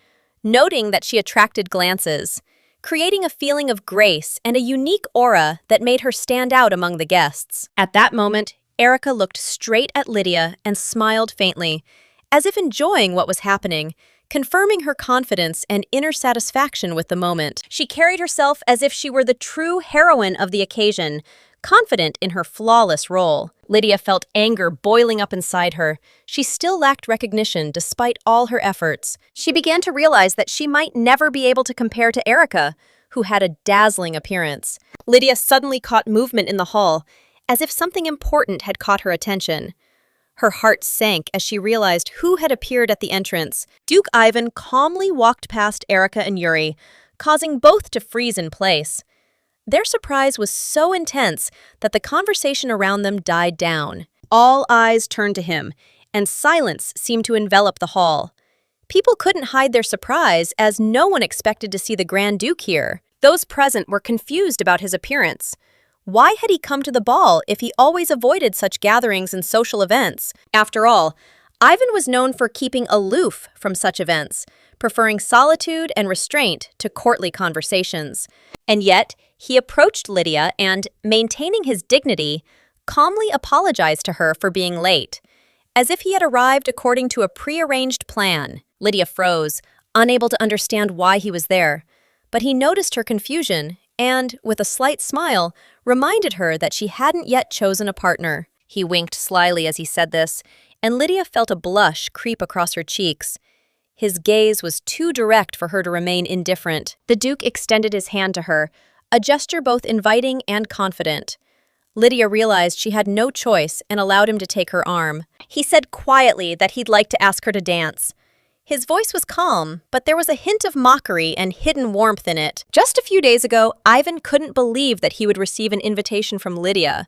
noting that she attracted glances, creating a feeling of grace and a unique aura that made her stand out among the guests. At that moment, Erica looked straight at Lydia and smiled faintly, as if enjoying what was happening, confirming her confidence and inner satisfaction with the moment. She carried herself as if she were the true heroine of the occasion, confident in her flawless role. Lydia felt anger boiling up inside her. She still lacked recognition despite all her efforts. She began to realize that she might never be able to compare to Erica, who had a dazzling appearance. Lydia suddenly caught movement in the hall, as if something important had caught her attention. Her heart sank as she realized who had appeared at the entrance. Duke Ivan calmly walked past Erica and Yuri, causing both to freeze in place. Their surprise was so intense that the conversation around them died down. All eyes turned to him, and silence seemed to envelop the hall. People couldn't hide their surprise as no one expected to see the Grand Duke here. Those present were confused about his appearance. Why had he come to the ball if he always avoided such gatherings and social events? After all, Ivan was known for keeping aloof from such events, preferring solitude and restraint to courtly conversations. And yet, he approached Lydia and, maintaining his dignity, calmly apologized to her for being late, as if he had arrived according to a prearranged plan. Lydia froze, unable to understand why he was there, but he noticed her confusion and, with a slight smile, reminded her that she hadn't yet chosen a partner. He winked slyly as he said this, and Lydia felt a blush creep across her cheeks. His gaze was too direct for her to remain indifferent. The Duke extended his hand to her, a gesture both inviting and confident. Lydia realized she had no choice and allowed him to take her arm. He said quietly that he'd like to ask her to dance. His voice was calm, but there was a hint of mockery and hidden warmth in it. Just a few days ago, Ivan couldn't believe that he would receive an invitation from Lydia,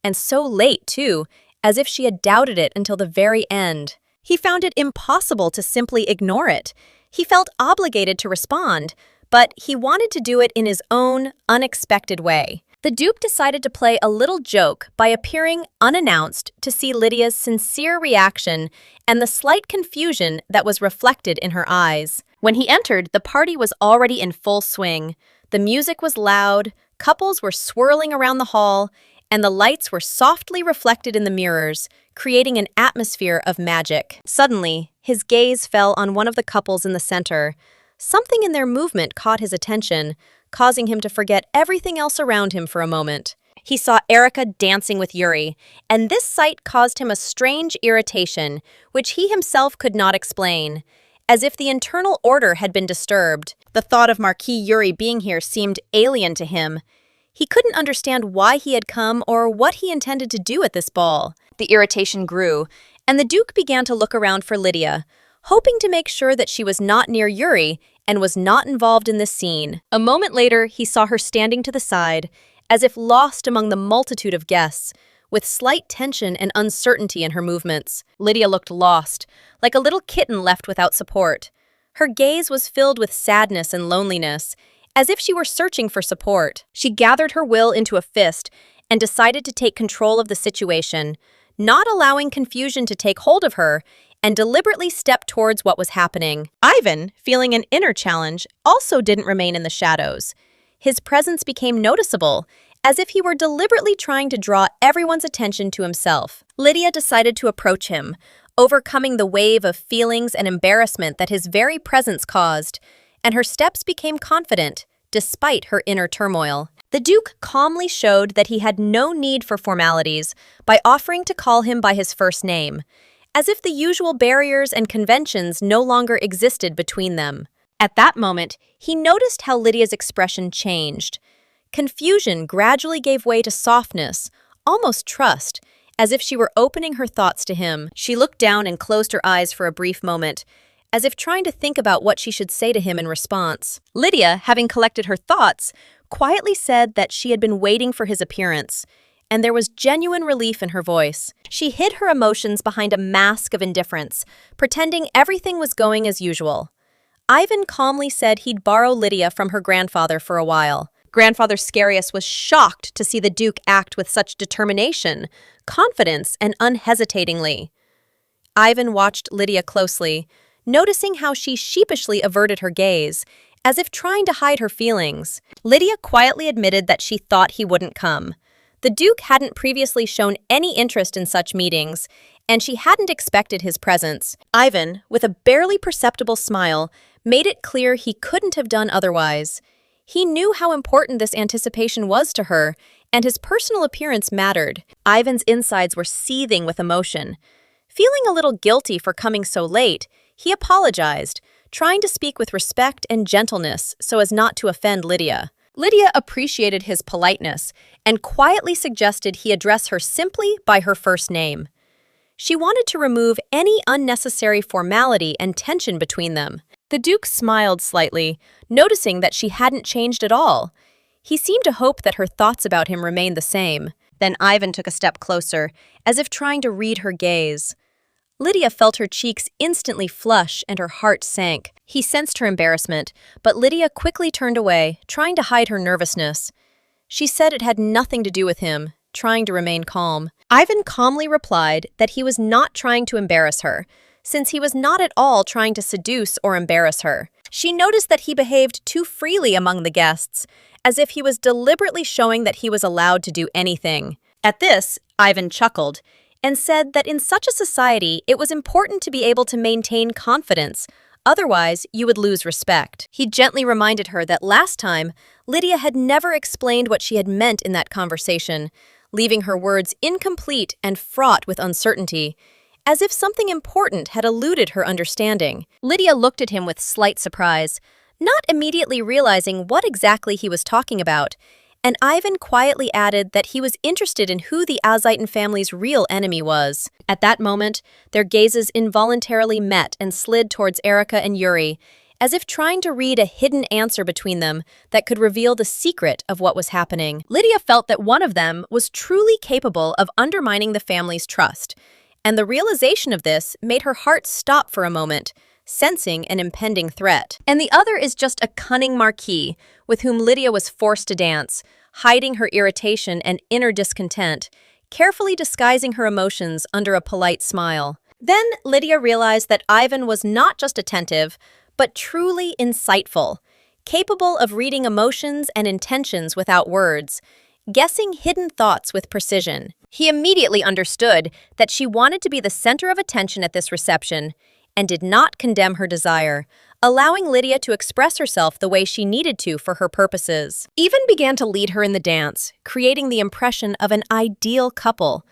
and so late, too, as if she had doubted it until the very end. He found it impossible to simply ignore it. He felt obligated to respond, but he wanted to do it in his own, unexpected way. The Duke decided to play a little joke by appearing unannounced to see Lydia's sincere reaction and the slight confusion that was reflected in her eyes. When he entered, the party was already in full swing. The music was loud, couples were swirling around the hall, and the lights were softly reflected in the mirrors, creating an atmosphere of magic. Suddenly, his gaze fell on one of the couples in the center. Something in their movement caught his attention, causing him to forget everything else around him for a moment. He saw Erica dancing with Yuri, and this sight caused him a strange irritation, which he himself could not explain, as if the internal order had been disturbed. The thought of Marquis Yuri being here seemed alien to him. He couldn't understand why he had come or what he intended to do at this ball. The irritation grew, and the Duke began to look around for Lydia, hoping to make sure that she was not near Yuri and was not involved in this scene. A moment later, he saw her standing to the side, as if lost among the multitude of guests, with slight tension and uncertainty in her movements. Lydia looked lost, like a little kitten left without support. Her gaze was filled with sadness and loneliness, as if she were searching for support. She gathered her will into a fist and decided to take control of the situation, not allowing confusion to take hold of her, and deliberately stepped towards what was happening. Ivan, feeling an inner challenge, also didn't remain in the shadows. His presence became noticeable, as if he were deliberately trying to draw everyone's attention to himself. Lydia decided to approach him, overcoming the wave of feelings and embarrassment that his very presence caused, and her steps became confident, despite her inner turmoil. The Duke calmly showed that he had no need for formalities by offering to call him by his first name, as if the usual barriers and conventions no longer existed between them. At that moment, he noticed how Lydia's expression changed. Confusion gradually gave way to softness, almost trust, as if she were opening her thoughts to him. She looked down and closed her eyes for a brief moment, as if trying to think about what she should say to him in response. Lydia, having collected her thoughts, quietly said that she had been waiting for his appearance, and there was genuine relief in her voice. She hid her emotions behind a mask of indifference, pretending everything was going as usual. Ivan calmly said he'd borrow Lydia from her grandfather for a while. Grandfather Scarius was shocked to see the Duke act with such determination, confidence, and unhesitatingly. Ivan watched Lydia closely, noticing how she sheepishly averted her gaze, as if trying to hide her feelings. Lydia quietly admitted that she thought he wouldn't come. The Duke hadn't previously shown any interest in such meetings, and she hadn't expected his presence. Ivan, with a barely perceptible smile, made it clear he couldn't have done otherwise. He knew how important this anticipation was to her, and his personal appearance mattered. Ivan's insides were seething with emotion. Feeling a little guilty for coming so late, he apologized, trying to speak with respect and gentleness so as not to offend Lydia. Lydia appreciated his politeness and quietly suggested he address her simply by her first name. She wanted to remove any unnecessary formality and tension between them. The Duke smiled slightly, noticing that she hadn't changed at all. He seemed to hope that her thoughts about him remained the same. Then Ivan took a step closer, as if trying to read her gaze. Lydia felt her cheeks instantly flush and her heart sank. He sensed her embarrassment, but Lydia quickly turned away, trying to hide her nervousness. She said it had nothing to do with him, trying to remain calm. Ivan calmly replied that he was not trying to embarrass her, since he was not at all trying to seduce or embarrass her. She noticed that he behaved too freely among the guests, as if he was deliberately showing that he was allowed to do anything. At this, Ivan chuckled and said that in such a society, it was important to be able to maintain confidence, otherwise you would lose respect. He gently reminded her that last time, Lydia had never explained what she had meant in that conversation, leaving her words incomplete and fraught with uncertainty, as if something important had eluded her understanding. Lydia looked at him with slight surprise, not immediately realizing what exactly he was talking about, and Ivan quietly added that he was interested in who the Azitan family's real enemy was. At that moment, their gazes involuntarily met and slid towards Erica and Yuri, as if trying to read a hidden answer between them that could reveal the secret of what was happening. Lydia felt that one of them was truly capable of undermining the family's trust, and the realization of this made her heart stop for a moment, sensing an impending threat. And the other is just a cunning marquee with whom Lydia was forced to dance, hiding her irritation and inner discontent, carefully disguising her emotions under a polite smile. Then Lydia realized that Ivan was not just attentive, but truly insightful, capable of reading emotions and intentions without words, guessing hidden thoughts with precision. He immediately understood that she wanted to be the center of attention at this reception and did not condemn her desire, allowing Lydia to express herself the way she needed to for her purposes. Ivan began to lead her in the dance, creating the impression of an ideal couple.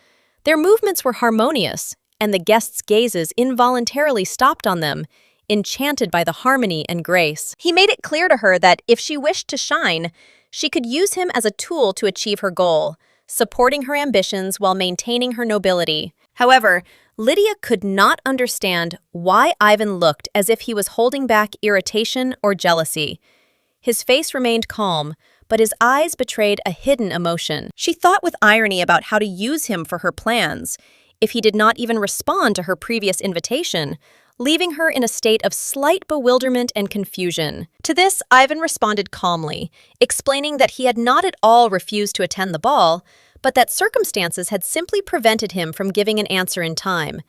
Their movements were harmonious, and the guests' gazes involuntarily stopped on them, enchanted by the harmony and grace. He made it clear to her that if she wished to shine, she could use him as a tool to achieve her goal, supporting her ambitions while maintaining her nobility. However, Lydia could not understand why Ivan looked as if he was holding back irritation or jealousy. His face remained calm, but his eyes betrayed a hidden emotion. She thought with irony about how to use him for her plans, if he did not even respond to her previous invitation, leaving her in a state of slight bewilderment and confusion. To this, Ivan responded calmly, explaining that he had not at all refused to attend the ball, but that circumstances had simply prevented him from giving an answer in time,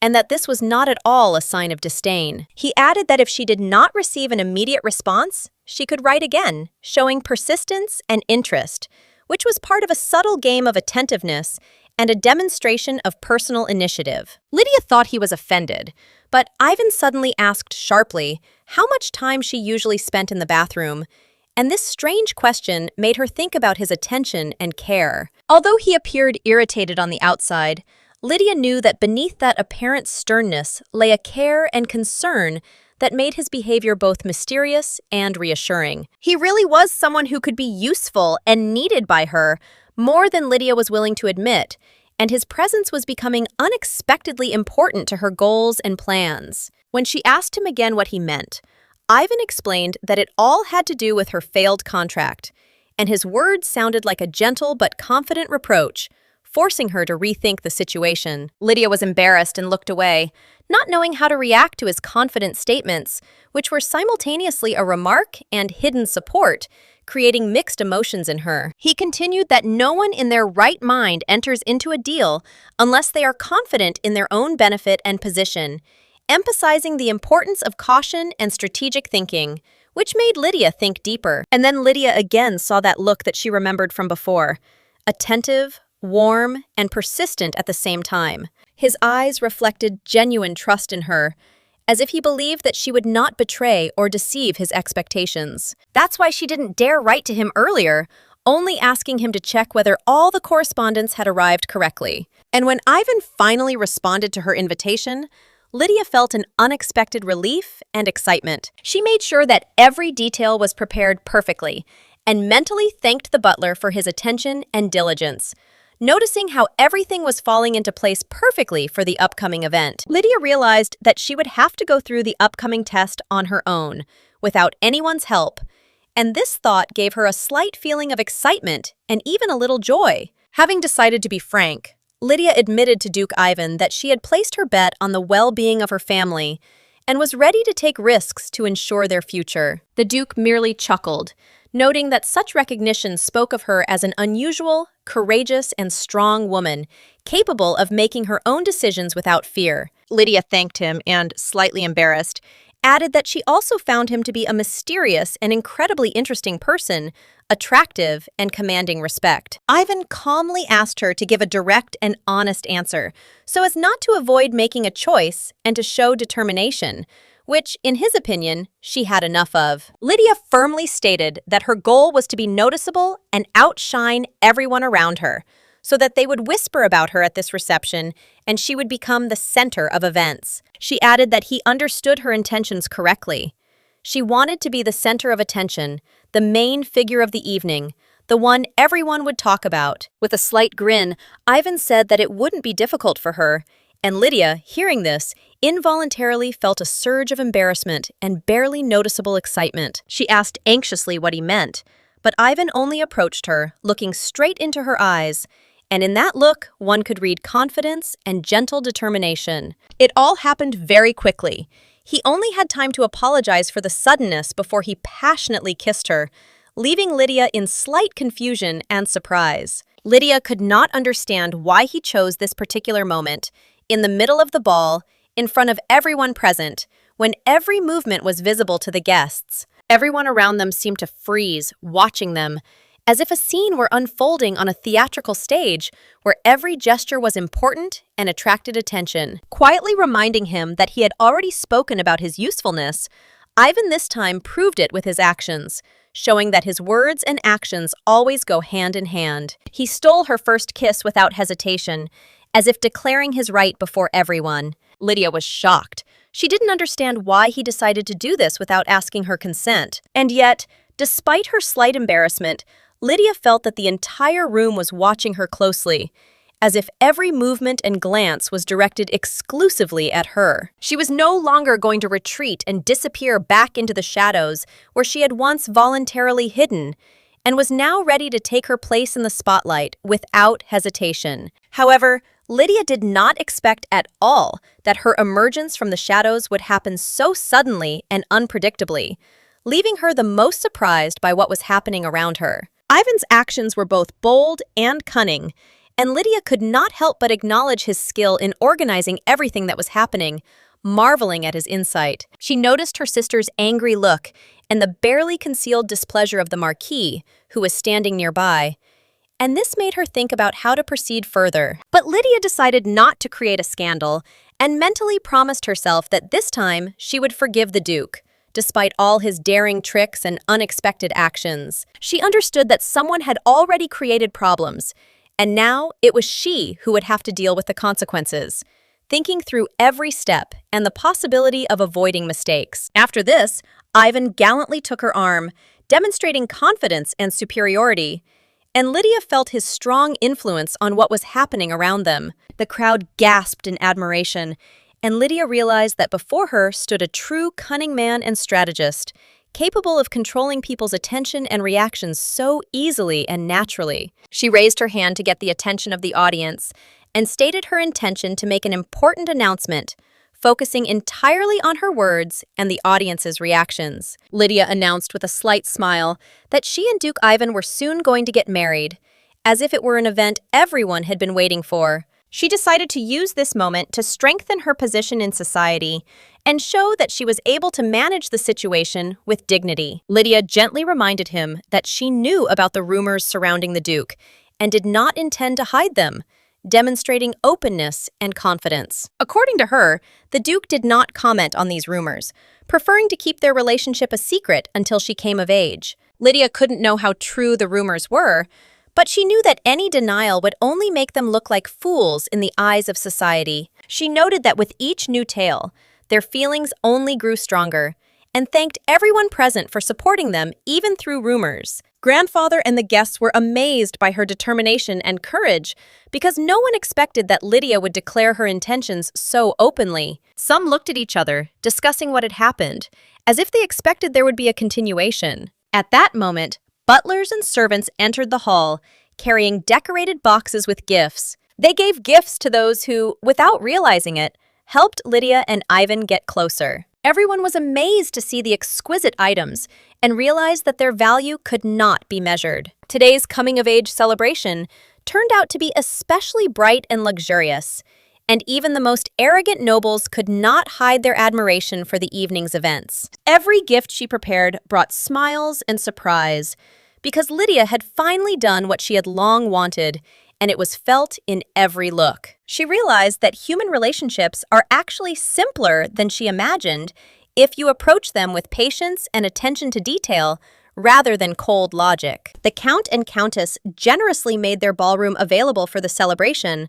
and that this was not at all a sign of disdain. He added that if she did not receive an immediate response, she could write again, showing persistence and interest, which was part of a subtle game of attentiveness and a demonstration of personal initiative. Lydia thought he was offended, but Ivan suddenly asked sharply how much time she usually spent in the bathroom, and this strange question made her think about his attention and care. Although he appeared irritated on the outside, Lydia knew that beneath that apparent sternness lay a care and concern that made his behavior both mysterious and reassuring. He really was someone who could be useful and needed by her, more than Lydia was willing to admit, and his presence was becoming unexpectedly important to her goals and plans. When she asked him again what he meant, Ivan explained that it all had to do with her failed contract, and his words sounded like a gentle but confident reproach, forcing her to rethink the situation. Lydia was embarrassed and looked away, not knowing how to react to his confident statements, which were simultaneously a remark and hidden support, creating mixed emotions in her. He continued that no one in their right mind enters into a deal unless they are confident in their own benefit and position, emphasizing the importance of caution and strategic thinking, which made Lydia think deeper. And then Lydia again saw that look that she remembered from before, attentive, warm, and persistent at the same time. His eyes reflected genuine trust in her, as if he believed that she would not betray or deceive his expectations. That's why she didn't dare write to him earlier, only asking him to check whether all the correspondence had arrived correctly. And when Ivan finally responded to her invitation, Lydia felt an unexpected relief and excitement. She made sure that every detail was prepared perfectly and mentally thanked the butler for his attention and diligence, noticing how everything was falling into place perfectly for the upcoming event. Lydia realized that she would have to go through the upcoming test on her own, without anyone's help, and this thought gave her a slight feeling of excitement and even a little joy. Having decided to be frank, Lydia admitted to Duke Ivan that she had placed her bet on the well-being of her family and was ready to take risks to ensure their future. The Duke merely chuckled, noting that such recognition spoke of her as an unusual, courageous, and strong woman, capable of making her own decisions without fear. Lydia thanked him and, slightly embarrassed, added that she also found him to be a mysterious and incredibly interesting person, attractive and commanding respect. Ivan calmly asked her to give a direct and honest answer, so as not to avoid making a choice and to show determination, which, in his opinion, she had enough of. Lydia firmly stated that her goal was to be noticeable and outshine everyone around her, so that they would whisper about her at this reception and she would become the center of events. She added that he understood her intentions correctly. She wanted to be the center of attention, the main figure of the evening, the one everyone would talk about. With a slight grin, Ivan said that it wouldn't be difficult for her, and Lydia, hearing this, involuntarily felt a surge of embarrassment and barely noticeable excitement. She asked anxiously what he meant, but Ivan only approached her, looking straight into her eyes, and in that look, one could read confidence and gentle determination. It all happened very quickly. He only had time to apologize for the suddenness before he passionately kissed her, leaving Lydia in slight confusion and surprise. Lydia could not understand why he chose this particular moment, in the middle of the ball, in front of everyone present, when every movement was visible to the guests. Everyone around them seemed to freeze, watching them, as if a scene were unfolding on a theatrical stage where every gesture was important and attracted attention. Quietly reminding him that he had already spoken about his usefulness, Ivan this time proved it with his actions, showing that his words and actions always go hand in hand. He stole her first kiss without hesitation, as if declaring his right before everyone. Lydia was shocked. She didn't understand why he decided to do this without asking her consent. And yet, despite her slight embarrassment, Lydia felt that the entire room was watching her closely, as if every movement and glance was directed exclusively at her. She was no longer going to retreat and disappear back into the shadows where she had once voluntarily hidden, and was now ready to take her place in the spotlight without hesitation. However, Lydia did not expect at all that her emergence from the shadows would happen so suddenly and unpredictably, leaving her the most surprised by what was happening around her. Ivan's actions were both bold and cunning, and Lydia could not help but acknowledge his skill in organizing everything that was happening, marveling at his insight. She noticed her sister's angry look and the barely concealed displeasure of the marquee, who was standing nearby, and this made her think about how to proceed further. But Lydia decided not to create a scandal and mentally promised herself that this time she would forgive the Duke, despite all his daring tricks and unexpected actions. She understood that someone had already created problems, and now it was she who would have to deal with the consequences, thinking through every step and the possibility of avoiding mistakes. After this, Ivan gallantly took her arm, demonstrating confidence and superiority, and Lydia felt his strong influence on what was happening around them. The crowd gasped in admiration, and Lydia realized that before her stood a true cunning man and strategist, capable of controlling people's attention and reactions so easily and naturally. She raised her hand to get the attention of the audience and stated her intention to make an important announcement, focusing entirely on her words and the audience's reactions. Lydia announced with a slight smile that she and Duke Ivan were soon going to get married, as if it were an event everyone had been waiting for. She decided to use this moment to strengthen her position in society and show that she was able to manage the situation with dignity. Lydia gently reminded him that she knew about the rumors surrounding the Duke and did not intend to hide them, demonstrating openness and confidence. According to her, the Duke did not comment on these rumors, preferring to keep their relationship a secret until she came of age. Lydia couldn't know how true the rumors were, but she knew that any denial would only make them look like fools in the eyes of society. She noted that with each new tale, their feelings only grew stronger, and thanked everyone present for supporting them even through rumors. Grandfather and the guests were amazed by her determination and courage because no one expected that Lydia would declare her intentions so openly. Some looked at each other, discussing what had happened, as if they expected there would be a continuation. At that moment, butlers and servants entered the hall, carrying decorated boxes with gifts. They gave gifts to those who, without realizing it, helped Lydia and Ivan get closer. Everyone was amazed to see the exquisite items and realized that their value could not be measured. Today's coming-of-age celebration turned out to be especially bright and luxurious, and even the most arrogant nobles could not hide their admiration for the evening's events. Every gift she prepared brought smiles and surprise, because Lydia had finally done what she had long wanted, and it was felt in every look. She realized that human relationships are actually simpler than she imagined if you approach them with patience and attention to detail rather than cold logic. The Count and Countess generously made their ballroom available for the celebration,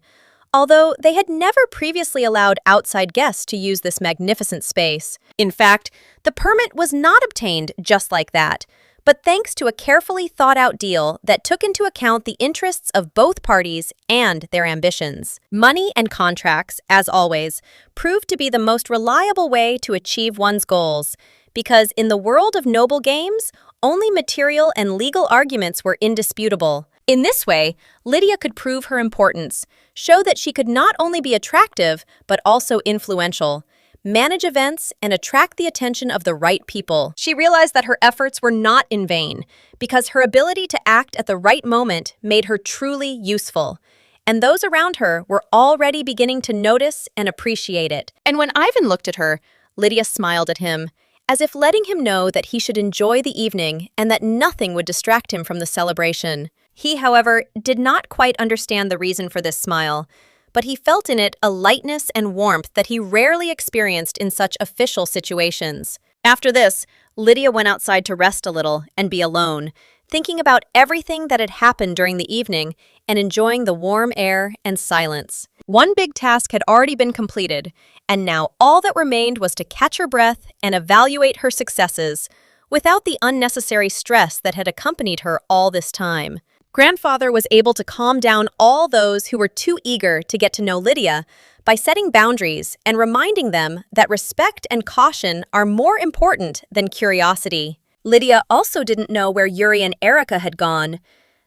although they had never previously allowed outside guests to use this magnificent space. In fact, the permit was not obtained just like that, but thanks to a carefully thought-out deal that took into account the interests of both parties and their ambitions. Money and contracts, as always, proved to be the most reliable way to achieve one's goals, because in the world of noble games, only material and legal arguments were indisputable. In this way, Lydia could prove her importance, show that she could not only be attractive, but also influential, manage events, and attract the attention of the right people. She realized that her efforts were not in vain, because her ability to act at the right moment made her truly useful, and those around her were already beginning to notice and appreciate it. And when Ivan looked at her, Lydia smiled at him, as if letting him know that he should enjoy the evening and that nothing would distract him from the celebration. He, however, did not quite understand the reason for this smile, but he felt in it a lightness and warmth that he rarely experienced in such official situations. After this, Lydia went outside to rest a little and be alone, thinking about everything that had happened during the evening and enjoying the warm air and silence. One big task had already been completed, and now all that remained was to catch her breath and evaluate her successes, without the unnecessary stress that had accompanied her all this time. Grandfather was able to calm down all those who were too eager to get to know Lydia by setting boundaries and reminding them that respect and caution are more important than curiosity. Lydia also didn't know where Yuri and Erica had gone.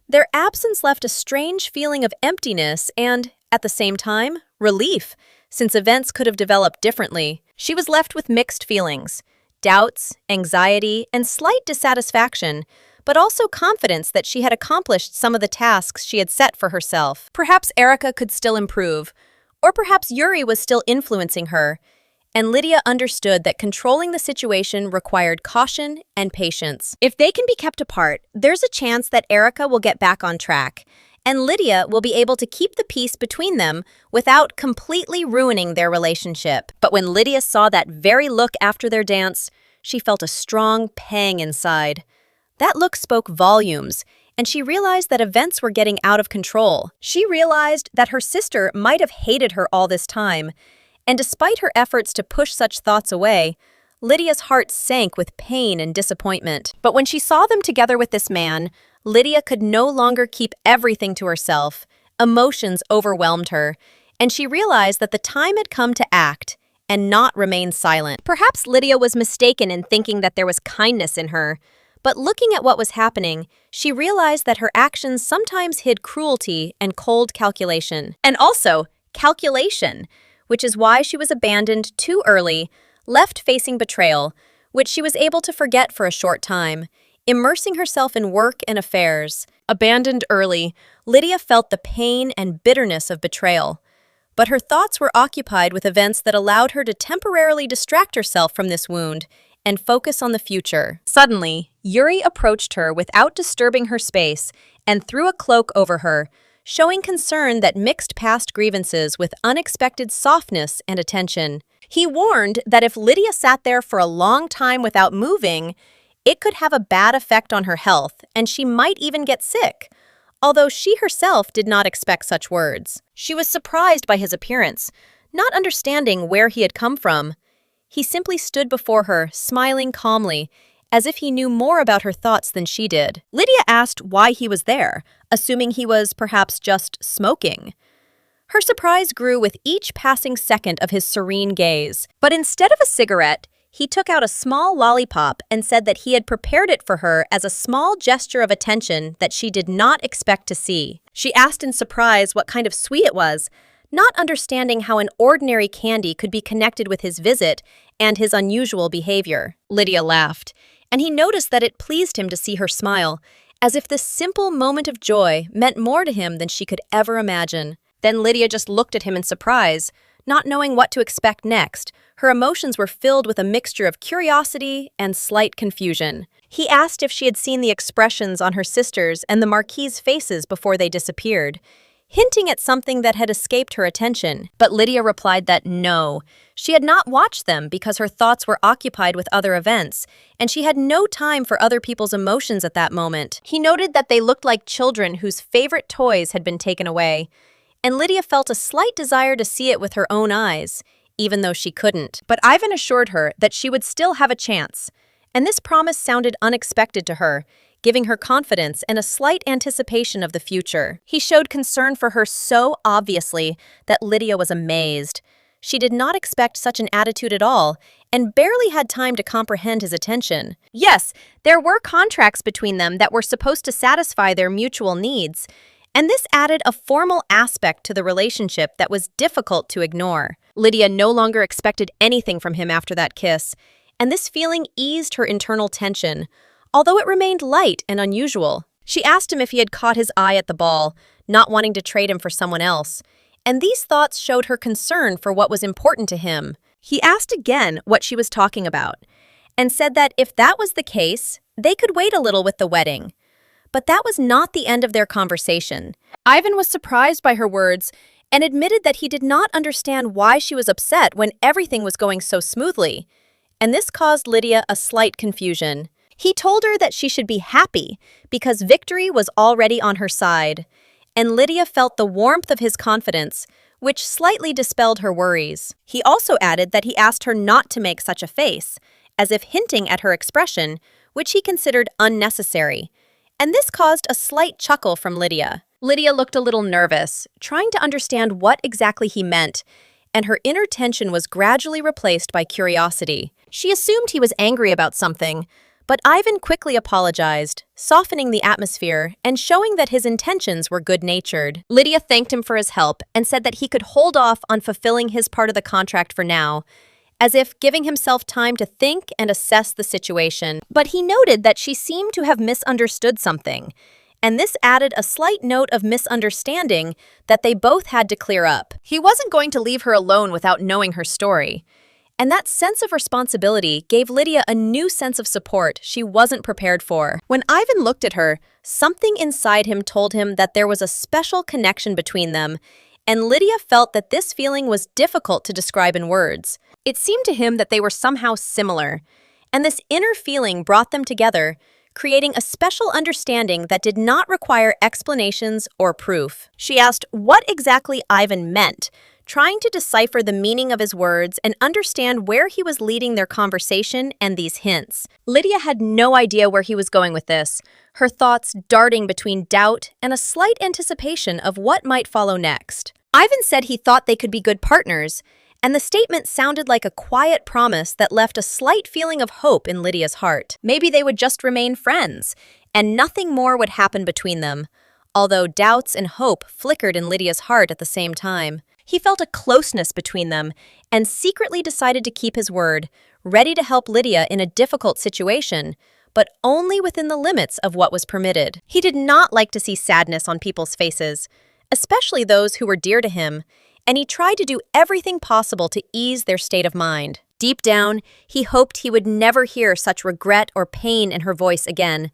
Their absence left a strange feeling of emptiness and, at the same time, relief, since events could have developed differently. She was left with mixed feelings, doubts, anxiety, and slight dissatisfaction, but also confidence that she had accomplished some of the tasks she had set for herself. Perhaps Erica could still improve, or perhaps Yuri was still influencing her, and Lydia understood that controlling the situation required caution and patience. If they can be kept apart, there's a chance that Erica will get back on track, and Lydia will be able to keep the peace between them without completely ruining their relationship. But when Lydia saw that very look after their dance, she felt a strong pang inside. That look spoke volumes, and she realized that events were getting out of control. She realized that her sister might have hated her all this time, and despite her efforts to push such thoughts away, Lydia's heart sank with pain and disappointment. But when she saw them together with this man, Lydia could no longer keep everything to herself. Emotions overwhelmed her, and she realized that the time had come to act and not remain silent. Perhaps Lydia was mistaken in thinking that there was kindness in her, but looking at what was happening, she realized that her actions sometimes hid cruelty and cold calculation. And also, calculation, which is why she was abandoned too early, left facing betrayal, which she was able to forget for a short time, immersing herself in work and affairs. Abandoned early, Lydia felt the pain and bitterness of betrayal, but her thoughts were occupied with events that allowed her to temporarily distract herself from this wound and focus on the future. Suddenly, Yuri approached her without disturbing her space and threw a cloak over her, showing concern that mixed past grievances with unexpected softness and attention. He warned that if Lydia sat there for a long time without moving, it could have a bad effect on her health, and she might even get sick, although she herself did not expect such words. She was surprised by his appearance, not understanding where he had come from. He simply stood before her, smiling calmly, as if he knew more about her thoughts than she did. Lydia asked why he was there, assuming he was perhaps just smoking. Her surprise grew with each passing second of his serene gaze. But instead of a cigarette, he took out a small lollipop and said that he had prepared it for her as a small gesture of attention that she did not expect to see. She asked in surprise what kind of sweet it was, not understanding how an ordinary candy could be connected with his visit and his unusual behavior. Lydia laughed, and he noticed that it pleased him to see her smile, as if this simple moment of joy meant more to him than she could ever imagine. Then Lydia just looked at him in surprise, not knowing what to expect next. Her emotions were filled with a mixture of curiosity and slight confusion. He asked if she had seen the expressions on her sisters' and the marquee's faces before they disappeared, hinting at something that had escaped her attention. But Lydia replied that no, she had not watched them because her thoughts were occupied with other events, and she had no time for other people's emotions at that moment. He noted that they looked like children whose favorite toys had been taken away, and Lydia felt a slight desire to see it with her own eyes, even though she couldn't. But Ivan assured her that she would still have a chance, and this promise sounded unexpected to her, giving her confidence and a slight anticipation of the future. He showed concern for her so obviously that Lydia was amazed. She did not expect such an attitude at all, and barely had time to comprehend his attention. Yes, there were contracts between them that were supposed to satisfy their mutual needs, and this added a formal aspect to the relationship that was difficult to ignore. Lydia no longer expected anything from him after that kiss, and this feeling eased her internal tension, although it remained light and unusual. She asked him if he had caught his eye at the ball, not wanting to trade him for someone else, and these thoughts showed her concern for what was important to him. He asked again what she was talking about, and said that if that was the case, they could wait a little with the wedding. But that was not the end of their conversation. Ivan was surprised by her words and admitted that he did not understand why she was upset when everything was going so smoothly, and this caused Lydia a slight confusion. He told her that she should be happy because victory was already on her side, and Lydia felt the warmth of his confidence, which slightly dispelled her worries. He also added that he asked her not to make such a face, as if hinting at her expression, which he considered unnecessary, and this caused a slight chuckle from Lydia. Lydia looked a little nervous, trying to understand what exactly he meant, and her inner tension was gradually replaced by curiosity. She assumed he was angry about something, but Ivan quickly apologized, softening the atmosphere and showing that his intentions were good-natured. Lydia thanked him for his help and said that he could hold off on fulfilling his part of the contract for now, as if giving himself time to think and assess the situation. But he noted that she seemed to have misunderstood something, and this added a slight note of misunderstanding that they both had to clear up. He wasn't going to leave her alone without knowing her story. And that sense of responsibility gave Lydia a new sense of support she wasn't prepared for. When Ivan looked at her, something inside him told him that there was a special connection between them, and Lydia felt that this feeling was difficult to describe in words. It seemed to him that they were somehow similar, and this inner feeling brought them together, creating a special understanding that did not require explanations or proof. She asked what exactly Ivan meant, trying to decipher the meaning of his words and understand where he was leading their conversation and these hints. Lydia had no idea where he was going with this, her thoughts darting between doubt and a slight anticipation of what might follow next. Ivan said he thought they could be good partners, and the statement sounded like a quiet promise that left a slight feeling of hope in Lydia's heart. Maybe they would just remain friends, and nothing more would happen between them, although doubts and hope flickered in Lydia's heart at the same time. He felt a closeness between them and secretly decided to keep his word, ready to help Lydia in a difficult situation, but only within the limits of what was permitted. He did not like to see sadness on people's faces, especially those who were dear to him, and he tried to do everything possible to ease their state of mind. Deep down, he hoped he would never hear such regret or pain in her voice again,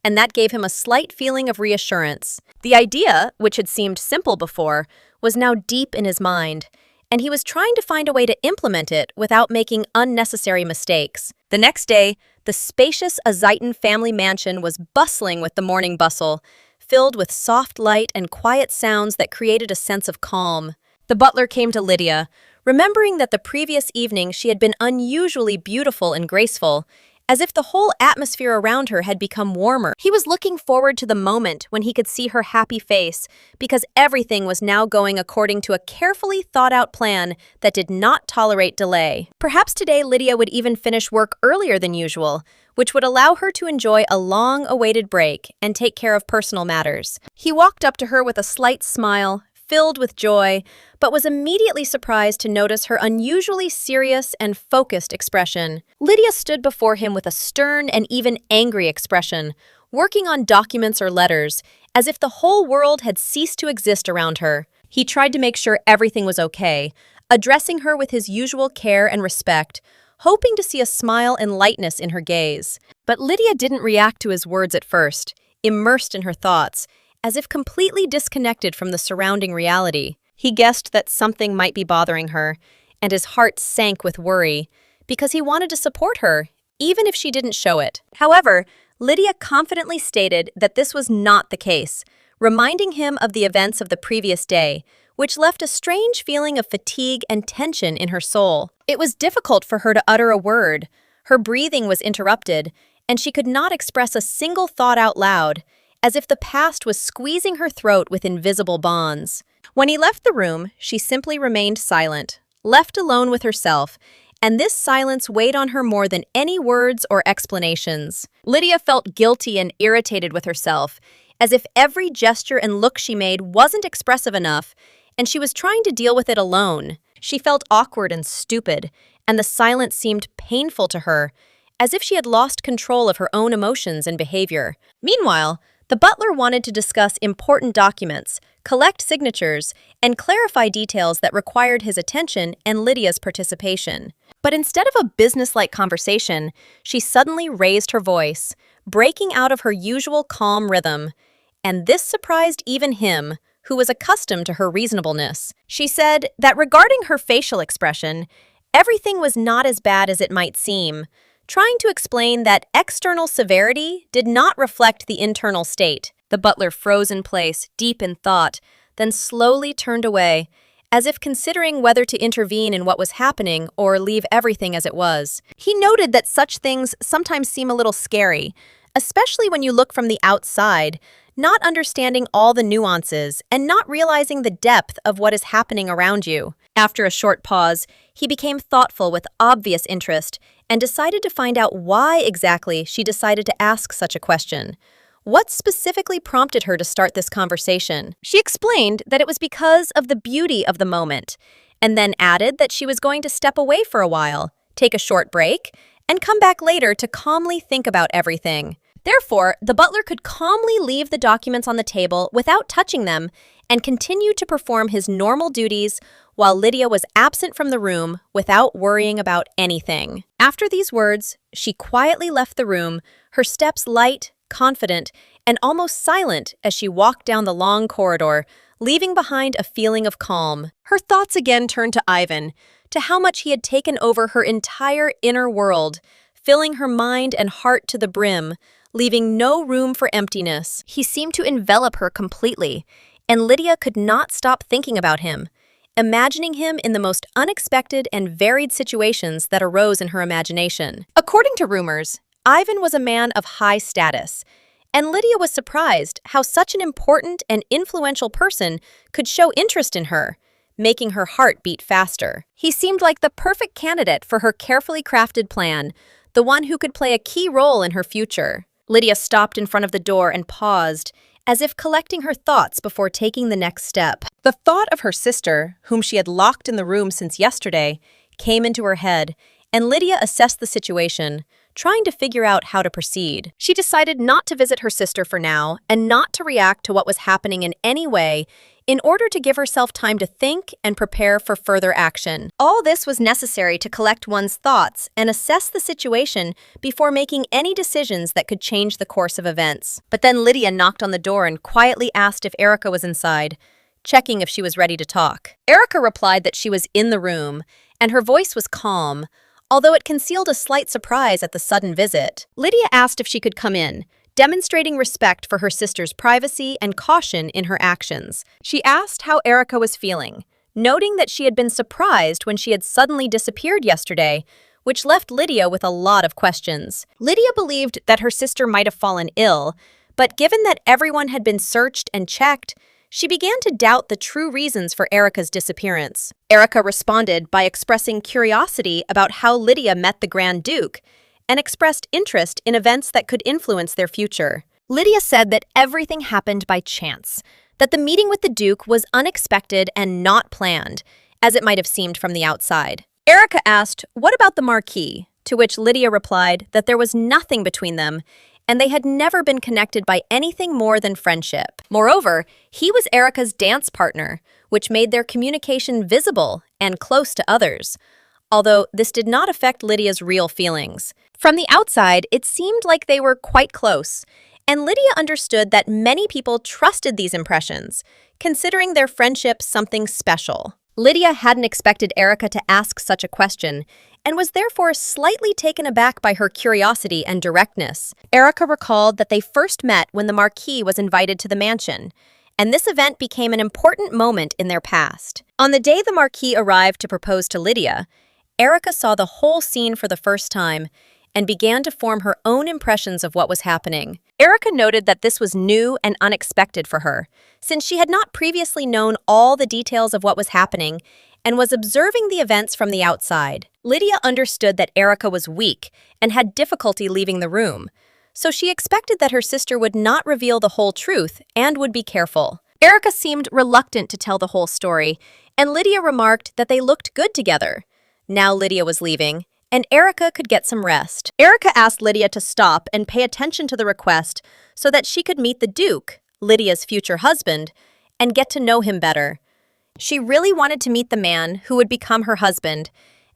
and that gave him a slight feeling of reassurance. The idea, which had seemed simple before, was now deep in his mind, and he was trying to find a way to implement it without making unnecessary mistakes. The next day, the spacious Azitan family mansion was bustling with the morning bustle, filled with soft light and quiet sounds that created a sense of calm. The butler came to Lydia, remembering that the previous evening she had been unusually beautiful and graceful, as if the whole atmosphere around her had become warmer. He was looking forward to the moment when he could see her happy face, because everything was now going according to a carefully thought-out plan that did not tolerate delay. Perhaps today Lydia would even finish work earlier than usual, which would allow her to enjoy a long-awaited break and take care of personal matters. He walked up to her with a slight smile, filled with joy, but was immediately surprised to notice her unusually serious and focused expression. Lydia stood before him with a stern and even angry expression, working on documents or letters, as if the whole world had ceased to exist around her. He tried to make sure everything was okay, addressing her with his usual care and respect, hoping to see a smile and lightness in her gaze. But Lydia didn't react to his words at first, immersed in her thoughts, as if completely disconnected from the surrounding reality. He guessed that something might be bothering her, and his heart sank with worry, because he wanted to support her, even if she didn't show it. However, Lydia confidently stated that this was not the case, reminding him of the events of the previous day, which left a strange feeling of fatigue and tension in her soul. It was difficult for her to utter a word. Her breathing was interrupted, and she could not express a single thought out loud, as if the past was squeezing her throat with invisible bonds. When he left the room, she simply remained silent, left alone with herself, and this silence weighed on her more than any words or explanations. Lydia felt guilty and irritated with herself, as if every gesture and look she made wasn't expressive enough, and she was trying to deal with it alone. She felt awkward and stupid, and the silence seemed painful to her, as if she had lost control of her own emotions and behavior. Meanwhile, the butler wanted to discuss important documents, collect signatures, and clarify details that required his attention and Lydia's participation. But instead of a business-like conversation, she suddenly raised her voice, breaking out of her usual calm rhythm, and this surprised even him, who was accustomed to her reasonableness. She said that regarding her facial expression, everything was not as bad as it might seem, trying to explain that external severity did not reflect the internal state. The butler froze in place, deep in thought, then slowly turned away, as if considering whether to intervene in what was happening or leave everything as it was. He noted that such things sometimes seem a little scary, especially when you look from the outside, not understanding all the nuances and not realizing the depth of what is happening around you. After a short pause, he became thoughtful with obvious interest and decided to find out why exactly she decided to ask such a question. What specifically prompted her to start this conversation? She explained that it was because of the beauty of the moment, and then added that she was going to step away for a while, take a short break, and come back later to calmly think about everything. Therefore, the butler could calmly leave the documents on the table without touching them and continue to perform his normal duties while Lydia was absent from the room without worrying about anything. After these words, she quietly left the room, her steps light, confident, and almost silent as she walked down the long corridor, leaving behind a feeling of calm. Her thoughts again turned to Ivan, to how much he had taken over her entire inner world, filling her mind and heart to the brim, leaving no room for emptiness. He seemed to envelop her completely, and Lydia could not stop thinking about him, imagining him in the most unexpected and varied situations that arose in her imagination. According to rumors, Ivan was a man of high status, and Lydia was surprised how such an important and influential person could show interest in her, making her heart beat faster. He seemed like the perfect candidate for her carefully crafted plan, the one who could play a key role in her future. Lydia stopped in front of the door and paused, as if collecting her thoughts before taking the next step. The thought of her sister, whom she had locked in the room since yesterday, came into her head, and Lydia assessed the situation, trying to figure out how to proceed. She decided not to visit her sister for now and not to react to what was happening in any way in order to give herself time to think and prepare for further action. All this was necessary to collect one's thoughts and assess the situation before making any decisions that could change the course of events. But then Lydia knocked on the door and quietly asked if Erica was inside, checking if she was ready to talk. Erica replied that she was in the room, and her voice was calm, although it concealed a slight surprise at the sudden visit. Lydia asked if she could come in, demonstrating respect for her sister's privacy and caution in her actions. She asked how Erica was feeling, noting that she had been surprised when she had suddenly disappeared yesterday, which left Lydia with a lot of questions. Lydia believed that her sister might have fallen ill, but given that everyone had been searched and checked, she began to doubt the true reasons for Erica's disappearance. Erica responded by expressing curiosity about how Lydia met the Grand Duke, and expressed interest in events that could influence their future. Lydia said that everything happened by chance, that the meeting with the Duke was unexpected and not planned, as it might have seemed from the outside. Erica asked, "What about the marquee?" To which Lydia replied that there was nothing between them, and they had never been connected by anything more than friendship. Moreover, he was Erica's dance partner, which made their communication visible and close to others, although this did not affect Lydia's real feelings. From the outside, it seemed like they were quite close, and Lydia understood that many people trusted these impressions, considering their friendship something special. Lydia hadn't expected Erica to ask such a question, and was therefore slightly taken aback by her curiosity and directness. Erica recalled that they first met when the Marquis was invited to the mansion, and this event became an important moment in their past. On the day the Marquis arrived to propose to Lydia, Erica saw the whole scene for the first time and began to form her own impressions of what was happening. Erica noted that this was new and unexpected for her, since she had not previously known all the details of what was happening and was observing the events from the outside. Lydia understood that Erica was weak and had difficulty leaving the room, so she expected that her sister would not reveal the whole truth and would be careful. Erica seemed reluctant to tell the whole story, and Lydia remarked that they looked good together. Now Lydia was leaving, and Erica could get some rest. Erica asked Lydia to stop and pay attention to the request so that she could meet the Duke, Lydia's future husband, and get to know him better. She really wanted to meet the man who would become her husband,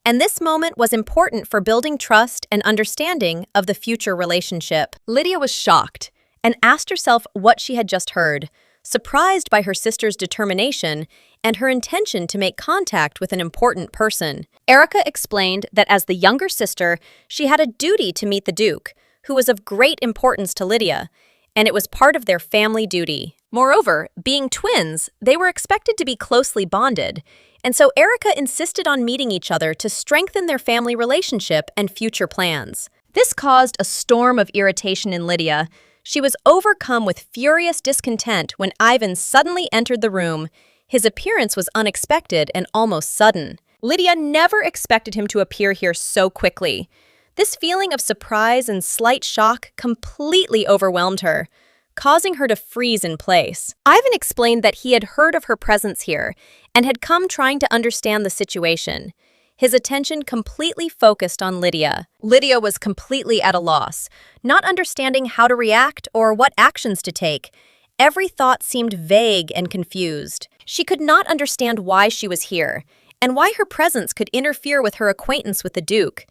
and this moment was important for building trust and understanding of the future relationship. Lydia was shocked and asked herself what she had just heard, surprised by her sister's determination and her intention to make contact with an important person. Erica explained that as the younger sister, she had a duty to meet the Duke, who was of great importance to Lydia, and it was part of their family duty. Moreover, being twins, they were expected to be closely bonded, and so Erica insisted on meeting each other to strengthen their family relationship and future plans. This caused a storm of irritation in Lydia. She was overcome with furious discontent when Ivan suddenly entered the room. His appearance was unexpected and almost sudden. Lydia never expected him to appear here so quickly. This feeling of surprise and slight shock completely overwhelmed her, causing her to freeze in place. Ivan explained that he had heard of her presence here and had come trying to understand the situation. His attention completely focused on Lydia. Lydia was completely at a loss, not understanding how to react or what actions to take. Every thought seemed vague and confused. She could not understand why she was here, and why her presence could interfere with her acquaintance with the Duke.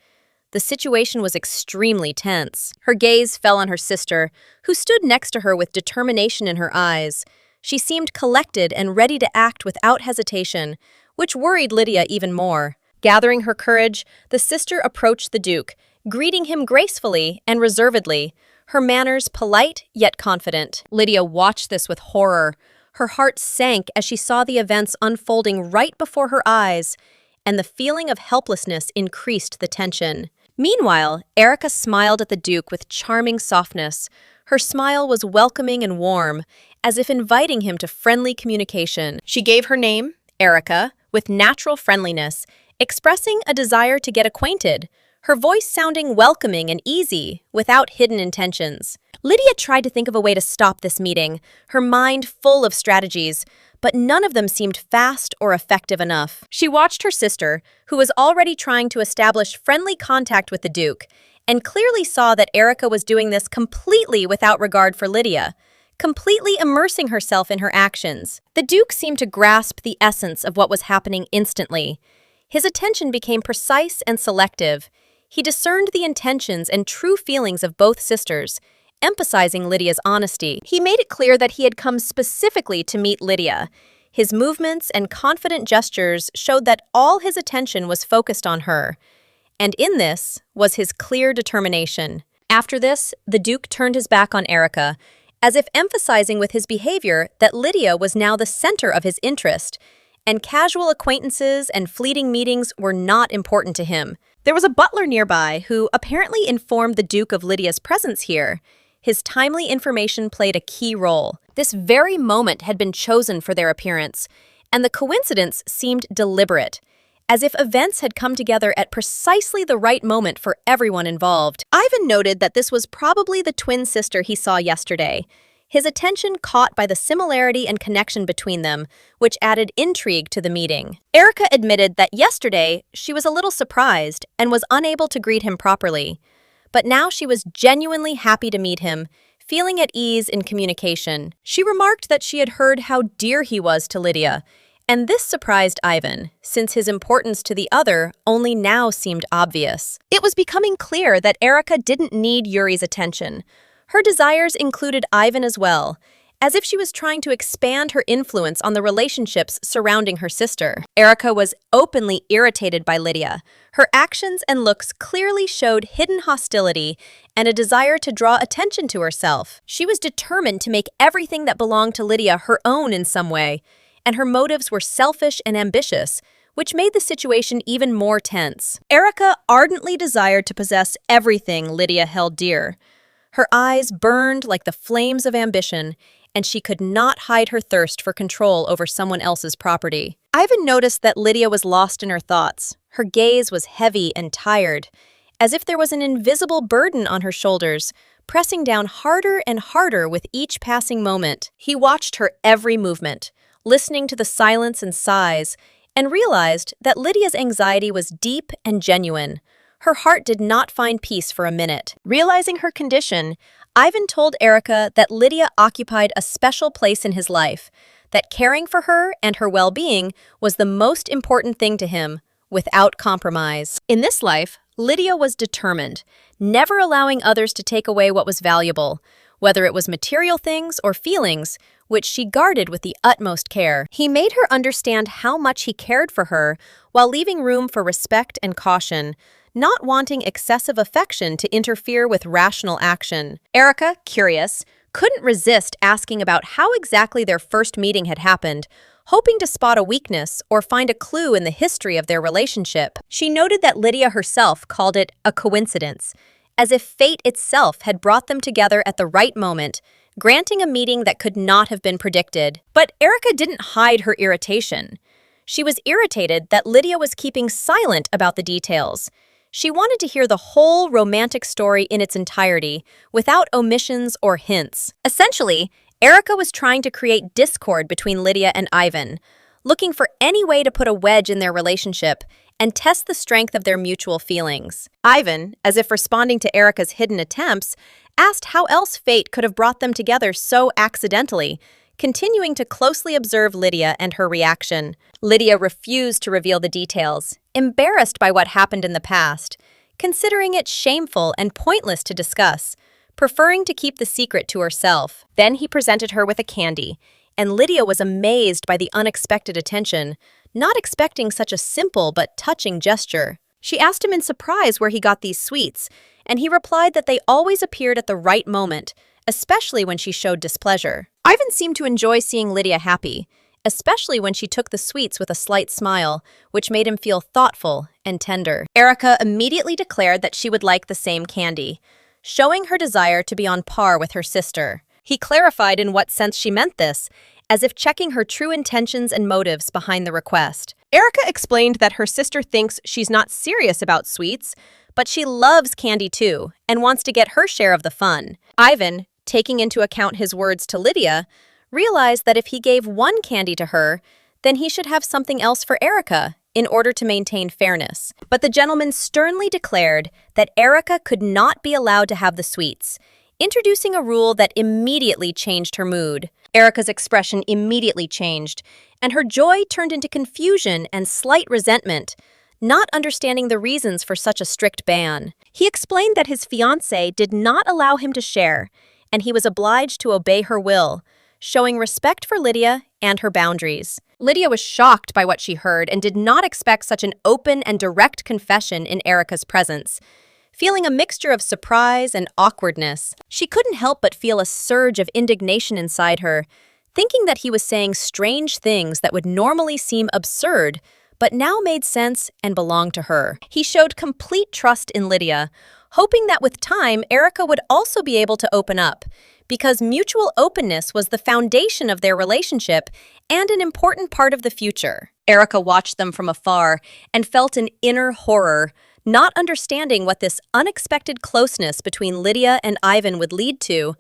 The situation was extremely tense. Her gaze fell on her sister, who stood next to her with determination in her eyes. She seemed collected and ready to act without hesitation, which worried Lydia even more. Gathering her courage, the sister approached the Duke, greeting him gracefully and reservedly, her manners polite yet confident. Lydia watched this with horror. Her heart sank as she saw the events unfolding right before her eyes, and the feeling of helplessness increased the tension. Meanwhile, Erica smiled at the Duke with charming softness. Her smile was welcoming and warm, as if inviting him to friendly communication. She gave her name, Erica, with natural friendliness, expressing a desire to get acquainted, her voice sounding welcoming and easy, without hidden intentions. Lydia tried to think of a way to stop this meeting, her mind full of strategies, but none of them seemed fast or effective enough. She watched her sister, who was already trying to establish friendly contact with the Duke, and clearly saw that Erica was doing this completely without regard for Lydia, completely immersing herself in her actions. The Duke seemed to grasp the essence of what was happening instantly. His attention became precise and selective. He discerned the intentions and true feelings of both sisters, emphasizing Lydia's honesty. He made it clear that he had come specifically to meet Lydia. His movements and confident gestures showed that all his attention was focused on her. And in this was his clear determination. After this, the Duke turned his back on Erica, as if emphasizing with his behavior that Lydia was now the center of his interest, and casual acquaintances and fleeting meetings were not important to him. There was a butler nearby who apparently informed the Duke of Lydia's presence here. His timely information played a key role. This very moment had been chosen for their appearance, and the coincidence seemed deliberate, as if events had come together at precisely the right moment for everyone involved. Ivan noted that this was probably the twin sister he saw yesterday, his attention caught by the similarity and connection between them, which added intrigue to the meeting. Erica admitted that yesterday she was a little surprised and was unable to greet him properly. But now she was genuinely happy to meet him, feeling at ease in communication. She remarked that she had heard how dear he was to Lydia, and this surprised Ivan, since his importance to the other only now seemed obvious. It was becoming clear that Erica didn't need Yuri's attention. Her desires included Ivan as well, as if she was trying to expand her influence on the relationships surrounding her sister. Erica was openly irritated by Lydia. Her actions and looks clearly showed hidden hostility and a desire to draw attention to herself. She was determined to make everything that belonged to Lydia her own in some way, and her motives were selfish and ambitious, which made the situation even more tense. Erica ardently desired to possess everything Lydia held dear. Her eyes burned like the flames of ambition, and she could not hide her thirst for control over someone else's property. Ivan noticed that Lydia was lost in her thoughts. Her gaze was heavy and tired, as if there was an invisible burden on her shoulders, pressing down harder and harder with each passing moment. He watched her every movement, listening to the silence and sighs, and realized that Lydia's anxiety was deep and genuine. Her heart did not find peace for a minute. Realizing her condition, Ivan told Erica that Lydia occupied a special place in his life, that caring for her and her well-being was the most important thing to him, without compromise. In this life, Lydia was determined, never allowing others to take away what was valuable, whether it was material things or feelings, which she guarded with the utmost care. He made her understand how much he cared for her while leaving room for respect and caution, not wanting excessive affection to interfere with rational action. Erica, curious, couldn't resist asking about how exactly their first meeting had happened, hoping to spot a weakness or find a clue in the history of their relationship. She noted that Lydia herself called it a coincidence, as if fate itself had brought them together at the right moment, granting a meeting that could not have been predicted. But Erica didn't hide her irritation. She was irritated that Lydia was keeping silent about the details. She wanted to hear the whole romantic story in its entirety, without omissions or hints. Essentially, Erica was trying to create discord between Lydia and Ivan. looking for any way to put a wedge in their relationship and test the strength of their mutual feelings. Ivan, as if responding to Erica's hidden attempts, asked how else fate could have brought them together so accidentally, continuing to closely observe Lydia and her reaction. Lydia refused to reveal the details, embarrassed by what happened in the past, considering it shameful and pointless to discuss, preferring to keep the secret to herself. Then he presented her with a candy, and Lydia was amazed by the unexpected attention, not expecting such a simple but touching gesture. She asked him in surprise where he got these sweets, and he replied that they always appeared at the right moment, especially when she showed displeasure. Ivan seemed to enjoy seeing Lydia happy, especially when she took the sweets with a slight smile, which made him feel thoughtful and tender. Erica immediately declared that she would like the same candy, showing her desire to be on par with her sister. He clarified in what sense she meant this, as if checking her true intentions and motives behind the request. Erica explained that her sister thinks she's not serious about sweets, but she loves candy too, and wants to get her share of the fun. Ivan, taking into account his words to Lydia, realized that if he gave one candy to her, then he should have something else for Erica in order to maintain fairness. But the gentleman sternly declared that Erica could not be allowed to have the sweets, introducing a rule that immediately changed her mood. Erica's expression immediately changed, and her joy turned into confusion and slight resentment, not understanding the reasons for such a strict ban. He explained that his fiancée did not allow him to share, and he was obliged to obey her will, showing respect for Lydia and her boundaries. Lydia was shocked by what she heard and did not expect such an open and direct confession in Erica's presence. Feeling a mixture of surprise and awkwardness, she couldn't help but feel a surge of indignation inside her, thinking that he was saying strange things that would normally seem absurd, but now made sense and belonged to her. He showed complete trust in Lydia, hoping that with time, Erica would also be able to open up, because mutual openness was the foundation of their relationship and an important part of the future. Erica watched them from afar and felt an inner horror, not understanding what this unexpected closeness between Lydia and Ivan would lead to,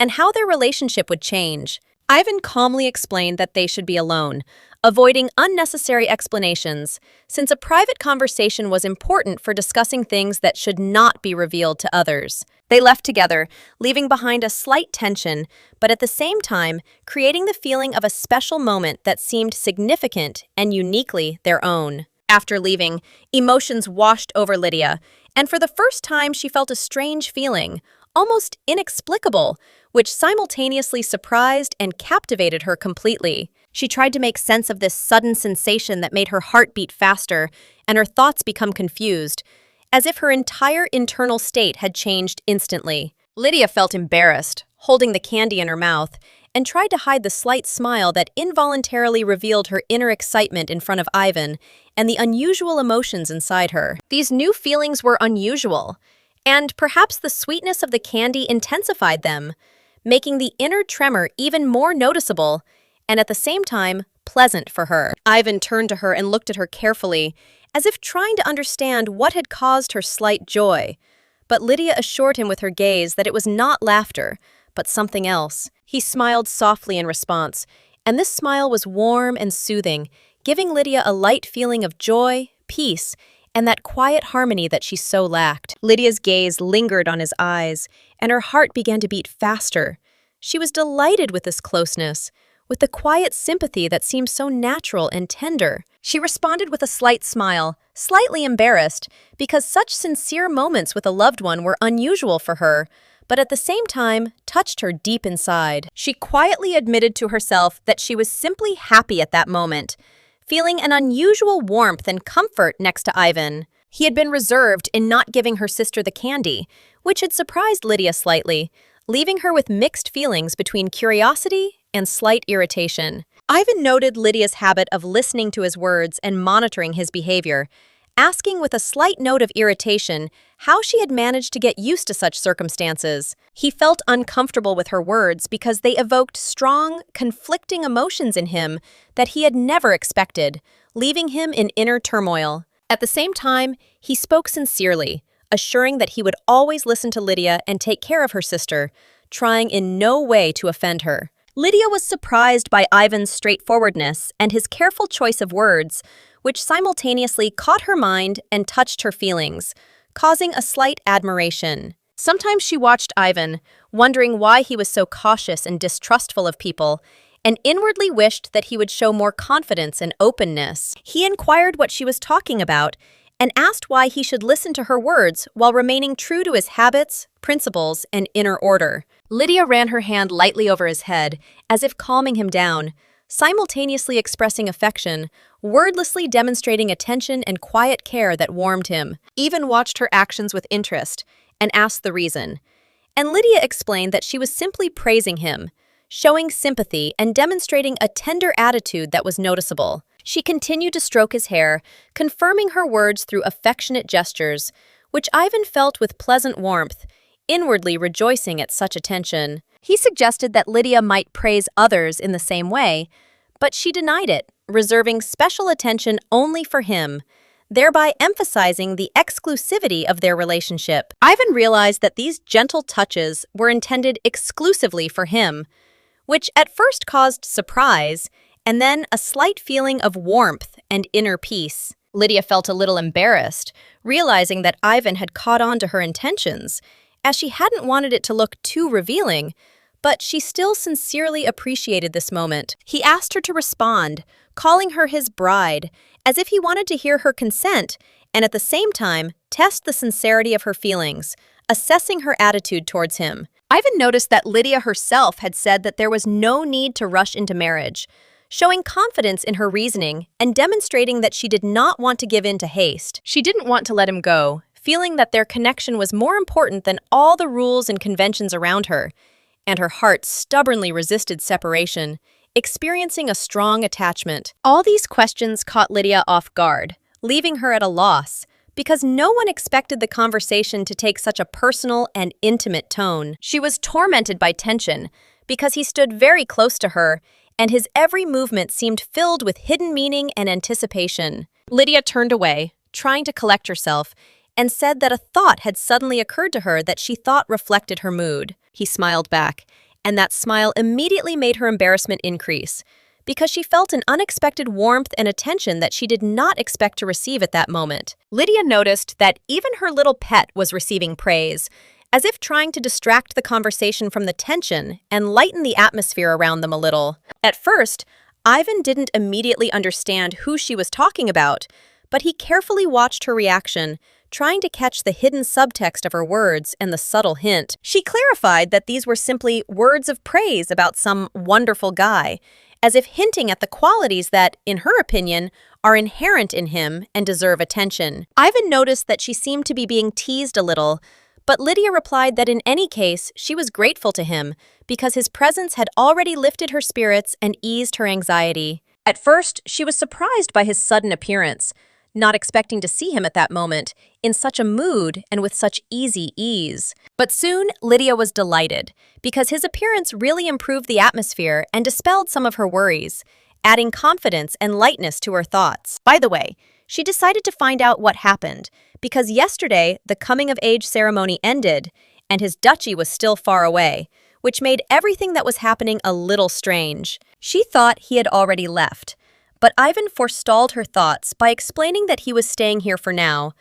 and how their relationship would change. Ivan calmly explained that they should be alone, avoiding unnecessary explanations, since a private conversation was important for discussing things that should not be revealed to others. They left together, leaving behind a slight tension, but at the same time, creating the feeling of a special moment that seemed significant and uniquely their own. After leaving, emotions washed over Lydia, and for the first time she felt a strange feeling, almost inexplicable, which simultaneously surprised and captivated her completely. She tried to make sense of this sudden sensation that made her heart beat faster and her thoughts become confused, as if her entire internal state had changed instantly. Lydia felt embarrassed, holding the candy in her mouth, and tried to hide the slight smile that involuntarily revealed her inner excitement in front of Ivan and the unusual emotions inside her. These new feelings were unusual, and perhaps the sweetness of the candy intensified them, making the inner tremor even more noticeable and at the same time pleasant for her. Ivan turned to her and looked at her carefully, as if trying to understand what had caused her slight joy. But Lydia assured him with her gaze that it was not laughter, but something else. He smiled softly in response, and this smile was warm and soothing, giving Lydia a light feeling of joy, peace, and that quiet harmony that she so lacked. Lydia's gaze lingered on his eyes, and her heart began to beat faster. She was delighted with this closeness, with the quiet sympathy that seemed so natural and tender. She responded with a slight smile, slightly embarrassed, because such sincere moments with a loved one were unusual for her, but at the same time touched her deep inside. She quietly admitted to herself that she was simply happy at that moment, feeling an unusual warmth and comfort next to Ivan. He had been reserved in not giving her sister the candy, which had surprised Lydia slightly, leaving her with mixed feelings between curiosity and slight irritation. Ivan noted Lydia's habit of listening to his words and monitoring his behavior, asking with a slight note of irritation how she had managed to get used to such circumstances. He felt uncomfortable with her words because they evoked strong, conflicting emotions in him that he had never expected, leaving him in inner turmoil. At the same time, he spoke sincerely, assuring that he would always listen to Lydia and take care of her sister, trying in no way to offend her. Lydia was surprised by Ivan's straightforwardness and his careful choice of words, which simultaneously caught her mind and touched her feelings, causing a slight admiration. Sometimes she watched Ivan, wondering why he was so cautious and distrustful of people, and inwardly wished that he would show more confidence and openness. He inquired what she was talking about and asked why he should listen to her words while remaining true to his habits, principles, and inner order. Lydia ran her hand lightly over his head, as if calming him down, simultaneously expressing affection, wordlessly demonstrating attention and quiet care that warmed him. Ivan watched her actions with interest and asked the reason. And Lydia explained that she was simply praising him, showing sympathy and demonstrating a tender attitude that was noticeable. She continued to stroke his hair, confirming her words through affectionate gestures, which Ivan felt with pleasant warmth, inwardly rejoicing at such attention. He suggested that Lydia might praise others in the same way, but she denied it, reserving special attention only for him, thereby emphasizing the exclusivity of their relationship. Ivan realized that these gentle touches were intended exclusively for him, which at first caused surprise and then a slight feeling of warmth and inner peace. Lydia felt a little embarrassed, realizing that Ivan had caught on to her intentions, as she hadn't wanted it to look too revealing, but she still sincerely appreciated this moment. He asked her to respond, calling her his bride, as if he wanted to hear her consent and at the same time test the sincerity of her feelings, assessing her attitude towards him. Ivan noticed that Lydia herself had said that there was no need to rush into marriage, showing confidence in her reasoning and demonstrating that she did not want to give in to haste. She didn't want to let him go, feeling that their connection was more important than all the rules and conventions around her, and her heart stubbornly resisted separation, experiencing a strong attachment. All these questions caught Lydia off guard, leaving her at a loss, because no one expected the conversation to take such a personal and intimate tone. She was tormented by tension, because he stood very close to her, and his every movement seemed filled with hidden meaning and anticipation. Lydia turned away, trying to collect herself, and said that a thought had suddenly occurred to her that she thought reflected her mood. He smiled back, and that smile immediately made her embarrassment increase, because she felt an unexpected warmth and attention that she did not expect to receive at that moment. Lydia noticed that even her little pet was receiving praise, as if trying to distract the conversation from the tension and lighten the atmosphere around them a little. At first, Ivan didn't immediately understand who she was talking about, but he carefully watched her reaction, trying to catch the hidden subtext of her words and the subtle hint. She clarified that these were simply words of praise about some wonderful guy, as if hinting at the qualities that, in her opinion, are inherent in him and deserve attention. Ivan noticed that she seemed to be being teased a little, but Lydia replied that in any case, she was grateful to him because his presence had already lifted her spirits and eased her anxiety. At first, she was surprised by his sudden appearance, not expecting to see him at that moment, in such a mood and with such easy ease. But soon, Lydia was delighted, because his appearance really improved the atmosphere and dispelled some of her worries, adding confidence and lightness to her thoughts. By the way, she decided to find out what happened, because yesterday the coming-of-age ceremony ended, and his duchy was still far away, which made everything that was happening a little strange. She thought he had already left, but Ivan forestalled her thoughts by explaining that he was staying here for now,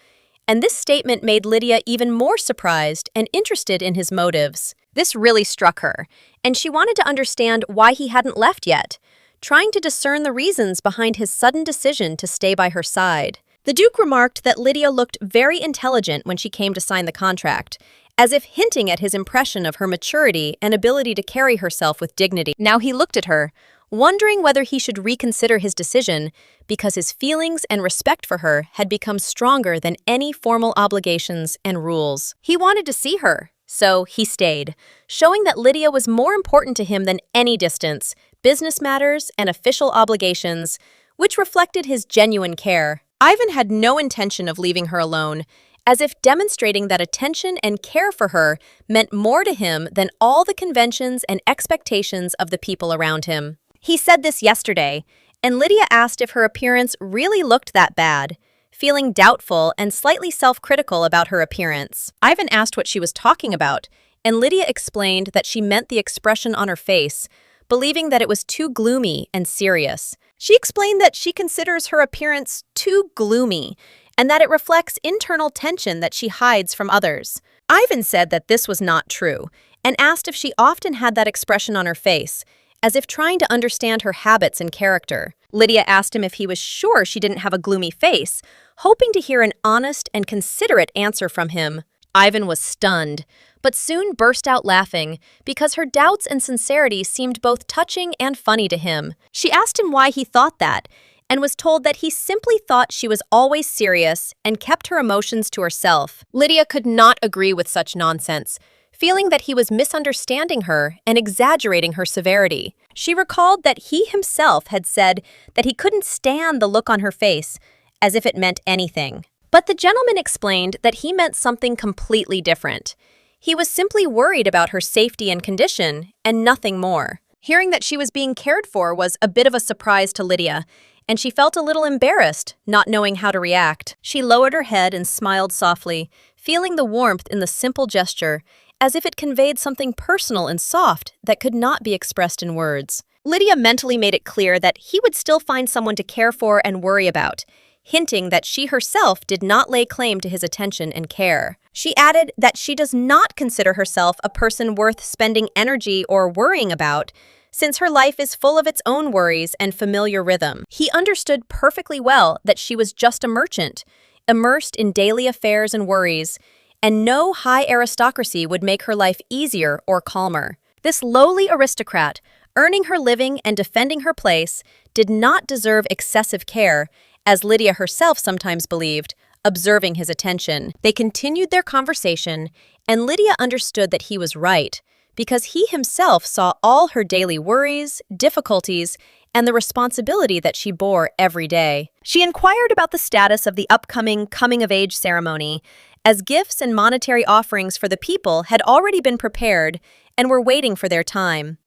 and this statement made Lydia even more surprised and interested in his motives. This really struck her, and she wanted to understand why he hadn't left yet, trying to discern the reasons behind his sudden decision to stay by her side. The Duke remarked that Lydia looked very intelligent when she came to sign the contract, as if hinting at his impression of her maturity and ability to carry herself with dignity. Now he looked at her, wondering whether he should reconsider his decision because his feelings and respect for her had become stronger than any formal obligations and rules. He wanted to see her, so he stayed, showing that Lydia was more important to him than any distance, business matters, and official obligations, which reflected his genuine care. Ivan had no intention of leaving her alone, as if demonstrating that attention and care for her meant more to him than all the conventions and expectations of the people around him. He said this yesterday, and Lydia asked if her appearance really looked that bad, feeling doubtful and slightly self-critical about her appearance. Ivan asked what she was talking about, and Lydia explained that she meant the expression on her face, believing that it was too gloomy and serious. She explained that she considers her appearance too gloomy and that it reflects internal tension that she hides from others. Ivan said that this was not true and asked if she often had that expression on her face, as if trying to understand her habits and character. Lydia asked him if he was sure she didn't have a gloomy face, hoping to hear an honest and considerate answer from him. Ivan was stunned, but soon burst out laughing because her doubts and sincerity seemed both touching and funny to him. She asked him why he thought that, and was told that he simply thought she was always serious and kept her emotions to herself. Lydia could not agree with such nonsense, feeling that he was misunderstanding her and exaggerating her severity. She recalled that he himself had said that he couldn't stand the look on her face, as if it meant anything. But the gentleman explained that he meant something completely different. He was simply worried about her safety and condition, and nothing more. Hearing that she was being cared for was a bit of a surprise to Lydia, and she felt a little embarrassed, not knowing how to react. She lowered her head and smiled softly, feeling the warmth in the simple gesture, as if it conveyed something personal and soft that could not be expressed in words. Lydia mentally made it clear that he would still find someone to care for and worry about, hinting that she herself did not lay claim to his attention and care. She added that she does not consider herself a person worth spending energy or worrying about, since her life is full of its own worries and familiar rhythm. He understood perfectly well that she was just a merchant, immersed in daily affairs and worries, and no high aristocracy would make her life easier or calmer. This lowly aristocrat, earning her living and defending her place, did not deserve excessive care, as Lydia herself sometimes believed, observing his attention. They continued their conversation, and Lydia understood that he was right, because he himself saw all her daily worries, difficulties, and the responsibility that she bore every day. She inquired about the status of the upcoming coming-of-age ceremony, as gifts and monetary offerings for the people had already been prepared and were waiting for their time.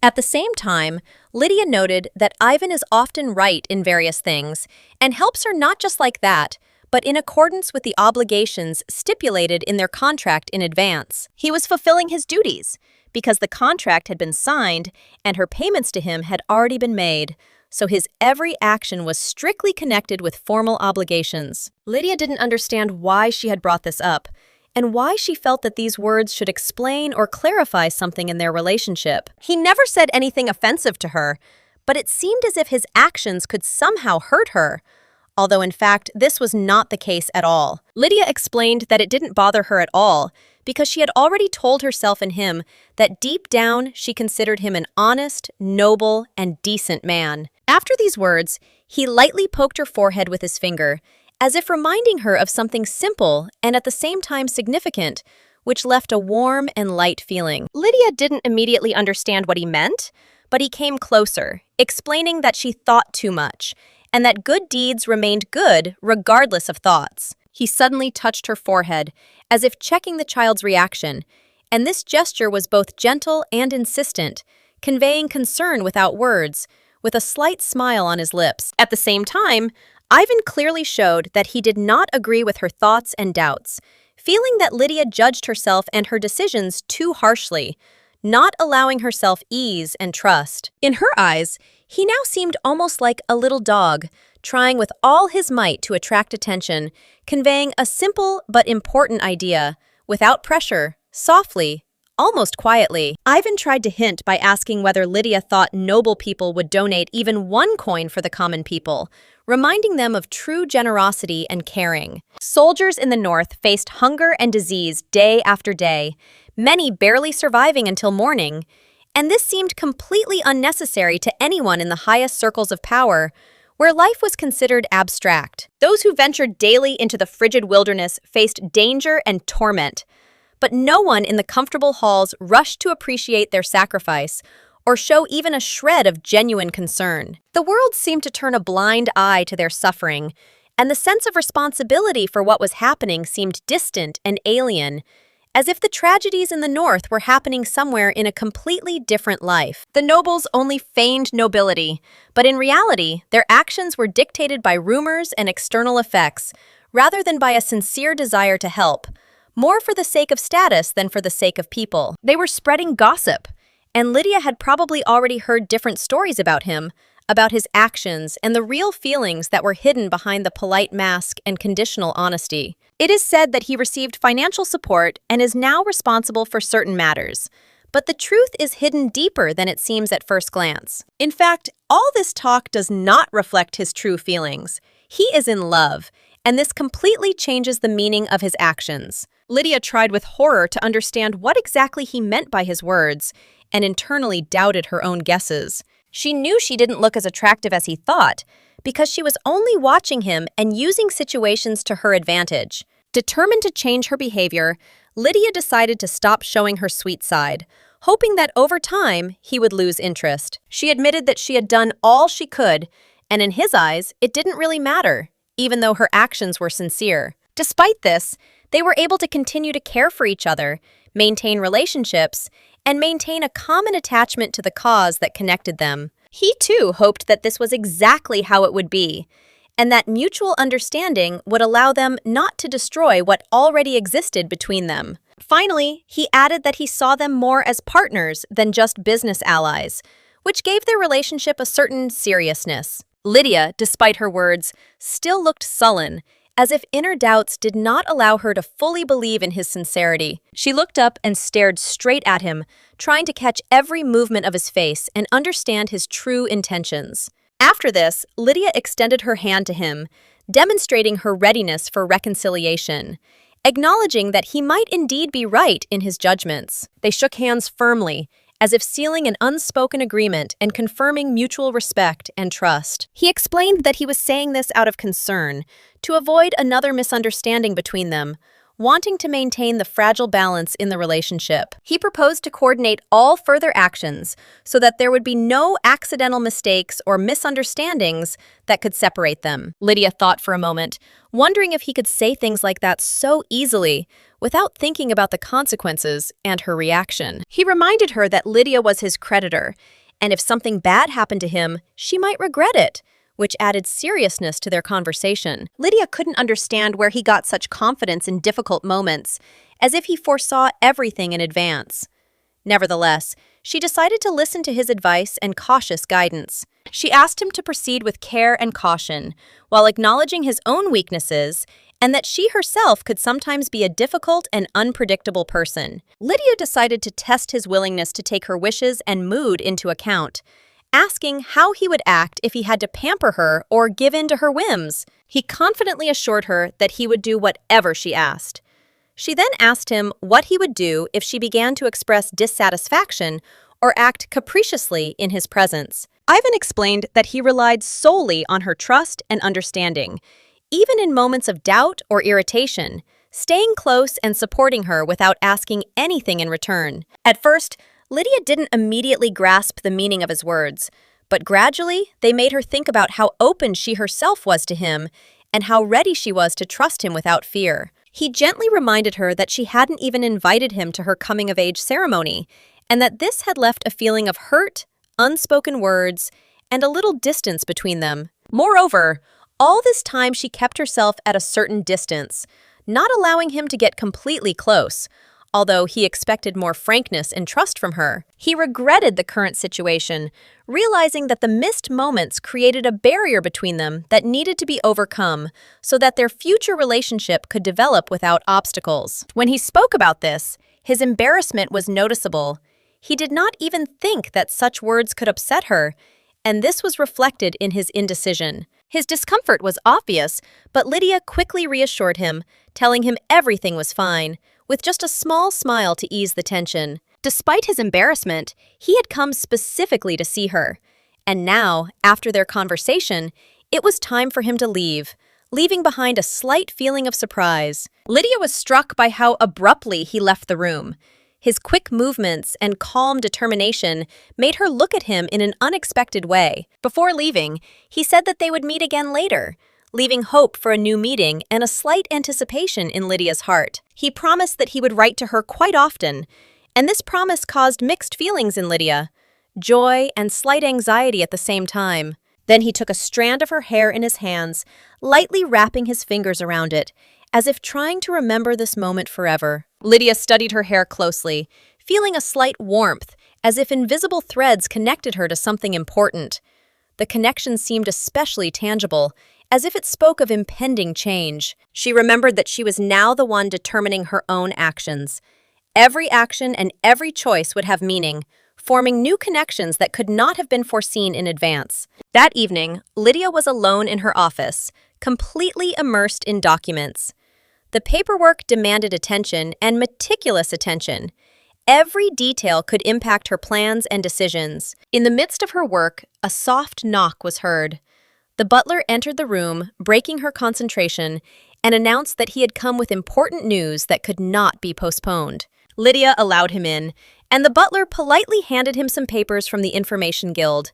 At the same time, Lydia noted that Ivan is often right in various things and helps her not just like that, but in accordance with the obligations stipulated in their contract in advance. He was fulfilling his duties because the contract had been signed and her payments to him had already been made, so his every action was strictly connected with formal obligations. Lydia didn't understand why she had brought this up, and why she felt that these words should explain or clarify something in their relationship. He never said anything offensive to her, but it seemed as if his actions could somehow hurt her, although in fact this was not the case at all. Lydia explained that it didn't bother her at all, because she had already told herself and him that deep down she considered him an honest, noble, and decent man. After these words, he lightly poked her forehead with his finger, as if reminding her of something simple and at the same time significant, which left a warm and light feeling. Lydia didn't immediately understand what he meant, but he came closer, explaining that she thought too much, and that good deeds remained good regardless of thoughts. He suddenly touched her forehead, as if checking the child's reaction, and this gesture was both gentle and insistent, conveying concern without words, with a slight smile on his lips. At the same time, Ivan clearly showed that he did not agree with her thoughts and doubts, feeling that Lydia judged herself and her decisions too harshly, not allowing herself ease and trust. In her eyes, he now seemed almost like a little dog, trying with all his might to attract attention, conveying a simple but important idea, without pressure, softly, almost quietly. Ivan tried to hint by asking whether Lydia thought noble people would donate even one coin for the common people, reminding them of true generosity and caring. Soldiers in the north faced hunger and disease day after day, many barely surviving until morning, and this seemed completely unnecessary to anyone in the highest circles of power, where life was considered abstract. Those who ventured daily into the frigid wilderness faced danger and torment, but no one in the comfortable halls rushed to appreciate their sacrifice or show even a shred of genuine concern. The world seemed to turn a blind eye to their suffering, and the sense of responsibility for what was happening seemed distant and alien, as if the tragedies in the north were happening somewhere in a completely different life. The nobles only feigned nobility, but in reality, their actions were dictated by rumors and external effects, rather than by a sincere desire to help, more for the sake of status than for the sake of people. They were spreading gossip, and Lydia had probably already heard different stories about him, about his actions and the real feelings that were hidden behind the polite mask and conditional honesty. It is said that he received financial support and is now responsible for certain matters. But the truth is hidden deeper than it seems at first glance. In fact, all this talk does not reflect his true feelings. He is in love, and this completely changes the meaning of his actions. Lydia tried with horror to understand what exactly he meant by his words, and internally doubted her own guesses. She knew she didn't look as attractive as he thought, because she was only watching him and using situations to her advantage. Determined to change her behavior, Lydia decided to stop showing her sweet side, hoping that over time he would lose interest. She admitted that she had done all she could, and in his eyes, it didn't really matter, even though her actions were sincere. Despite this, they were able to continue to care for each other, maintain relationships, and maintain a common attachment to the cause that connected them. He too hoped that this was exactly how it would be, and that mutual understanding would allow them not to destroy what already existed between them. Finally, he added that he saw them more as partners than just business allies, which gave their relationship a certain seriousness. Lydia, despite her words, still looked sullen, as if inner doubts did not allow her to fully believe in his sincerity. She looked up and stared straight at him, trying to catch every movement of his face and understand his true intentions. After this, Lydia extended her hand to him, demonstrating her readiness for reconciliation, acknowledging that he might indeed be right in his judgments. They shook hands firmly, as if sealing an unspoken agreement and confirming mutual respect and trust. He explained that he was saying this out of concern, to avoid another misunderstanding between them, wanting to maintain the fragile balance in the relationship. He proposed to coordinate all further actions so that there would be no accidental mistakes or misunderstandings that could separate them. Lydia thought for a moment, wondering if he could say things like that so easily without thinking about the consequences and her reaction. He reminded her that Lydia was his creditor, and if something bad happened to him, she might regret it, which added seriousness to their conversation. Lydia couldn't understand where he got such confidence in difficult moments, as if he foresaw everything in advance. Nevertheless, she decided to listen to his advice and cautious guidance. She asked him to proceed with care and caution, while acknowledging his own weaknesses and that she herself could sometimes be a difficult and unpredictable person. Lydia decided to test his willingness to take her wishes and mood into account, asking how he would act if he had to pamper her or give in to her whims. He confidently assured her that he would do whatever she asked. She then asked him what he would do if she began to express dissatisfaction or act capriciously in his presence. Ivan explained that he relied solely on her trust and understanding, even in moments of doubt or irritation, staying close and supporting her without asking anything in return. At first, Lydia didn't immediately grasp the meaning of his words, but gradually they made her think about how open she herself was to him and how ready she was to trust him without fear. He gently reminded her that she hadn't even invited him to her coming-of-age ceremony, and that this had left a feeling of hurt, unspoken words, and a little distance between them. Moreover, all this time she kept herself at a certain distance, not allowing him to get completely close, although he expected more frankness and trust from her. He regretted the current situation, realizing that the missed moments created a barrier between them that needed to be overcome so that their future relationship could develop without obstacles. When he spoke about this, his embarrassment was noticeable. He did not even think that such words could upset her, and this was reflected in his indecision. His discomfort was obvious, but Lydia quickly reassured him, telling him everything was fine, with just a small smile to ease the tension. Despite his embarrassment, he had come specifically to see her. And now, after their conversation, it was time for him to leave, leaving behind a slight feeling of surprise. Lydia was struck by how abruptly he left the room. His quick movements and calm determination made her look at him in an unexpected way. Before leaving, he said that they would meet again later, leaving hope for a new meeting and a slight anticipation in Lydia's heart. He promised that he would write to her quite often, and this promise caused mixed feelings in Lydia, joy and slight anxiety at the same time. Then he took a strand of her hair in his hands, lightly wrapping his fingers around it, as if trying to remember this moment forever. Lydia studied her hair closely, feeling a slight warmth as if invisible threads connected her to something important. The connection seemed especially tangible, as if it spoke of impending change. She remembered that she was now the one determining her own actions. Every action and every choice would have meaning, forming new connections that could not have been foreseen in advance. That evening, Lydia was alone in her office, completely immersed in documents. The paperwork demanded attention and meticulous attention. Every detail could impact her plans and decisions. In the midst of her work, a soft knock was heard. The butler entered the room, breaking her concentration, and announced that he had come with important news that could not be postponed. Lydia allowed him in, and the butler politely handed him some papers from the Information Guild.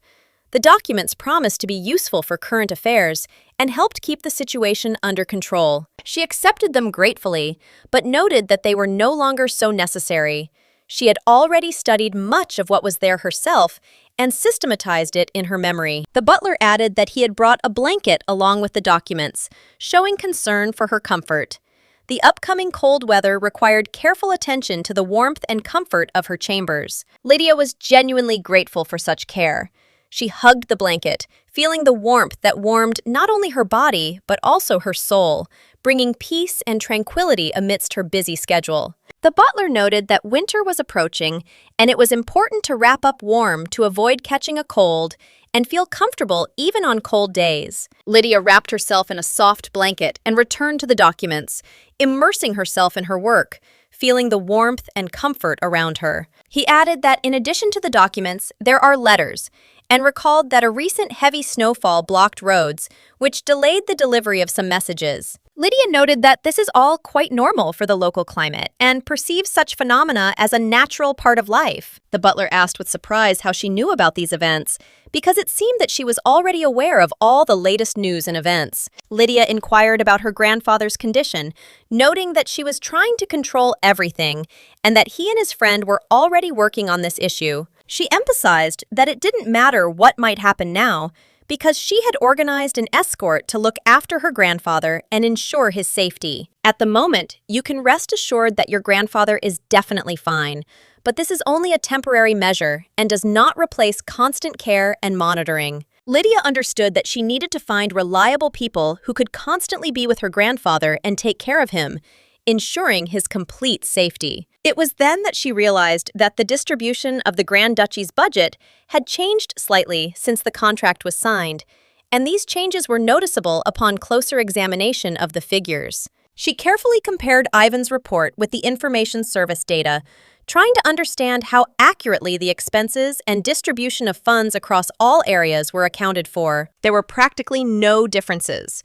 The documents promised to be useful for current affairs and helped keep the situation under control. She accepted them gratefully, but noted that they were no longer so necessary. She had already studied much of what was there herself and systematized it in her memory. The butler added that he had brought a blanket along with the documents, showing concern for her comfort. The upcoming cold weather required careful attention to the warmth and comfort of her chambers. Lydia was genuinely grateful for such care. She hugged the blanket, feeling the warmth that warmed not only her body, but also her soul, bringing peace and tranquility amidst her busy schedule. The butler noted that winter was approaching, and it was important to wrap up warm to avoid catching a cold and feel comfortable even on cold days. Lydia wrapped herself in a soft blanket and returned to the documents, immersing herself in her work, feeling the warmth and comfort around her. He added that in addition to the documents, there are letters, and recalled that a recent heavy snowfall blocked roads, which delayed the delivery of some messages. Lydia noted that this is all quite normal for the local climate and perceives such phenomena as a natural part of life. The butler asked with surprise how she knew about these events, because it seemed that she was already aware of all the latest news and events. Lydia inquired about her grandfather's condition, noting that she was trying to control everything and that he and his friend were already working on this issue. She emphasized that it didn't matter what might happen now, because she had organized an escort to look after her grandfather and ensure his safety. At the moment, you can rest assured that your grandfather is definitely fine, but this is only a temporary measure and does not replace constant care and monitoring. Lydia understood that she needed to find reliable people who could constantly be with her grandfather and take care of him, ensuring his complete safety. It was then that she realized that the distribution of the Grand Duchy's budget had changed slightly since the contract was signed, and these changes were noticeable upon closer examination of the figures. She carefully compared Ivan's report with the information service data, trying to understand how accurately the expenses and distribution of funds across all areas were accounted for. There were practically no differences.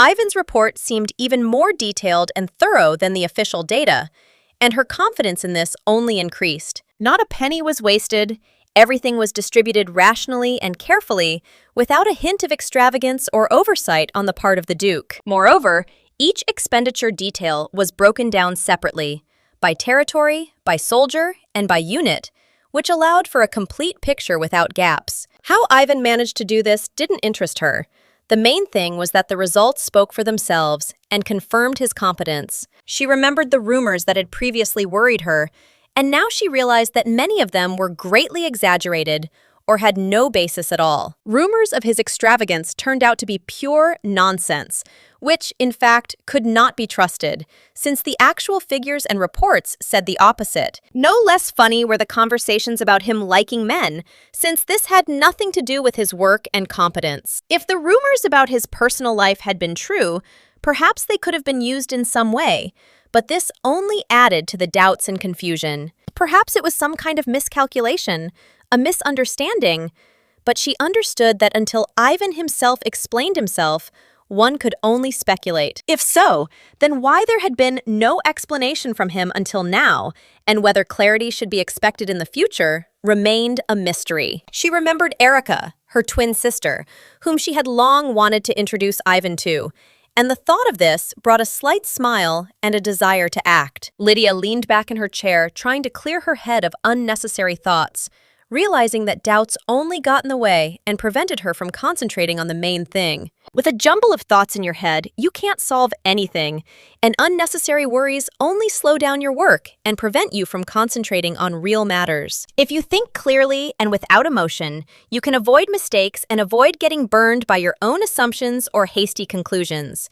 Ivan's report seemed even more detailed and thorough than the official data, and her confidence in this only increased. Not a penny was wasted, everything was distributed rationally and carefully, without a hint of extravagance or oversight on the part of the Duke. Moreover, each expenditure detail was broken down separately, by territory, by soldier, and by unit, which allowed for a complete picture without gaps. How Ivan managed to do this didn't interest her. The main thing was that the results spoke for themselves and confirmed his competence. She remembered the rumors that had previously worried her, and now she realized that many of them were greatly exaggerated or had no basis at all. Rumors of his extravagance turned out to be pure nonsense, which, in fact, could not be trusted, since the actual figures and reports said the opposite. No less funny were the conversations about him liking men, since this had nothing to do with his work and competence. If the rumors about his personal life had been true, perhaps they could have been used in some way, but this only added to the doubts and confusion. Perhaps it was some kind of miscalculation, a misunderstanding, but she understood that until Ivan himself explained himself, one could only speculate. If so, then why there had been no explanation from him until now, and whether clarity should be expected in the future, remained a mystery. She remembered Erica, her twin sister, whom she had long wanted to introduce Ivan to, and the thought of this brought a slight smile and a desire to act. Lydia leaned back in her chair, trying to clear her head of unnecessary thoughts. realizing that doubts only got in the way and prevented her from concentrating on the main thing. With a jumble of thoughts in your head, you can't solve anything, and unnecessary worries only slow down your work and prevent you from concentrating on real matters. If you think clearly and without emotion, you can avoid mistakes and avoid getting burned by your own assumptions or hasty conclusions.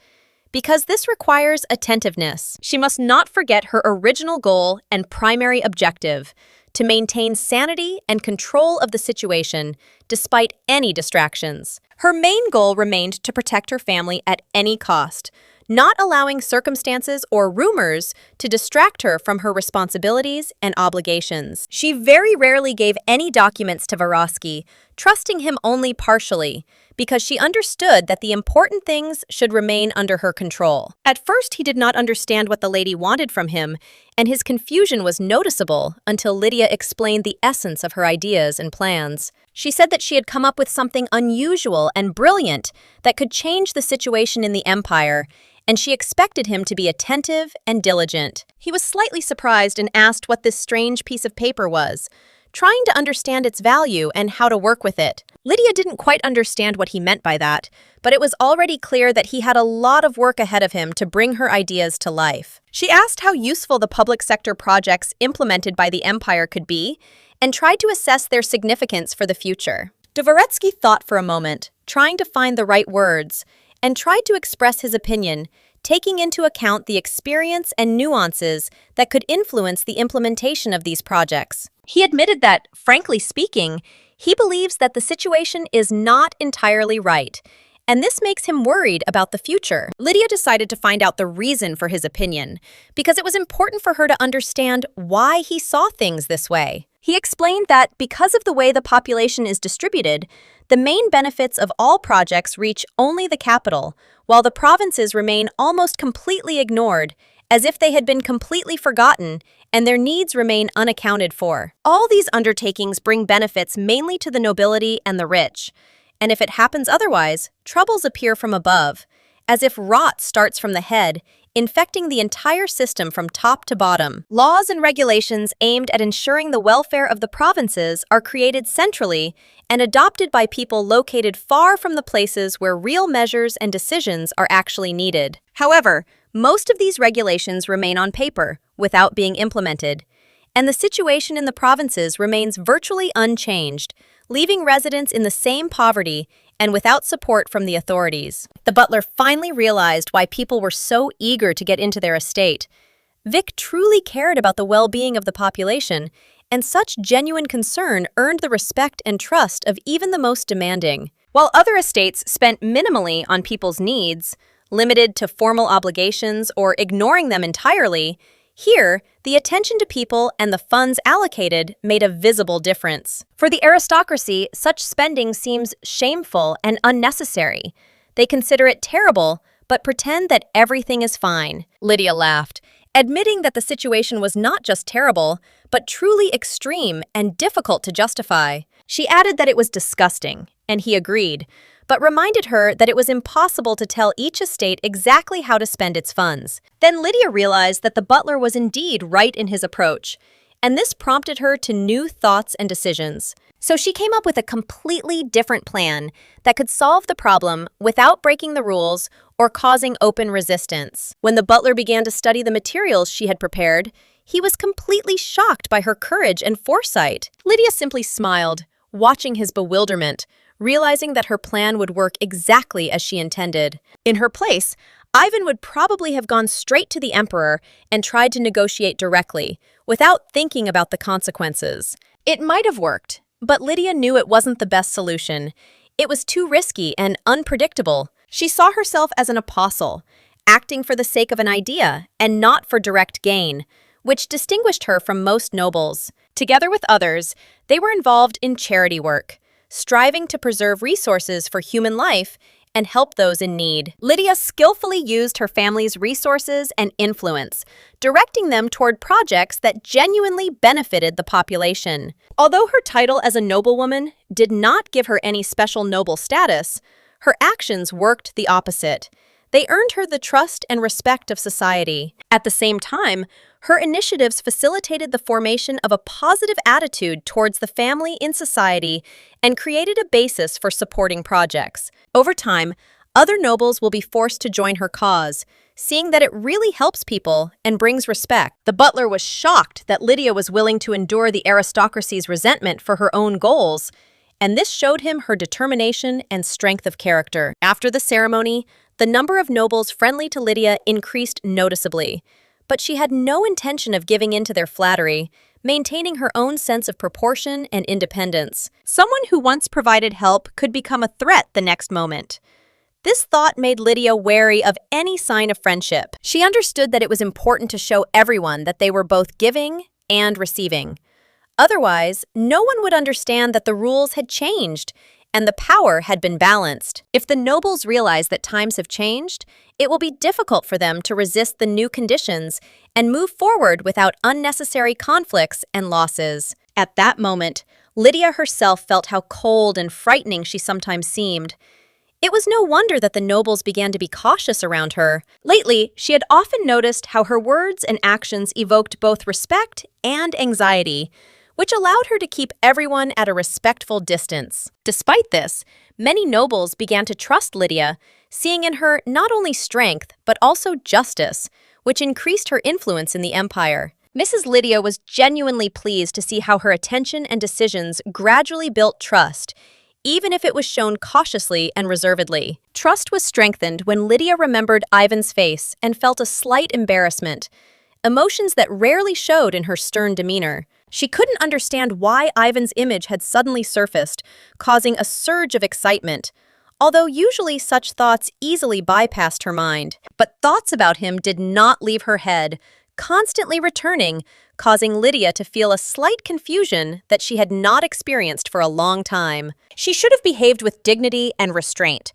Because this requires attentiveness. She must not forget her original goal and primary objective: to maintain sanity and control of the situation despite any distractions. Her main goal remained to protect her family at any cost, not allowing circumstances or rumors to distract her from her responsibilities and obligations. She very rarely gave any documents to Varosky, trusting him only partially, because she understood that the important things should remain under her control. At first, he did not understand what the lady wanted from him, and his confusion was noticeable until Lydia explained the essence of her ideas and plans. She said that she had come up with something unusual and brilliant that could change the situation in the empire, and she expected him to be attentive and diligent. He was slightly surprised and asked what this strange piece of paper was, trying to understand its value and how to work with it. Lydia didn't quite understand what he meant by that, but it was already clear that he had a lot of work ahead of him to bring her ideas to life. She asked how useful the public sector projects implemented by the empire could be, and tried to assess their significance for the future. Dvoretsky thought for a moment, trying to find the right words, and tried to express his opinion, taking into account the experience and nuances that could influence the implementation of these projects. He admitted that, frankly speaking, he believes that the situation is not entirely right, and this makes him worried about the future. Lydia decided to find out the reason for his opinion, because it was important for her to understand why he saw things this way. He explained that because of the way the population is distributed, the main benefits of all projects reach only the capital, while the provinces remain almost completely ignored, as if they had been completely forgotten and their needs remain unaccounted for. All these undertakings bring benefits mainly to the nobility and the rich, and if it happens otherwise, troubles appear from above, as if rot starts from the head, infecting the entire system from top to bottom. Laws and regulations aimed at ensuring the welfare of the provinces are created centrally and adopted by people located far from the places where real measures and decisions are actually needed. However, most of these regulations remain on paper, without being implemented, and the situation in the provinces remains virtually unchanged, leaving residents in the same poverty and without support from the authorities. The butler finally realized why people were so eager to get into their estate. Vic truly cared about the well-being of the population, and such genuine concern earned the respect and trust of even the most demanding. While other estates spent minimally on people's needs, limited to formal obligations or ignoring them entirely, here, the attention to people and the funds allocated made a visible difference. For the aristocracy, such spending seems shameful and unnecessary. They consider it terrible, but pretend that everything is fine. Lydia laughed, admitting that the situation was not just terrible, but truly extreme and difficult to justify. She added that it was disgusting, and he agreed, but reminded her that it was impossible to tell each estate exactly how to spend its funds. Then Lydia realized that the butler was indeed right in his approach, and this prompted her to new thoughts and decisions. So she came up with a completely different plan that could solve the problem without breaking the rules or causing open resistance. When the butler began to study the materials she had prepared, he was completely shocked by her courage and foresight. Lydia simply smiled, watching his bewilderment, realizing that her plan would work exactly as she intended. In her place, Ivan would probably have gone straight to the emperor and tried to negotiate directly, without thinking about the consequences. It might have worked, but Lydia knew it wasn't the best solution. It was too risky and unpredictable. She saw herself as an apostle, acting for the sake of an idea and not for direct gain, which distinguished her from most nobles. Together with others, they were involved in charity work, striving to preserve resources for human life and help those in need. Lydia skillfully used her family's resources and influence, directing them toward projects that genuinely benefited the population. Although her title as a noblewoman did not give her any special noble status, her actions worked the opposite. They earned her the trust and respect of society. At the same time, Her initiatives facilitated the formation of a positive attitude towards the family in society and created a basis for supporting projects. Over time, other nobles will be forced to join her cause, seeing that it really helps people and brings respect. The butler was shocked that Lydia was willing to endure the aristocracy's resentment for her own goals, and this showed him her determination and strength of character. After the ceremony, the number of nobles friendly to Lydia increased noticeably, but she had no intention of giving in to their flattery, maintaining her own sense of proportion and independence. Someone who once provided help could become a threat the next moment. This thought made Lydia wary of any sign of friendship. She understood that it was important to show everyone that they were both giving and receiving. Otherwise, no one would understand that the rules had changed and the power had been balanced. If the nobles realize that times have changed, it will be difficult for them to resist the new conditions and move forward without unnecessary conflicts and losses. At that moment, Lydia herself felt how cold and frightening she sometimes seemed. It was no wonder that the nobles began to be cautious around her. Lately, she had often noticed how her words and actions evoked both respect and anxiety, which allowed her to keep everyone at a respectful distance. Despite this, many nobles began to trust Lydia, seeing in her not only strength, but also justice, which increased her influence in the empire. Mrs. Lydia was genuinely pleased to see how her attention and decisions gradually built trust, even if it was shown cautiously and reservedly. Trust was strengthened when Lydia remembered Ivan's face and felt a slight embarrassment, emotions that rarely showed in her stern demeanor. She couldn't understand why Ivan's image had suddenly surfaced, causing a surge of excitement, although usually such thoughts easily bypassed her mind. But thoughts about him did not leave her head, constantly returning, causing Lydia to feel a slight confusion that she had not experienced for a long time. She should have behaved with dignity and restraint,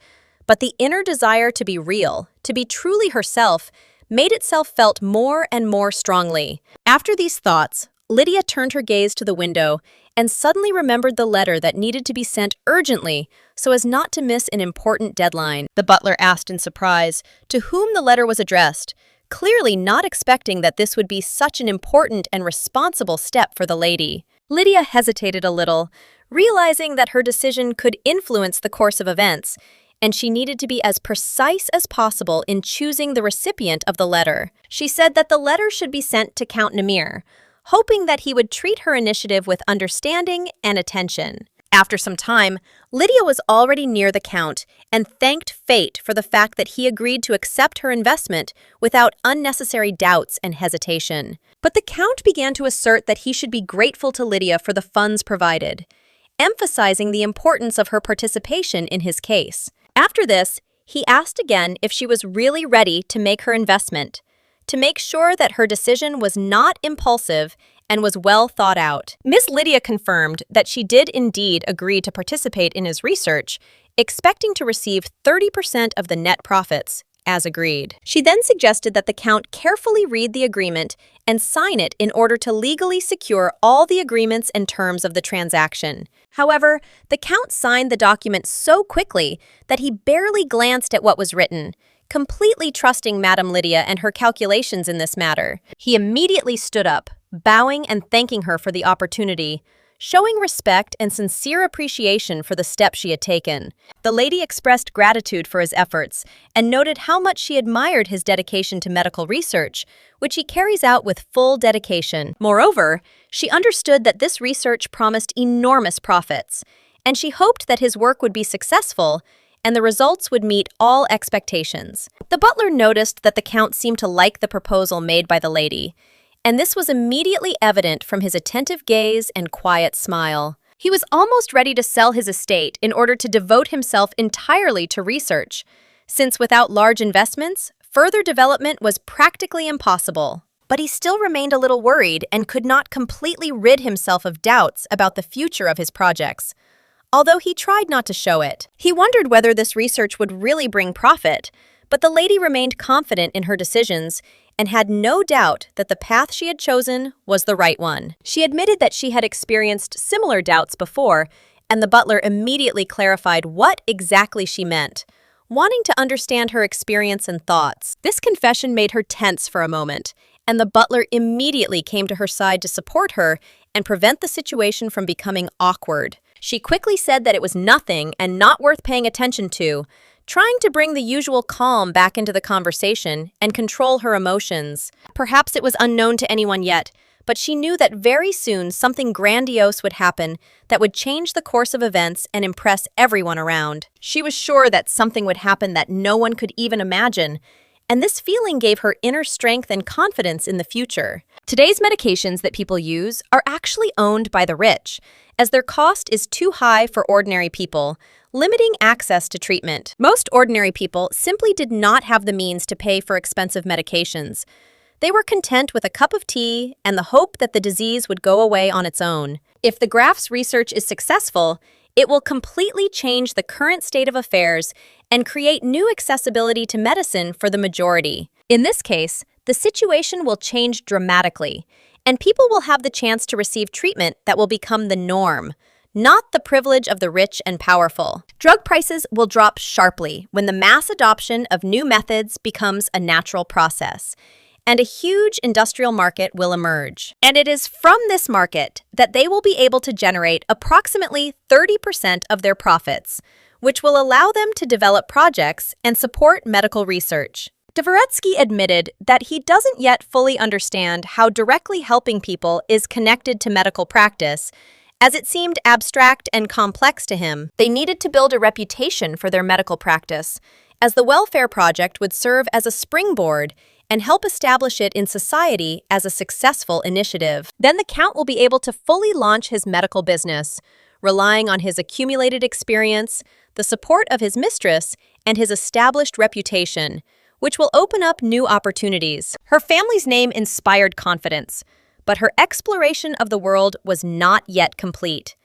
but the inner desire to be real, to be truly herself, made itself felt more and more strongly. After these thoughts, Lydia turned her gaze to the window and suddenly remembered the letter that needed to be sent urgently so as not to miss an important deadline. The butler asked in surprise to whom the letter was addressed, clearly not expecting that this would be such an important and responsible step for the lady. Lydia hesitated a little, realizing that her decision could influence the course of events, and she needed to be as precise as possible in choosing the recipient of the letter. She said that the letter should be sent to Count Namir, hoping that he would treat her initiative with understanding and attention. After some time, Lydia was already near the Count and thanked fate for the fact that he agreed to accept her investment without unnecessary doubts and hesitation. But the Count began to assert that he should be grateful to Lydia for the funds provided, emphasizing the importance of her participation in his case. After this, he asked again if she was really ready to make her investment, to make sure that her decision was not impulsive and was well thought out. Miss Lydia confirmed that she did indeed agree to participate in his research, expecting to receive 30% of the net profits, as agreed. She then suggested that the Count carefully read the agreement and sign it in order to legally secure all the agreements and terms of the transaction. However, the Count signed the document so quickly that he barely glanced at what was written, completely trusting Madame Lydia and her calculations in this matter. He immediately stood up, bowing and thanking her for the opportunity, showing respect and sincere appreciation for the step she had taken. The lady expressed gratitude for his efforts and noted how much she admired his dedication to medical research, which he carries out with full dedication. Moreover, she understood that this research promised enormous profits, and she hoped that his work would be successful and the results would meet all expectations. The butler noticed that the Count seemed to like the proposal made by the lady, and this was immediately evident from his attentive gaze and quiet smile. He was almost ready to sell his estate in order to devote himself entirely to research, since without large investments, further development was practically impossible. But he still remained a little worried and could not completely rid himself of doubts about the future of his projects, although he tried not to show it. He wondered whether this research would really bring profit, but the lady remained confident in her decisions and had no doubt that the path she had chosen was the right one. She admitted that she had experienced similar doubts before, and the butler immediately clarified what exactly she meant, wanting to understand her experience and thoughts. This confession made her tense for a moment, and the butler immediately came to her side to support her and prevent the situation from becoming awkward. She quickly said that it was nothing and not worth paying attention to, trying to bring the usual calm back into the conversation and control her emotions. Perhaps it was unknown to anyone yet, but she knew that very soon something grandiose would happen that would change the course of events and impress everyone around. She was sure that something would happen that no one could even imagine, and this feeling gave her inner strength and confidence in the future. Today's medications that people use are actually owned by the rich, as their cost is too high for ordinary people, limiting access to treatment. Most ordinary people simply did not have the means to pay for expensive medications. They were content with a cup of tea and the hope that the disease would go away on its own. If the graph's research is successful, it will completely change the current state of affairs and create new accessibility to medicine for the majority. In this case, the situation will change dramatically, and people will have the chance to receive treatment that will become the norm, not the privilege of the rich and powerful. Drug prices will drop sharply when the mass adoption of new methods becomes a natural process, and a huge industrial market will emerge. And it is from this market that they will be able to generate approximately 30% of their profits, which will allow them to develop projects and support medical research. Dvoretsky admitted that he doesn't yet fully understand how directly helping people is connected to medical practice, as it seemed abstract and complex to him. They needed to build a reputation for their medical practice, as the welfare project would serve as a springboard and help establish it in society as a successful initiative. Then the Count will be able to fully launch his medical business, relying on his accumulated experience, the support of his mistress, and his established reputation, which will open up new opportunities. Her family's name inspired confidence, but her exploration of the world was not yet complete.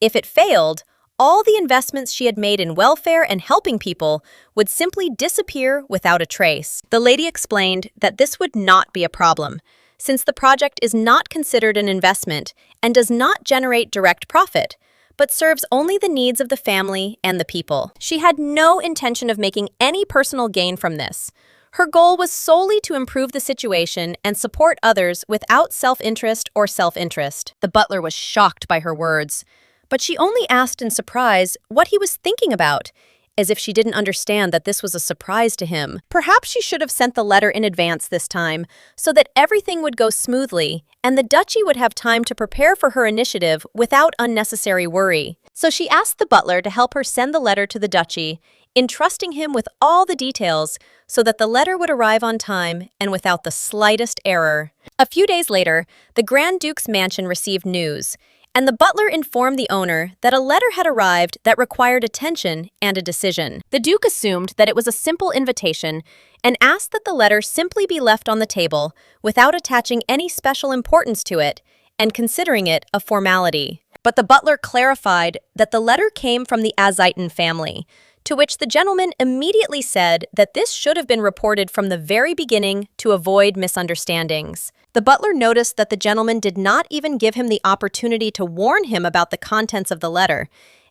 If it failed, all the investments she had made in welfare and helping people would simply disappear without a trace. The lady explained that this would not be a problem, since the project is not considered an investment and does not generate direct profit, but serves only the needs of the family and the people. She had no intention of making any personal gain from this. Her goal was solely to improve the situation and support others without self-interest or self-interest. The butler was shocked by her words, but she only asked in surprise what he was thinking about, as if she didn't understand that this was a surprise to him. Perhaps she should have sent the letter in advance this time, so that everything would go smoothly and the duchy would have time to prepare for her initiative without unnecessary worry. So she asked the butler to help her send the letter to the duchy, entrusting him with all the details so that the letter would arrive on time and without the slightest error. A few days later, the Grand Duke's mansion received news, and the butler informed the owner that a letter had arrived that required attention and a decision. The Duke assumed that it was a simple invitation and asked that the letter simply be left on the table without attaching any special importance to it and considering it a formality. But the butler clarified that the letter came from the Azaitan family, to which the gentleman immediately said that this should have been reported from the very beginning to avoid misunderstandings. The butler noticed that the gentleman did not even give him the opportunity to warn him about the contents of the letter,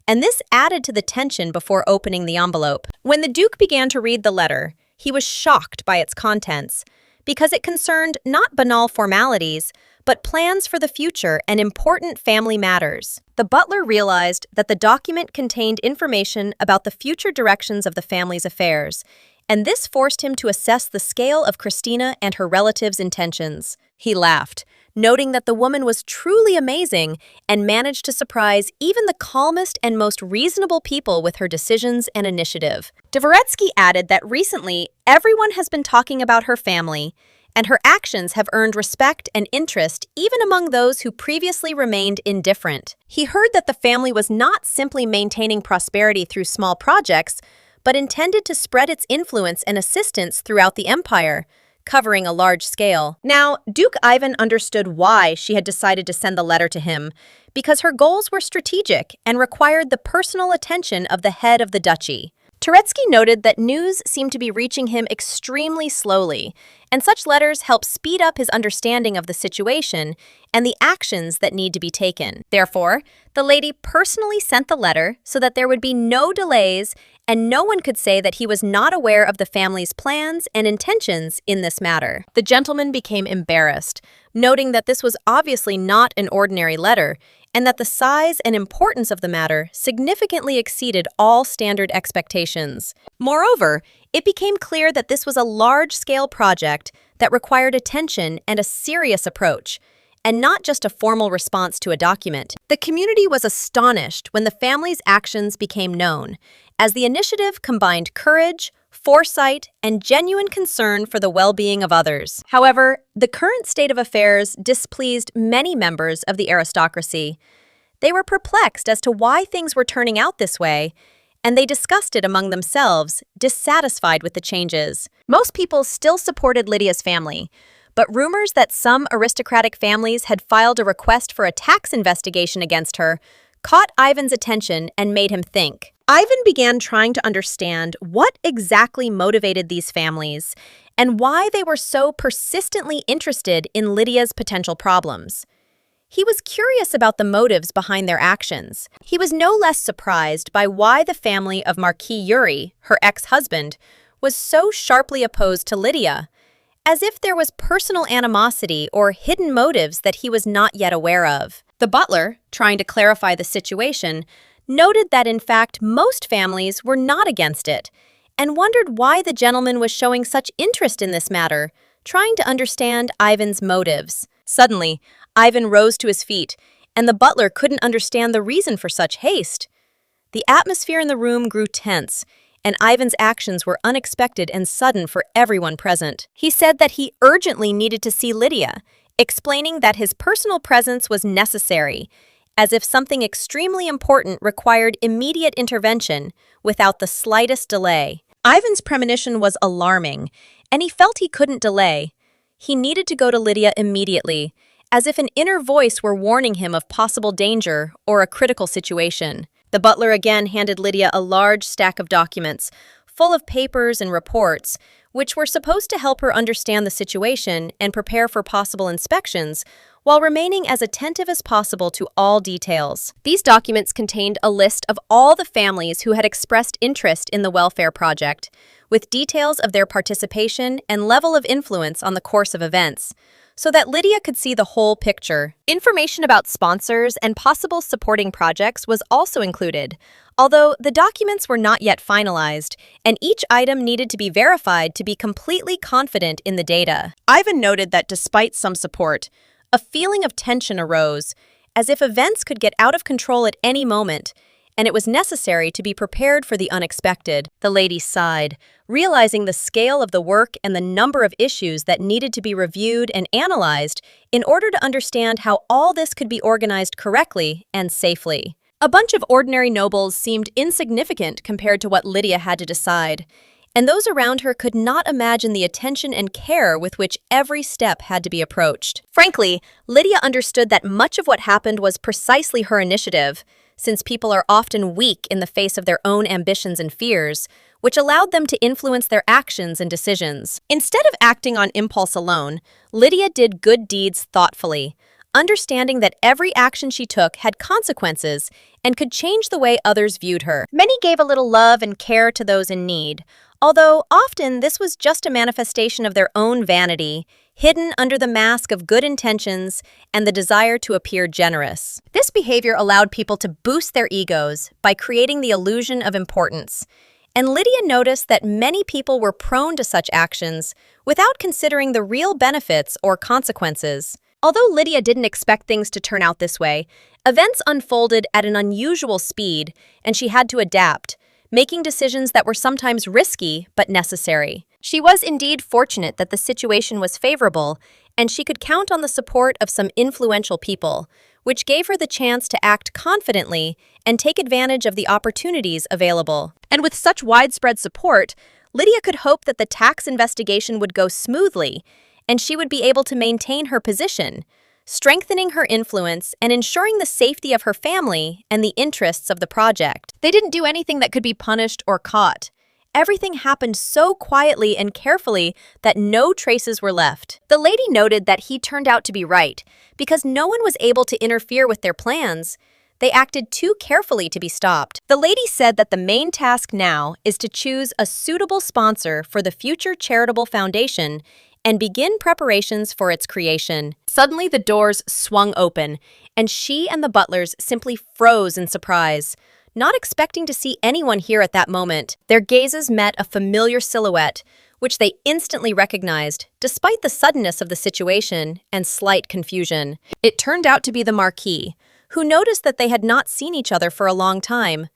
and this added to the tension before opening the envelope. When the Duke began to read the letter, he was shocked by its contents, because it concerned not banal formalities, but plans for the future and important family matters. The butler realized that the document contained information about the future directions of the family's affairs, and this forced him to assess the scale of Christina and her relatives' intentions. He laughed, noting that the woman was truly amazing and managed to surprise even the calmest and most reasonable people with her decisions and initiative. Dvoretsky added that recently, everyone has been talking about her family, and her actions have earned respect and interest even among those who previously remained indifferent. He heard that the family was not simply maintaining prosperity through small projects, but intended to spread its influence and assistance throughout the empire, covering a large scale. Now, Duke Ivan understood why she had decided to send the letter to him, because her goals were strategic and required the personal attention of the head of the duchy. Turetsky noted that news seemed to be reaching him extremely slowly, and such letters help speed up his understanding of the situation and the actions that need to be taken. Therefore, the lady personally sent the letter so that there would be no delays and no one could say that he was not aware of the family's plans and intentions in this matter. The gentleman became embarrassed, noting that this was obviously not an ordinary letter and that the size and importance of the matter significantly exceeded all standard expectations. Moreover, it became clear that this was a large-scale project that required attention and a serious approach, and not just a formal response to a document. The community was astonished when the family's actions became known, as the initiative combined courage, foresight, and genuine concern for the well-being of others. However, the current state of affairs displeased many members of the aristocracy. They were perplexed as to why things were turning out this way, and they discussed it among themselves, dissatisfied with the changes. Most people still supported Lydia's family, but rumors that some aristocratic families had filed a request for a tax investigation against her caught Ivan's attention and made him think. Ivan began trying to understand what exactly motivated these families and why they were so persistently interested in Lydia's potential problems. He was curious about the motives behind their actions. He was no less surprised by why the family of Marquee Yuri, her ex-husband, was so sharply opposed to Lydia, as if there was personal animosity or hidden motives that he was not yet aware of. The butler, trying to clarify the situation, noted that in fact most families were not against it, and wondered why the gentleman was showing such interest in this matter, trying to understand Ivan's motives. Suddenly, Ivan rose to his feet, and the butler couldn't understand the reason for such haste. The atmosphere in the room grew tense, and Ivan's actions were unexpected and sudden for everyone present. He said that he urgently needed to see Lydia, explaining that his personal presence was necessary, as if something extremely important required immediate intervention without the slightest delay. Ivan's premonition was alarming, and he felt he couldn't delay. He needed to go to Lydia immediately, as if an inner voice were warning him of possible danger or a critical situation. The butler again handed Lydia a large stack of documents, full of papers and reports, which were supposed to help her understand the situation and prepare for possible inspections, while remaining as attentive as possible to all details. These documents contained a list of all the families who had expressed interest in the welfare project, with details of their participation and level of influence on the course of events, so that Lydia could see the whole picture. Information about sponsors and possible supporting projects was also included, although the documents were not yet finalized, and each item needed to be verified to be completely confident in the data. Ivan noted that despite some support, a feeling of tension arose, as if events could get out of control at any moment, and it was necessary to be prepared for the unexpected. The lady sighed, realizing the scale of the work and the number of issues that needed to be reviewed and analyzed in order to understand how all this could be organized correctly and safely. A bunch of ordinary nobles seemed insignificant compared to what Lydia had to decide, and those around her could not imagine the attention and care with which every step had to be approached. Frankly, Lydia understood that much of what happened was precisely her initiative, since people are often weak in the face of their own ambitions and fears, which allowed them to influence their actions and decisions. Instead of acting on impulse alone, Lydia did good deeds thoughtfully, understanding that every action she took had consequences and could change the way others viewed her. Many gave a little love and care to those in need, although often this was just a manifestation of their own vanity, hidden under the mask of good intentions and the desire to appear generous. This behavior allowed people to boost their egos by creating the illusion of importance, and Lydia noticed that many people were prone to such actions without considering the real benefits or consequences. Although Lydia didn't expect things to turn out this way, events unfolded at an unusual speed, and she had to adapt, making decisions that were sometimes risky but necessary. She was indeed fortunate that the situation was favorable, and she could count on the support of some influential people, which gave her the chance to act confidently and take advantage of the opportunities available. And with such widespread support, Lydia could hope that the tax investigation would go smoothly, and she would be able to maintain her position, strengthening her influence and ensuring the safety of her family and the interests of the project. They didn't do anything that could be punished or caught. Everything happened so quietly and carefully that no traces were left. The lady noted that he turned out to be right, because no one was able to interfere with their plans. They acted too carefully to be stopped. The lady said that the main task now is to choose a suitable sponsor for the future charitable foundation and begin preparations for its creation. Suddenly, the doors swung open, and she and the butlers simply froze in surprise, not expecting to see anyone here at that moment. Their gazes met a familiar silhouette, which they instantly recognized, despite the suddenness of the situation and slight confusion. It turned out to be the Marquis, who noticed that they had not seen each other for a long time.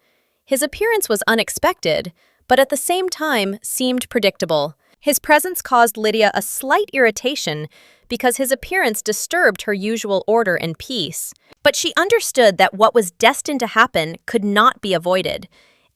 His appearance was unexpected, but at the same time seemed predictable. His presence caused Lydia a slight irritation because his appearance disturbed her usual order and peace. But she understood that what was destined to happen could not be avoided,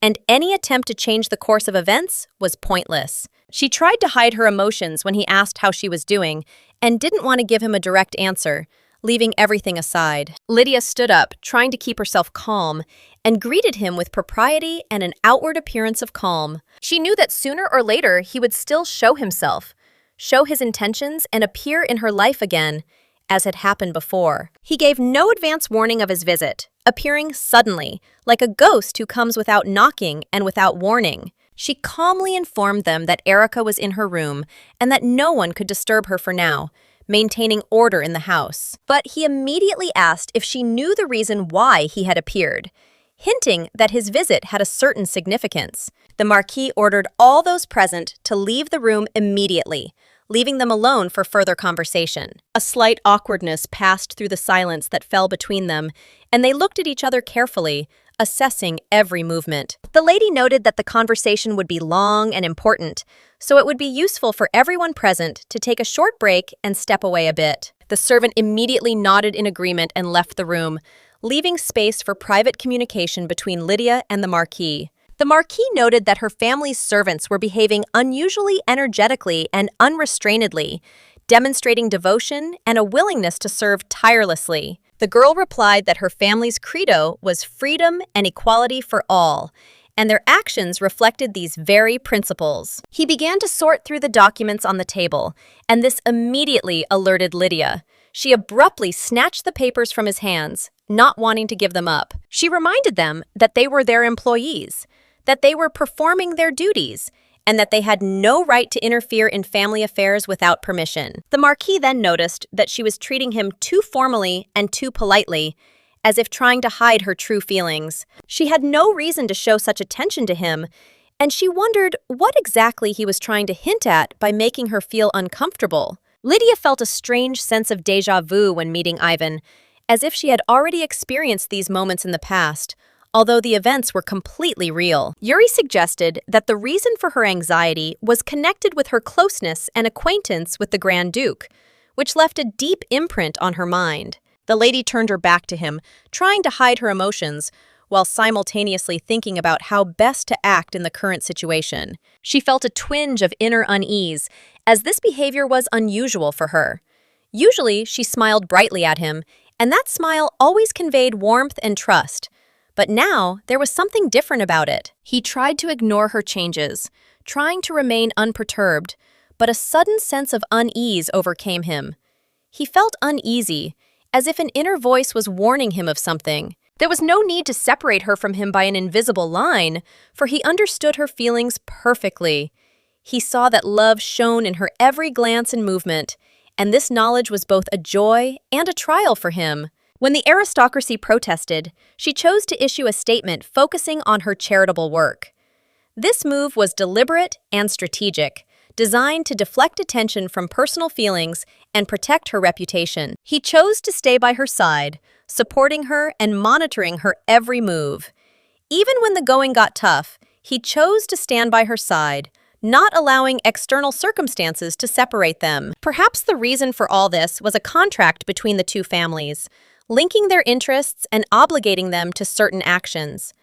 and any attempt to change the course of events was pointless. She tried to hide her emotions when he asked how she was doing and didn't want to give him a direct answer, leaving everything aside. Lydia stood up, trying to keep herself calm, and greeted him with propriety and an outward appearance of calm. She knew that sooner or later he would still show himself, show his intentions, and appear in her life again, as had happened before. He gave no advance warning of his visit, appearing suddenly, like a ghost who comes without knocking and without warning. She calmly informed them that Erica was in her room and that no one could disturb her for now, maintaining order in the house. But he immediately asked if she knew the reason why he had appeared, hinting that his visit had a certain significance. The Marquis ordered all those present to leave the room immediately, leaving them alone for further conversation. A slight awkwardness passed through the silence that fell between them, and they looked at each other carefully, assessing every movement. The lady noted that the conversation would be long and important, so it would be useful for everyone present to take a short break and step away a bit. The servant immediately nodded in agreement and left the room, leaving space for private communication between Lydia and the Marquis. The Marquis noted that her family's servants were behaving unusually energetically and unrestrainedly, demonstrating devotion and a willingness to serve tirelessly. The girl replied that her family's credo was freedom and equality for all, and their actions reflected these very principles. He began to sort through the documents on the table, and this immediately alerted Lydia. She abruptly snatched the papers from his hands, not wanting to give them up. She reminded them that they were their employees, that they were performing their duties, and that they had no right to interfere in family affairs without permission. The Marquis then noticed that she was treating him too formally and too politely, as if trying to hide her true feelings. She had no reason to show such attention to him, and she wondered what exactly he was trying to hint at by making her feel uncomfortable. Lydia felt a strange sense of déjà vu when meeting Ivan, as if she had already experienced these moments in the past, although the events were completely real. Yuri suggested that the reason for her anxiety was connected with her closeness and acquaintance with the Grand Duke, which left a deep imprint on her mind. The lady turned her back to him, trying to hide her emotions, while simultaneously thinking about how best to act in the current situation. She felt a twinge of inner unease, as this behavior was unusual for her. Usually, she smiled brightly at him, and that smile always conveyed warmth and trust. But now, there was something different about it. He tried to ignore her changes, trying to remain unperturbed, but a sudden sense of unease overcame him. He felt uneasy, as if an inner voice was warning him of something. There was no need to separate her from him by an invisible line, for he understood her feelings perfectly. He saw that love shone in her every glance and movement, and this knowledge was both a joy and a trial for him. When the aristocracy protested, she chose to issue a statement focusing on her charitable work. This move was deliberate and strategic, designed to deflect attention from personal feelings and protect her reputation. He chose to stay by her side, supporting her and monitoring her every move. Even when the going got tough, he chose to stand by her side, not allowing external circumstances to separate them. Perhaps the reason for all this was a contract between the two families, linking their interests and obligating them to certain actions.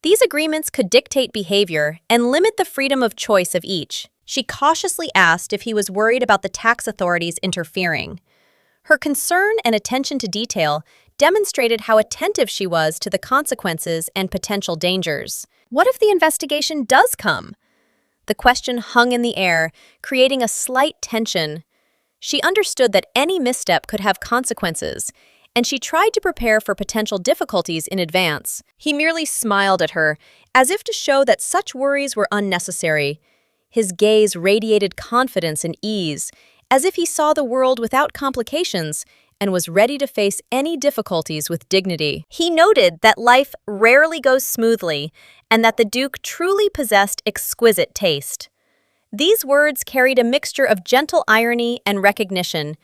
These agreements could dictate behavior and limit the freedom of choice of each. She cautiously asked if he was worried about the tax authorities interfering. Her concern and attention to detail demonstrated how attentive she was to the consequences and potential dangers. What if the investigation does come? The question hung in the air, creating a slight tension. She understood that any misstep could have consequences, and she tried to prepare for potential difficulties in advance. He merely smiled at her, as if to show that such worries were unnecessary. His gaze radiated confidence and ease, as if he saw the world without complications and was ready to face any difficulties with dignity. He noted that life rarely goes smoothly and that the Duke truly possessed exquisite taste. These words carried a mixture of gentle irony and recognition,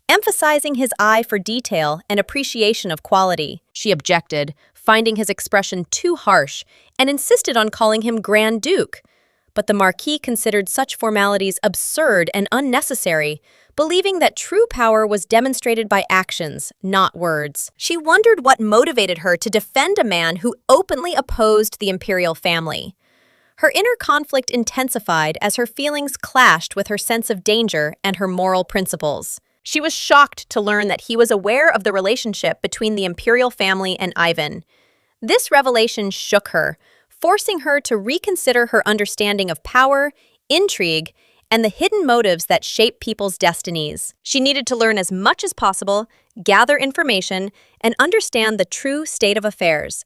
emphasizing his eye for detail and appreciation of quality. She objected, finding his expression too harsh, and insisted on calling him Grand Duke. But the Marquis considered such formalities absurd and unnecessary, believing that true power was demonstrated by actions, not words. She wondered what motivated her to defend a man who openly opposed the imperial family. Her inner conflict intensified as her feelings clashed with her sense of danger and her moral principles. She was shocked to learn that he was aware of the relationship between the imperial family and Ivan. This revelation shook her, forcing her to reconsider her understanding of power, intrigue, and the hidden motives that shape people's destinies. She needed to learn as much as possible, gather information, and understand the true state of affairs.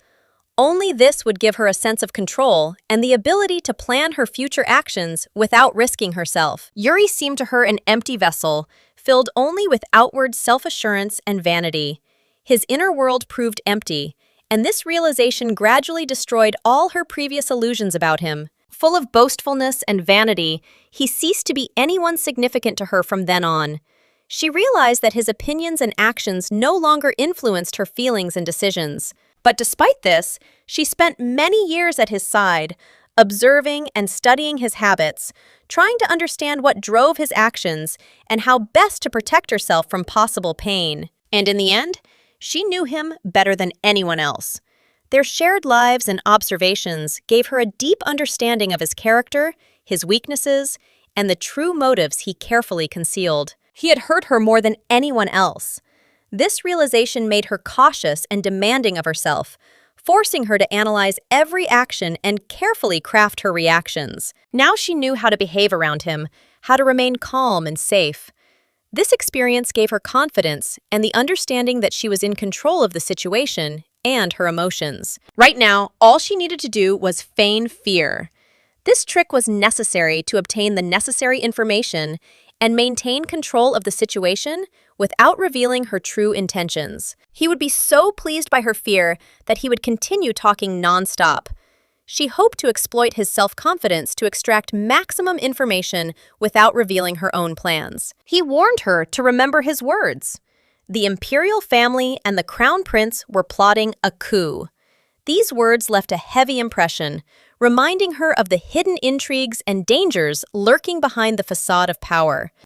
Only this would give her a sense of control and the ability to plan her future actions without risking herself. Yuri seemed to her an empty vessel, filled only with outward self-assurance and vanity. His inner world proved empty, and this realization gradually destroyed all her previous illusions about him. Full of boastfulness and vanity, he ceased to be anyone significant to her from then on. She realized that his opinions and actions no longer influenced her feelings and decisions. But despite this, she spent many years at his side, observing and studying his habits, trying to understand what drove his actions and how best to protect herself from possible pain. And in the end, she knew him better than anyone else. Their shared lives and observations gave her a deep understanding of his character, his weaknesses, and the true motives he carefully concealed. He had hurt her more than anyone else. This realization made her cautious and demanding of herself, forcing her to analyze every action and carefully craft her reactions. Now she knew how to behave around him, how to remain calm and safe. This experience gave her confidence and the understanding that she was in control of the situation and her emotions. Right now, all she needed to do was feign fear. This trick was necessary to obtain the necessary information and maintain control of the situation without revealing her true intentions. He would be so pleased by her fear that he would continue talking nonstop. She hoped to exploit his self-confidence to extract maximum information without revealing her own plans. He warned her to remember his words. The imperial family and the crown prince were plotting a coup. These words left a heavy impression, reminding her of the hidden intrigues and dangers lurking behind the facade of power.